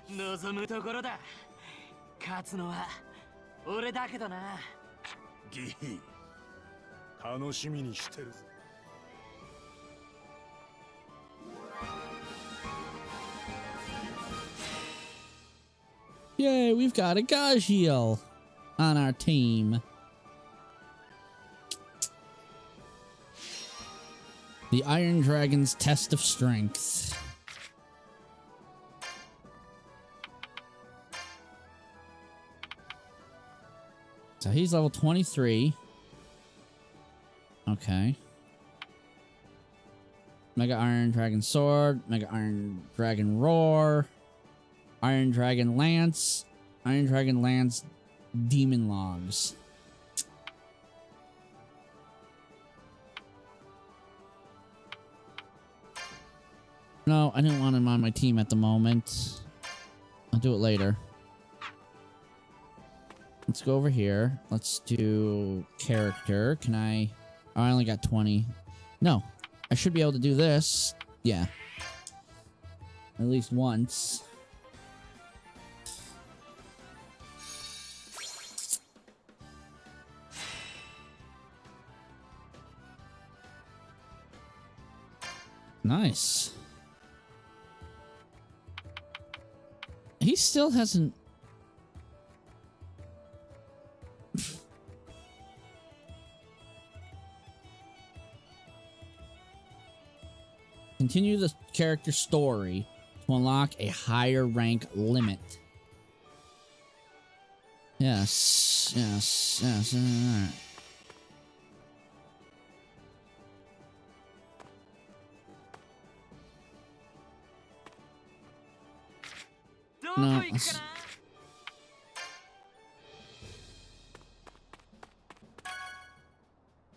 望むところだ。勝つのは俺だけどな。ギー、楽しみにしてるぜ。Yay, we've got a Raziel on our team. The Iron Dragon's Test of Strength. So he's level 23. Okay. Mega Iron Dragon Sword, Mega Iron Dragon Roar, Iron Dragon Lance, Iron Dragon Lance Demon Logs. No, I didn't want him on my team at the moment. I'll do it later. Let's go over here. Let's do character. Can I... Oh, I only got 20. No. I should be able to do this. Yeah. At least once. Nice. He still hasn't... Continue the character story to unlock a higher rank limit. Yes, yes, yes. All right. No.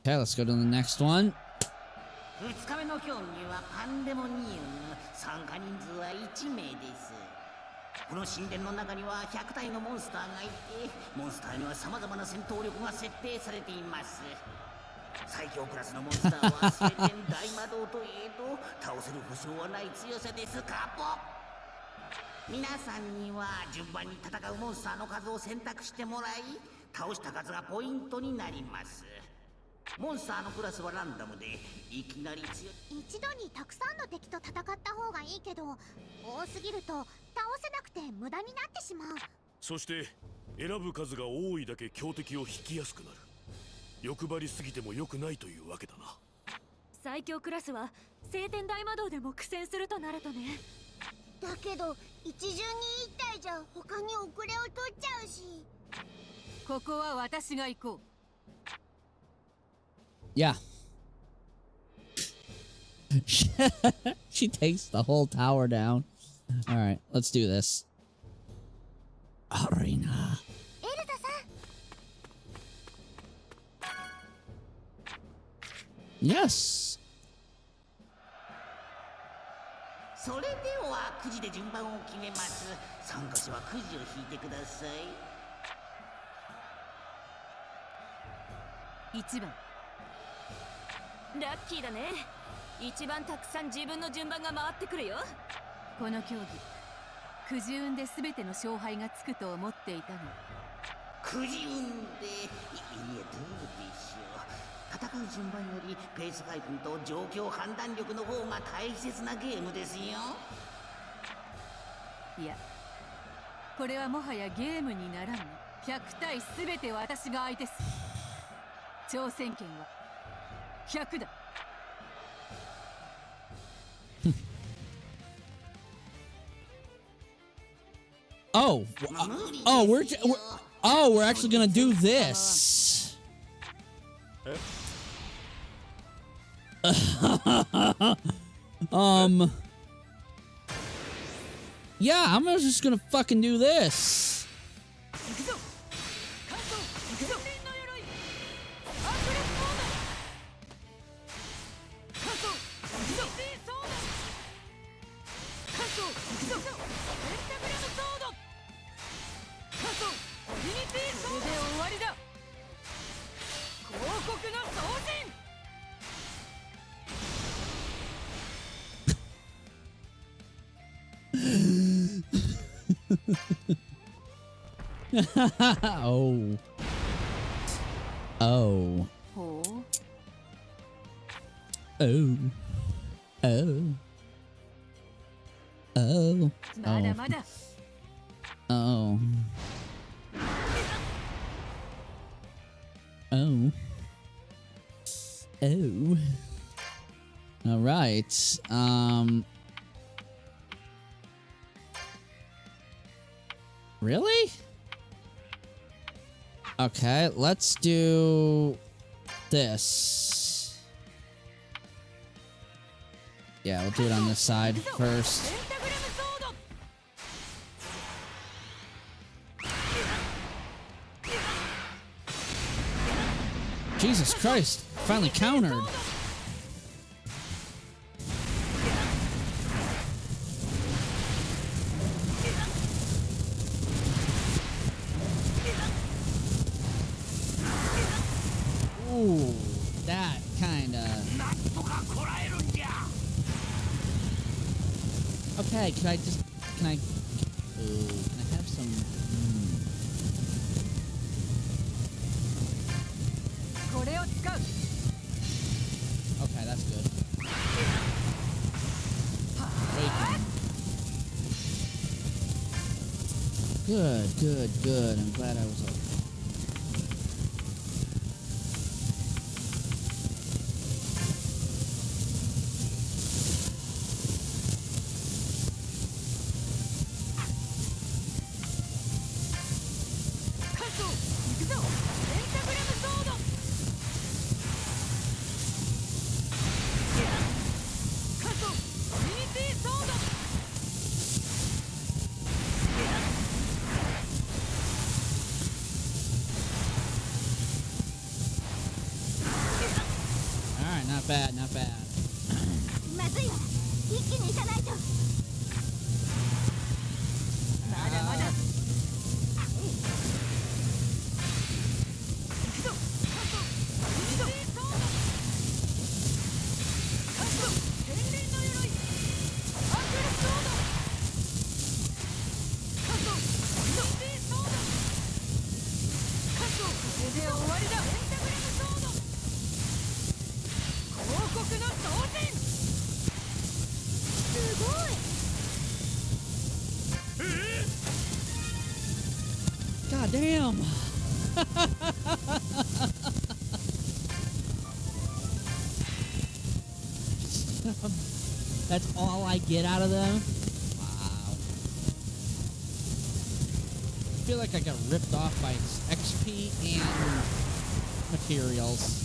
Okay, let's go to the next one. 2日目の競技はパンデモニウム。参加人数は1名です。この神殿の中には100体のモンスターがいて、モンスターには様々な戦闘力が設定されています。最強クラスのモンスターは聖天大魔導といえど、倒せる保証はない強さです。カポ。皆さんには順番に戦うモンスターの数を選択してもらい、倒した数がポイントになります。モンスターのクラスはランダムで、いきなり強い。一度にたくさんの敵と戦った方がいいけど、多すぎると倒せなくて無駄になってしまう。そして選ぶ数が多いだけ強敵を引きやすくなる。欲張りすぎても良くないというわけだな。最強クラスは聖天大魔導でも苦戦するとなるとね。だけど一巡に一体じゃ他に遅れを取っちゃうし。ここは私が行こう。Yeah. She takes the whole tower down. All right, let's do this. Arena. Yes. それではくじで順番を決めます。参加者はくじを引いてください。1番。ラッキーだね。一番たくさん自分の順番が回ってくるよ。この競技、くじ運で全ての勝敗がつくと思っていたの。くじ運で、いいえどうでしょう。戦う順番よりペース配分と状況判断力の方が大切なゲームですよ。いや、これはもはやゲームにならぬ。100対全て私が相手する。挑戦権は100だ。Oh, we're actually gonna do this. Yeah, I'm just gonna fucking do this. Oh. Oh. Oh. Oh. Oh. Oh. Mada, mada. Oh. Oh. Oh. All right. Really? Okay, let's do this. Yeah, we'll do it on this side first. Jesus Christ, finally countered. Ooh, that kinda. Okay, can I have some? Okay, that's good. Good. I'm glad I was over. Not bad. まずいわ。一気にいかないと。まだまだ。God damn. That's all I get out of them? Wow. I feel like I got ripped off by XP and materials.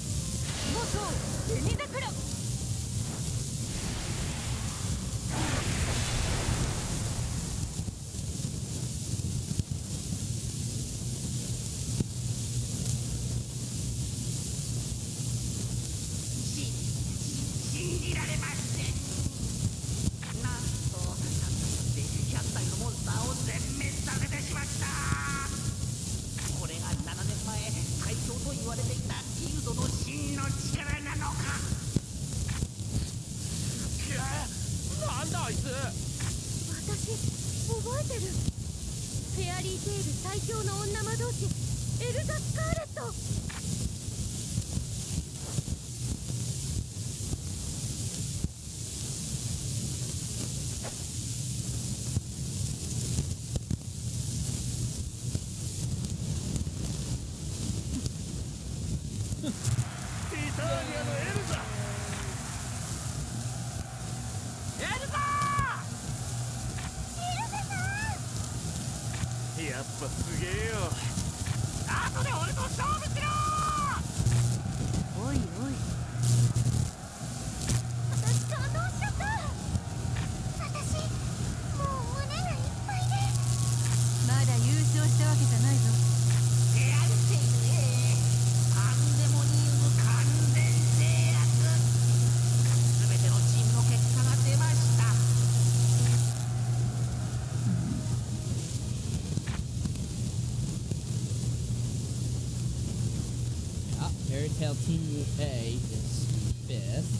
Fairytale Team A is 5th.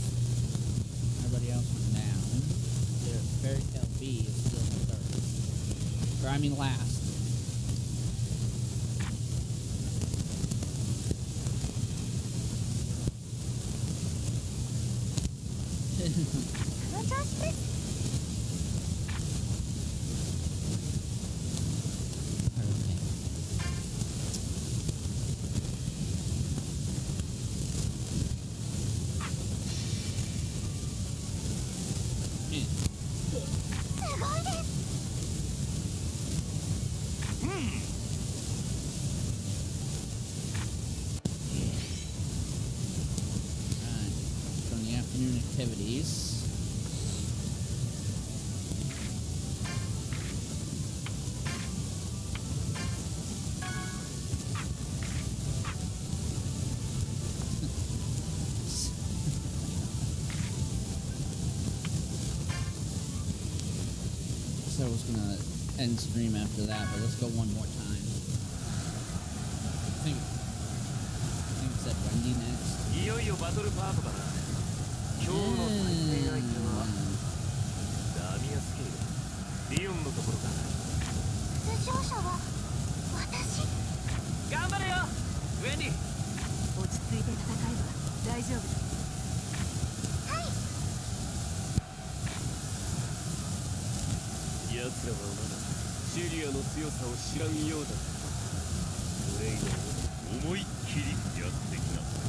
Everybody else went down. Fairytale B is still in 3rd. Or I mean last. の調子です。Activities. So I was gonna end stream after that, but let's go one more time. I think it's at Wendy next. いよいよバトルパートだな。今日の対戦相手はラミアスケール、リオンのところだ。出場者は私。頑張れよウェンディ。落ち着いて戦えば大丈夫だ。はい。奴らはまだシリアの強さを知らんようだ。それ以外思いっきりやってきなさい。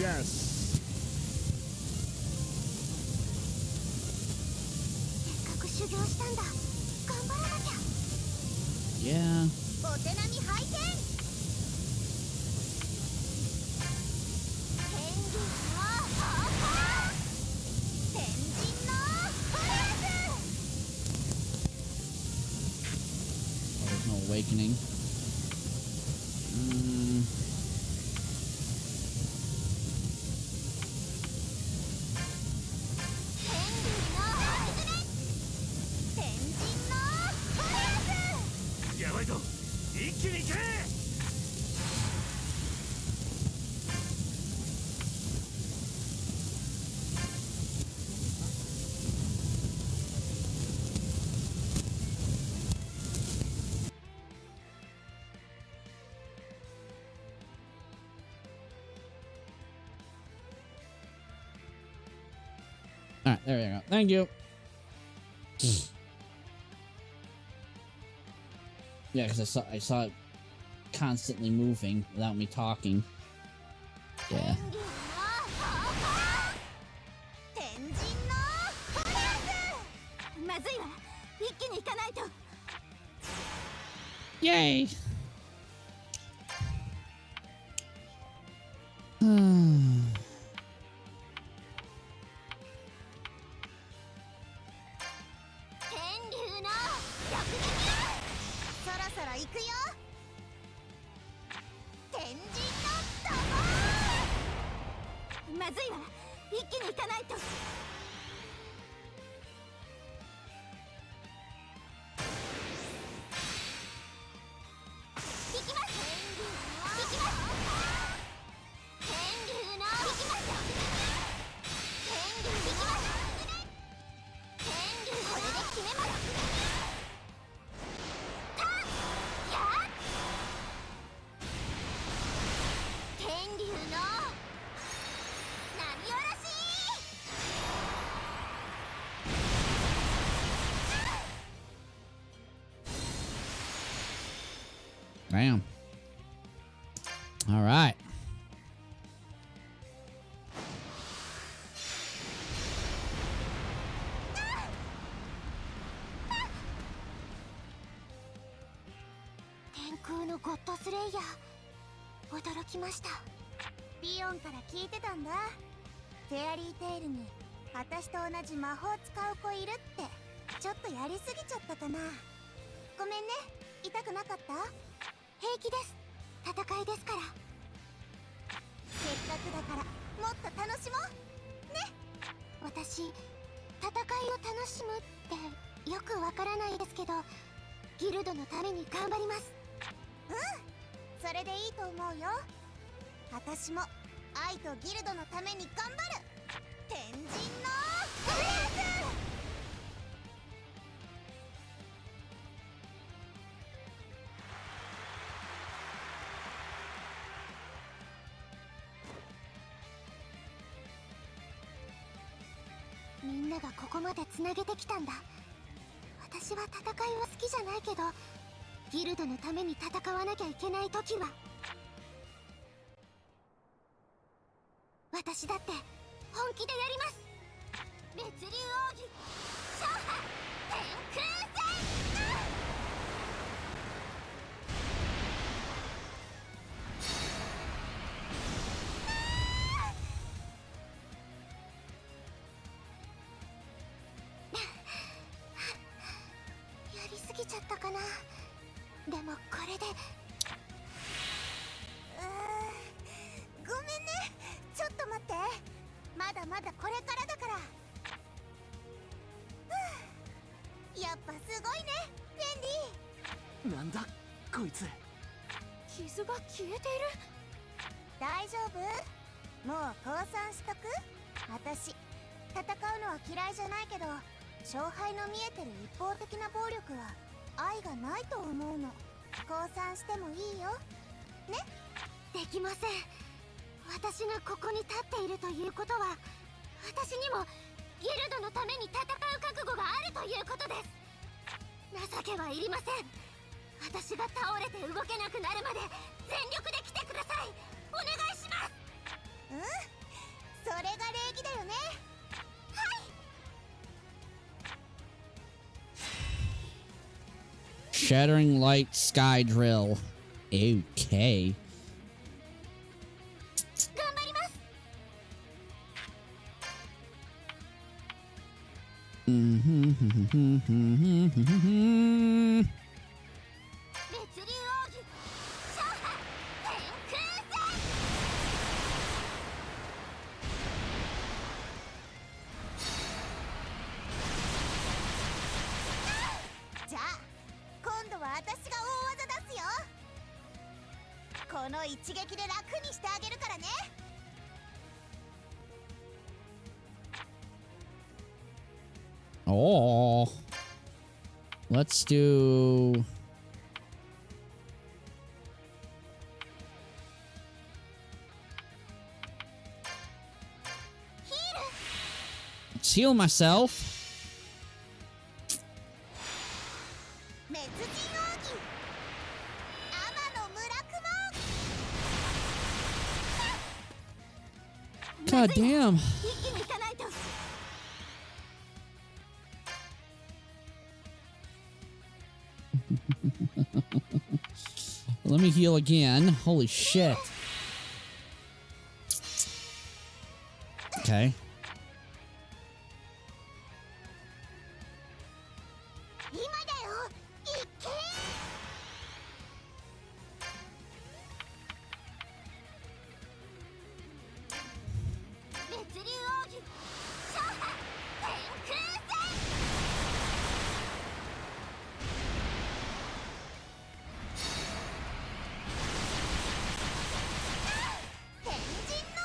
Yes. せっかく修行したんだ。頑張らなきゃ。Yeah. お手並み拝見。天竜の方向。天神のフォース。Oh, there's no awakening. All right, there we go. Thank you. Yeah, because I saw it constantly moving without me talking. Yeah. まずいわ。一気に行かないと。Yay! Bam. All right.ゴッドスレイヤー、驚きました。リオンから聞いてたんだ。フェアリーテイルに私と同じ魔法使う子いるって。ちょっとやりすぎちゃったかな。ごめんね。痛くなかった？平気です。戦いですから。せっかくだからもっと楽しもうね。私、戦いを楽しむってよくわからないですけど、ギルドのために頑張ります。うん、それでいいと思うよ。私も愛とギルドのために頑張る。天神のフレーズ。みんながここまでつなげてきたんだ。私は戦いは好きじゃないけど、ギルドのために戦わなきゃいけない時は、私だって本気でやります。烈竜奥義勝破天空戦。やりすぎちゃったかな。でもこれでごめんね。ちょっと待って、まだまだこれからだから。やっぱすごいねフェンディ。なんだこいつ。傷が消えている。大丈夫？もう降参しとく？私、戦うのは嫌いじゃないけど、勝敗の見えてる一方的な暴力は愛がないと思うの。降参してもいいよね。できません。私がここに立っているということは、私にもギルドのために戦う覚悟があるということです。情けはいりません。私が倒れて動けなくなるまで全力で来てください。お願いします。うん、それが礼儀だよね。はい。 Shattering Light Sky Drill. Okay. 頑張ります。烈竜奥義勝破天空戦。じゃあ今度は私が大技出すよ。この一撃で楽にしてあげるからね。Oh. Let's do... Let's heal myself. 滅人奥義天の村雲。 God damn. 一気に行かないと。Let me heal again. Holy shit. Okay. 今だよ。いけ。烈竜奥義勝破天空戦。天神の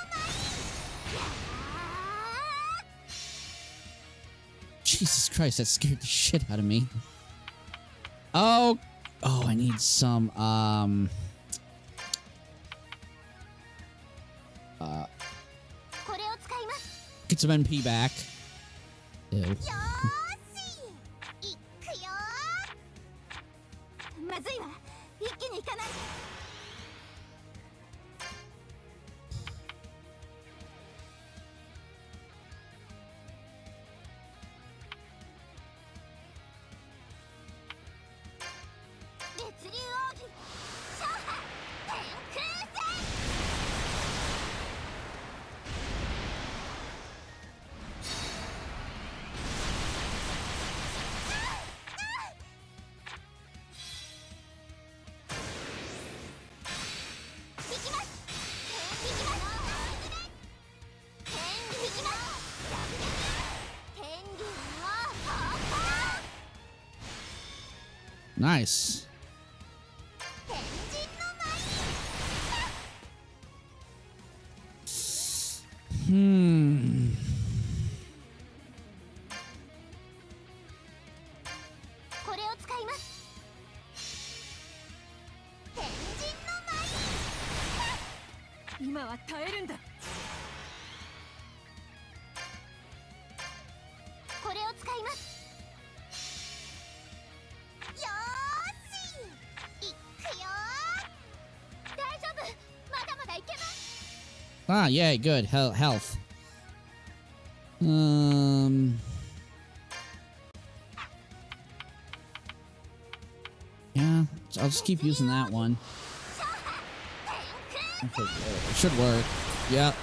Jesus Christ, that scared the shit out of me. Oh, I need some, get some NP back. Ew. よーし、いくよー。まずいわ。一気に行かない。烈竜奥義勝破天空戦。Nice. Hmm. これを使います。天神の今は耐えるんだ。これを使います。よーし、いくよー。大丈夫、まだまだいけます。 Ah, yay, good. Health. Yeah, I'll just keep using that one. Okay, it should work. Yep.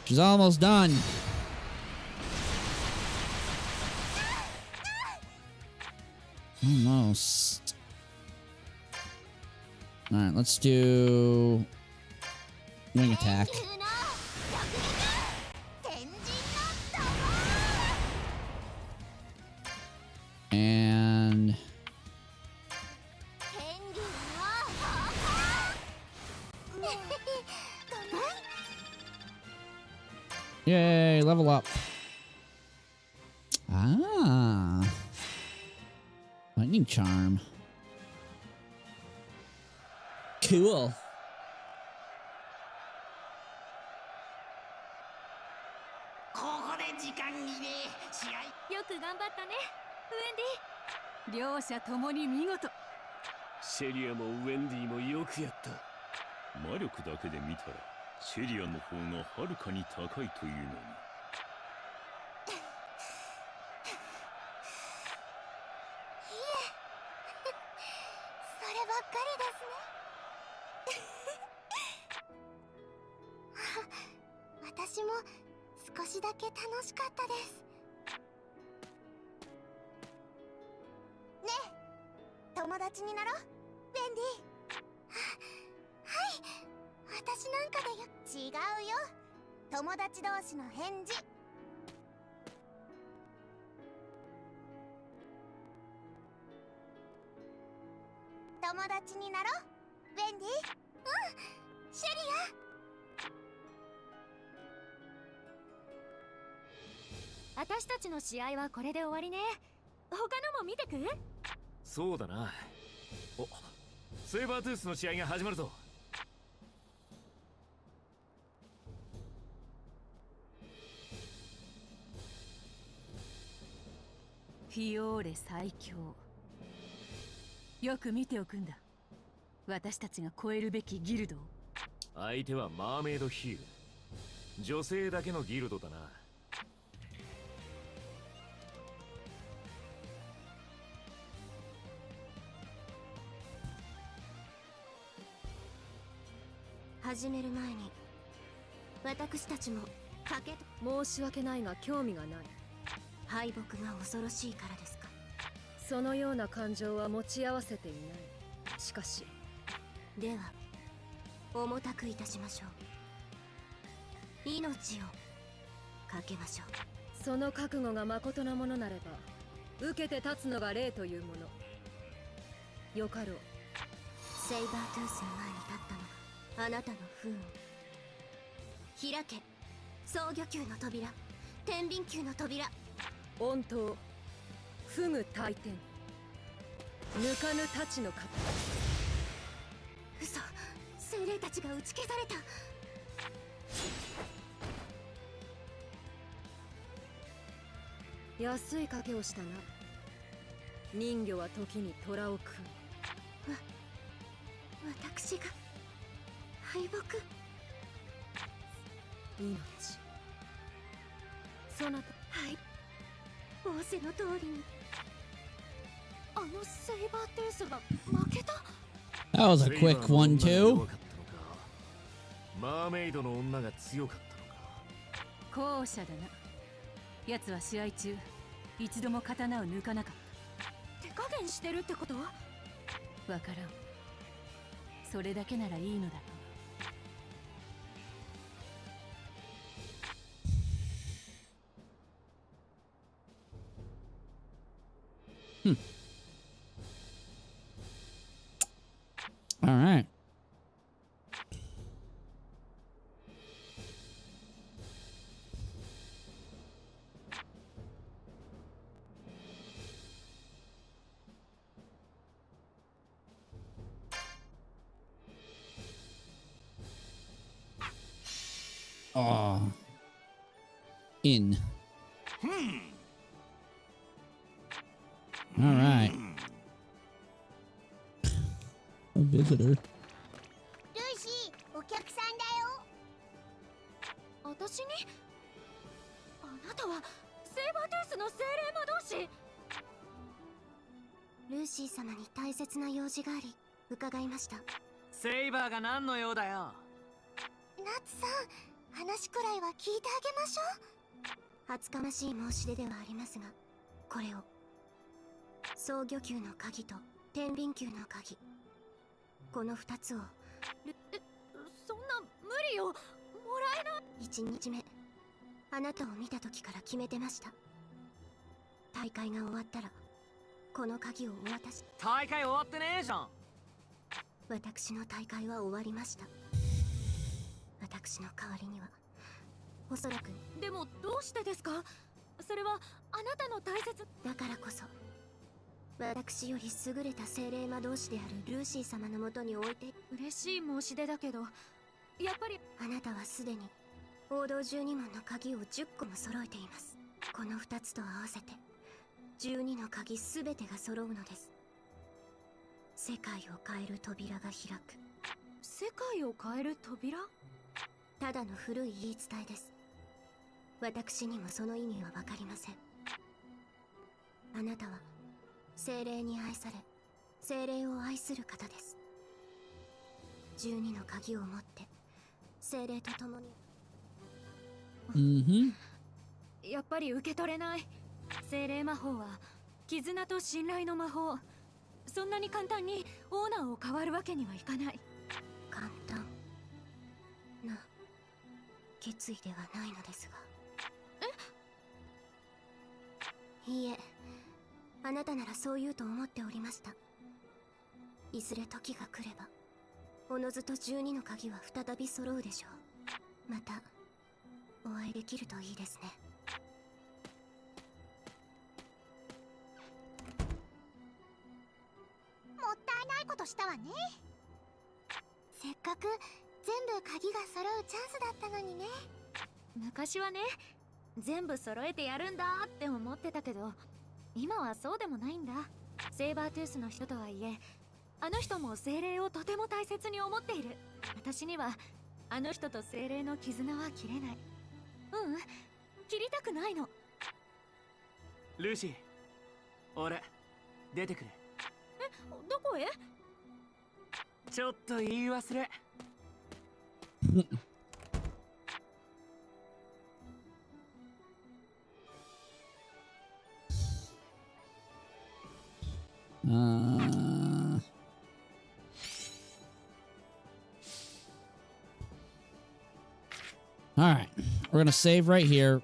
She's almost done. Almost. Alright, let's do wing attack. And yay, level up. Ah. Lightning charm. Cool. よく頑張ったね、ウェンディ。両者ともに見事。シェリアもウェンディもよくやった。魔力だけで見たらシェリアの方がはるかに高いというのに。そればっかりですね。私も少しだけ楽しかったです。ねえ、友達になろう、ベンディ。はい、私なんかでよ。違うよ、友達同士の返事。友達になろう、ベンディ。うん、シェリア。私たちの試合はこれで終わりね。他のも見てく？そうだな。お、セーバートゥースの試合が始まるぞ。フィオーレ最強。よく見ておくんだ。私たちが超えるべきギルドを。相手はマーメイドヒール。女性だけのギルドだな。始める前に私たちも申し訳ないが興味がない。敗北が恐ろしいからですか？そのような感情は持ち合わせていない。しかしでは重たくいたしましょう。命をかけましょう。その覚悟がまことなものなれば受けて立つのが礼というもの。よかろう。セイバートゥースの前に立ったのはあなたの不運。開け、双魚級の扉、天秤級の扉。温刀、不具大天、抜かぬ太刀の型。嘘、精霊たちが打ち消された。安い賭けをしたな。人魚は時に虎を食う。私が敗北。命。そなた、はい。仰せの通りに。あのセイバーテースが負けた。 That was a quick one too. マーメイドの女が強かったのか。後者だな。奴は試合中一度も刀を抜かなかった。手加減してるってこと？わからん。それだけならいいのだと。All right. Oh. In. All right. A visitor. ルーシー、お客さんだよ。私に？あなたはセーバートゥースの精霊魔導士。ルーシー様に大切な用事があり伺いました。セイバーが何の用だよ。ナツさん、話くらいは聞いてあげましょう。厚かましい申し出ではありますが、これを総魚球の鍵と天秤球の鍵、この2つを。そんな無理よ。もらえない。1日目、あなたを見た時から決めてました。大会が終わったらこの鍵をお渡し。大会終わってねえじゃん。私の大会は終わりました。私の代わりにはおそらく。でもどうしてですか？それはあなたの大切。だからこそ私より優れた精霊魔導士であるルーシー様のもとに置いて。嬉しい申し出だけど、やっぱりあなたはすでに王道12門の鍵を10個も揃えています。この2つと合わせて12の鍵すべてが揃うのです。世界を変える扉が開く。世界を変える扉？ただの古い言い伝えです。私にもその意味は分かりません。あなたは精霊に愛され精霊を愛する方です。12の鍵を持って精霊と共に。やっぱり受け取れない。精霊魔法は絆と信頼の魔法。そんなに簡単にオーナーを変わるわけにはいかない。簡単な決意ではないのですが。いいえ、あなたならそう言うと思っておりました。いずれ時が来ればおのずと12の鍵は再び揃うでしょう。またお会いできるといいですね。もったいないことしたわね。せっかく全部鍵が揃うチャンスだったのにね。昔はね、全部揃えてやるんだって思ってたけど、今はそうでもないんだ。セーバートゥースの人とはいえ、あの人も精霊をとても大切に思っている。私にはあの人と精霊の絆は切れない。切りたくないの。ルーシー、俺出てくれ。どこへ？ちょっと言い忘れ。All right, we're gonna save right here.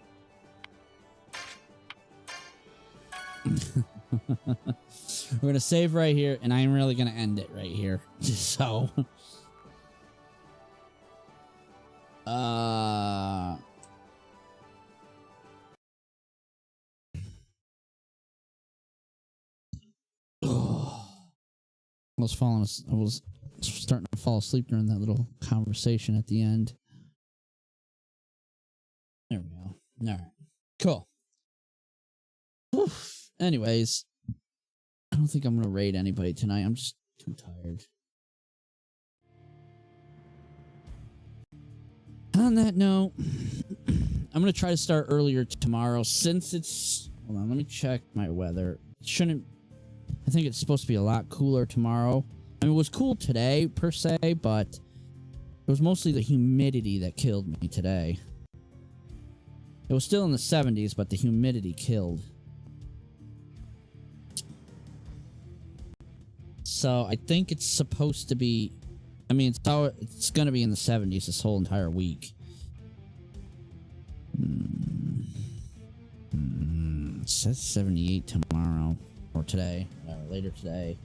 We're gonna save right here, and I'm really gonna end it right here. So, I was starting to fall asleep during that little conversation at the end. There we go. All right. Cool. Whew. Anyways, I don't think I'm going to raid anybody tonight. I'm just too tired. On that note, I'm going to try to start earlier tomorrow since it's... Hold on, let me check my weather. I think it's supposed to be a lot cooler tomorrow. I mean, it was cool today, per se, but it was mostly the humidity that killed me today. It was still in the 70s, but the humidity killed. So I think it's supposed to be... I mean, it's going to be in the 70s this whole entire week. It says 78 tomorrow. Or today, later today.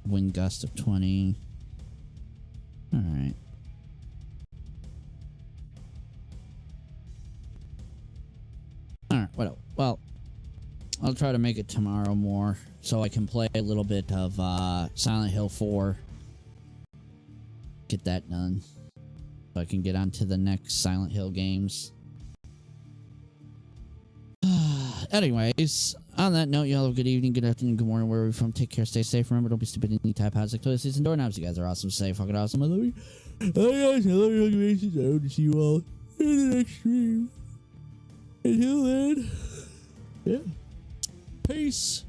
Wind gust of 20. Alright. Alright, well, I'll try to make it tomorrow more so I can play a little bit of Silent Hill 4. Get that done. So I can get on to the next Silent Hill games. Anyways, on that note, y'all have a good evening, good afternoon, good morning, wherever you're from. Take care, stay safe. Remember, don't be stupid. Any type of toilet seats and doorknobs. You guys are awesome. Stay fucking awesome. I love you. Oh, guys, I love you. I hope to see you all in the next stream. Until then, yeah. Peace.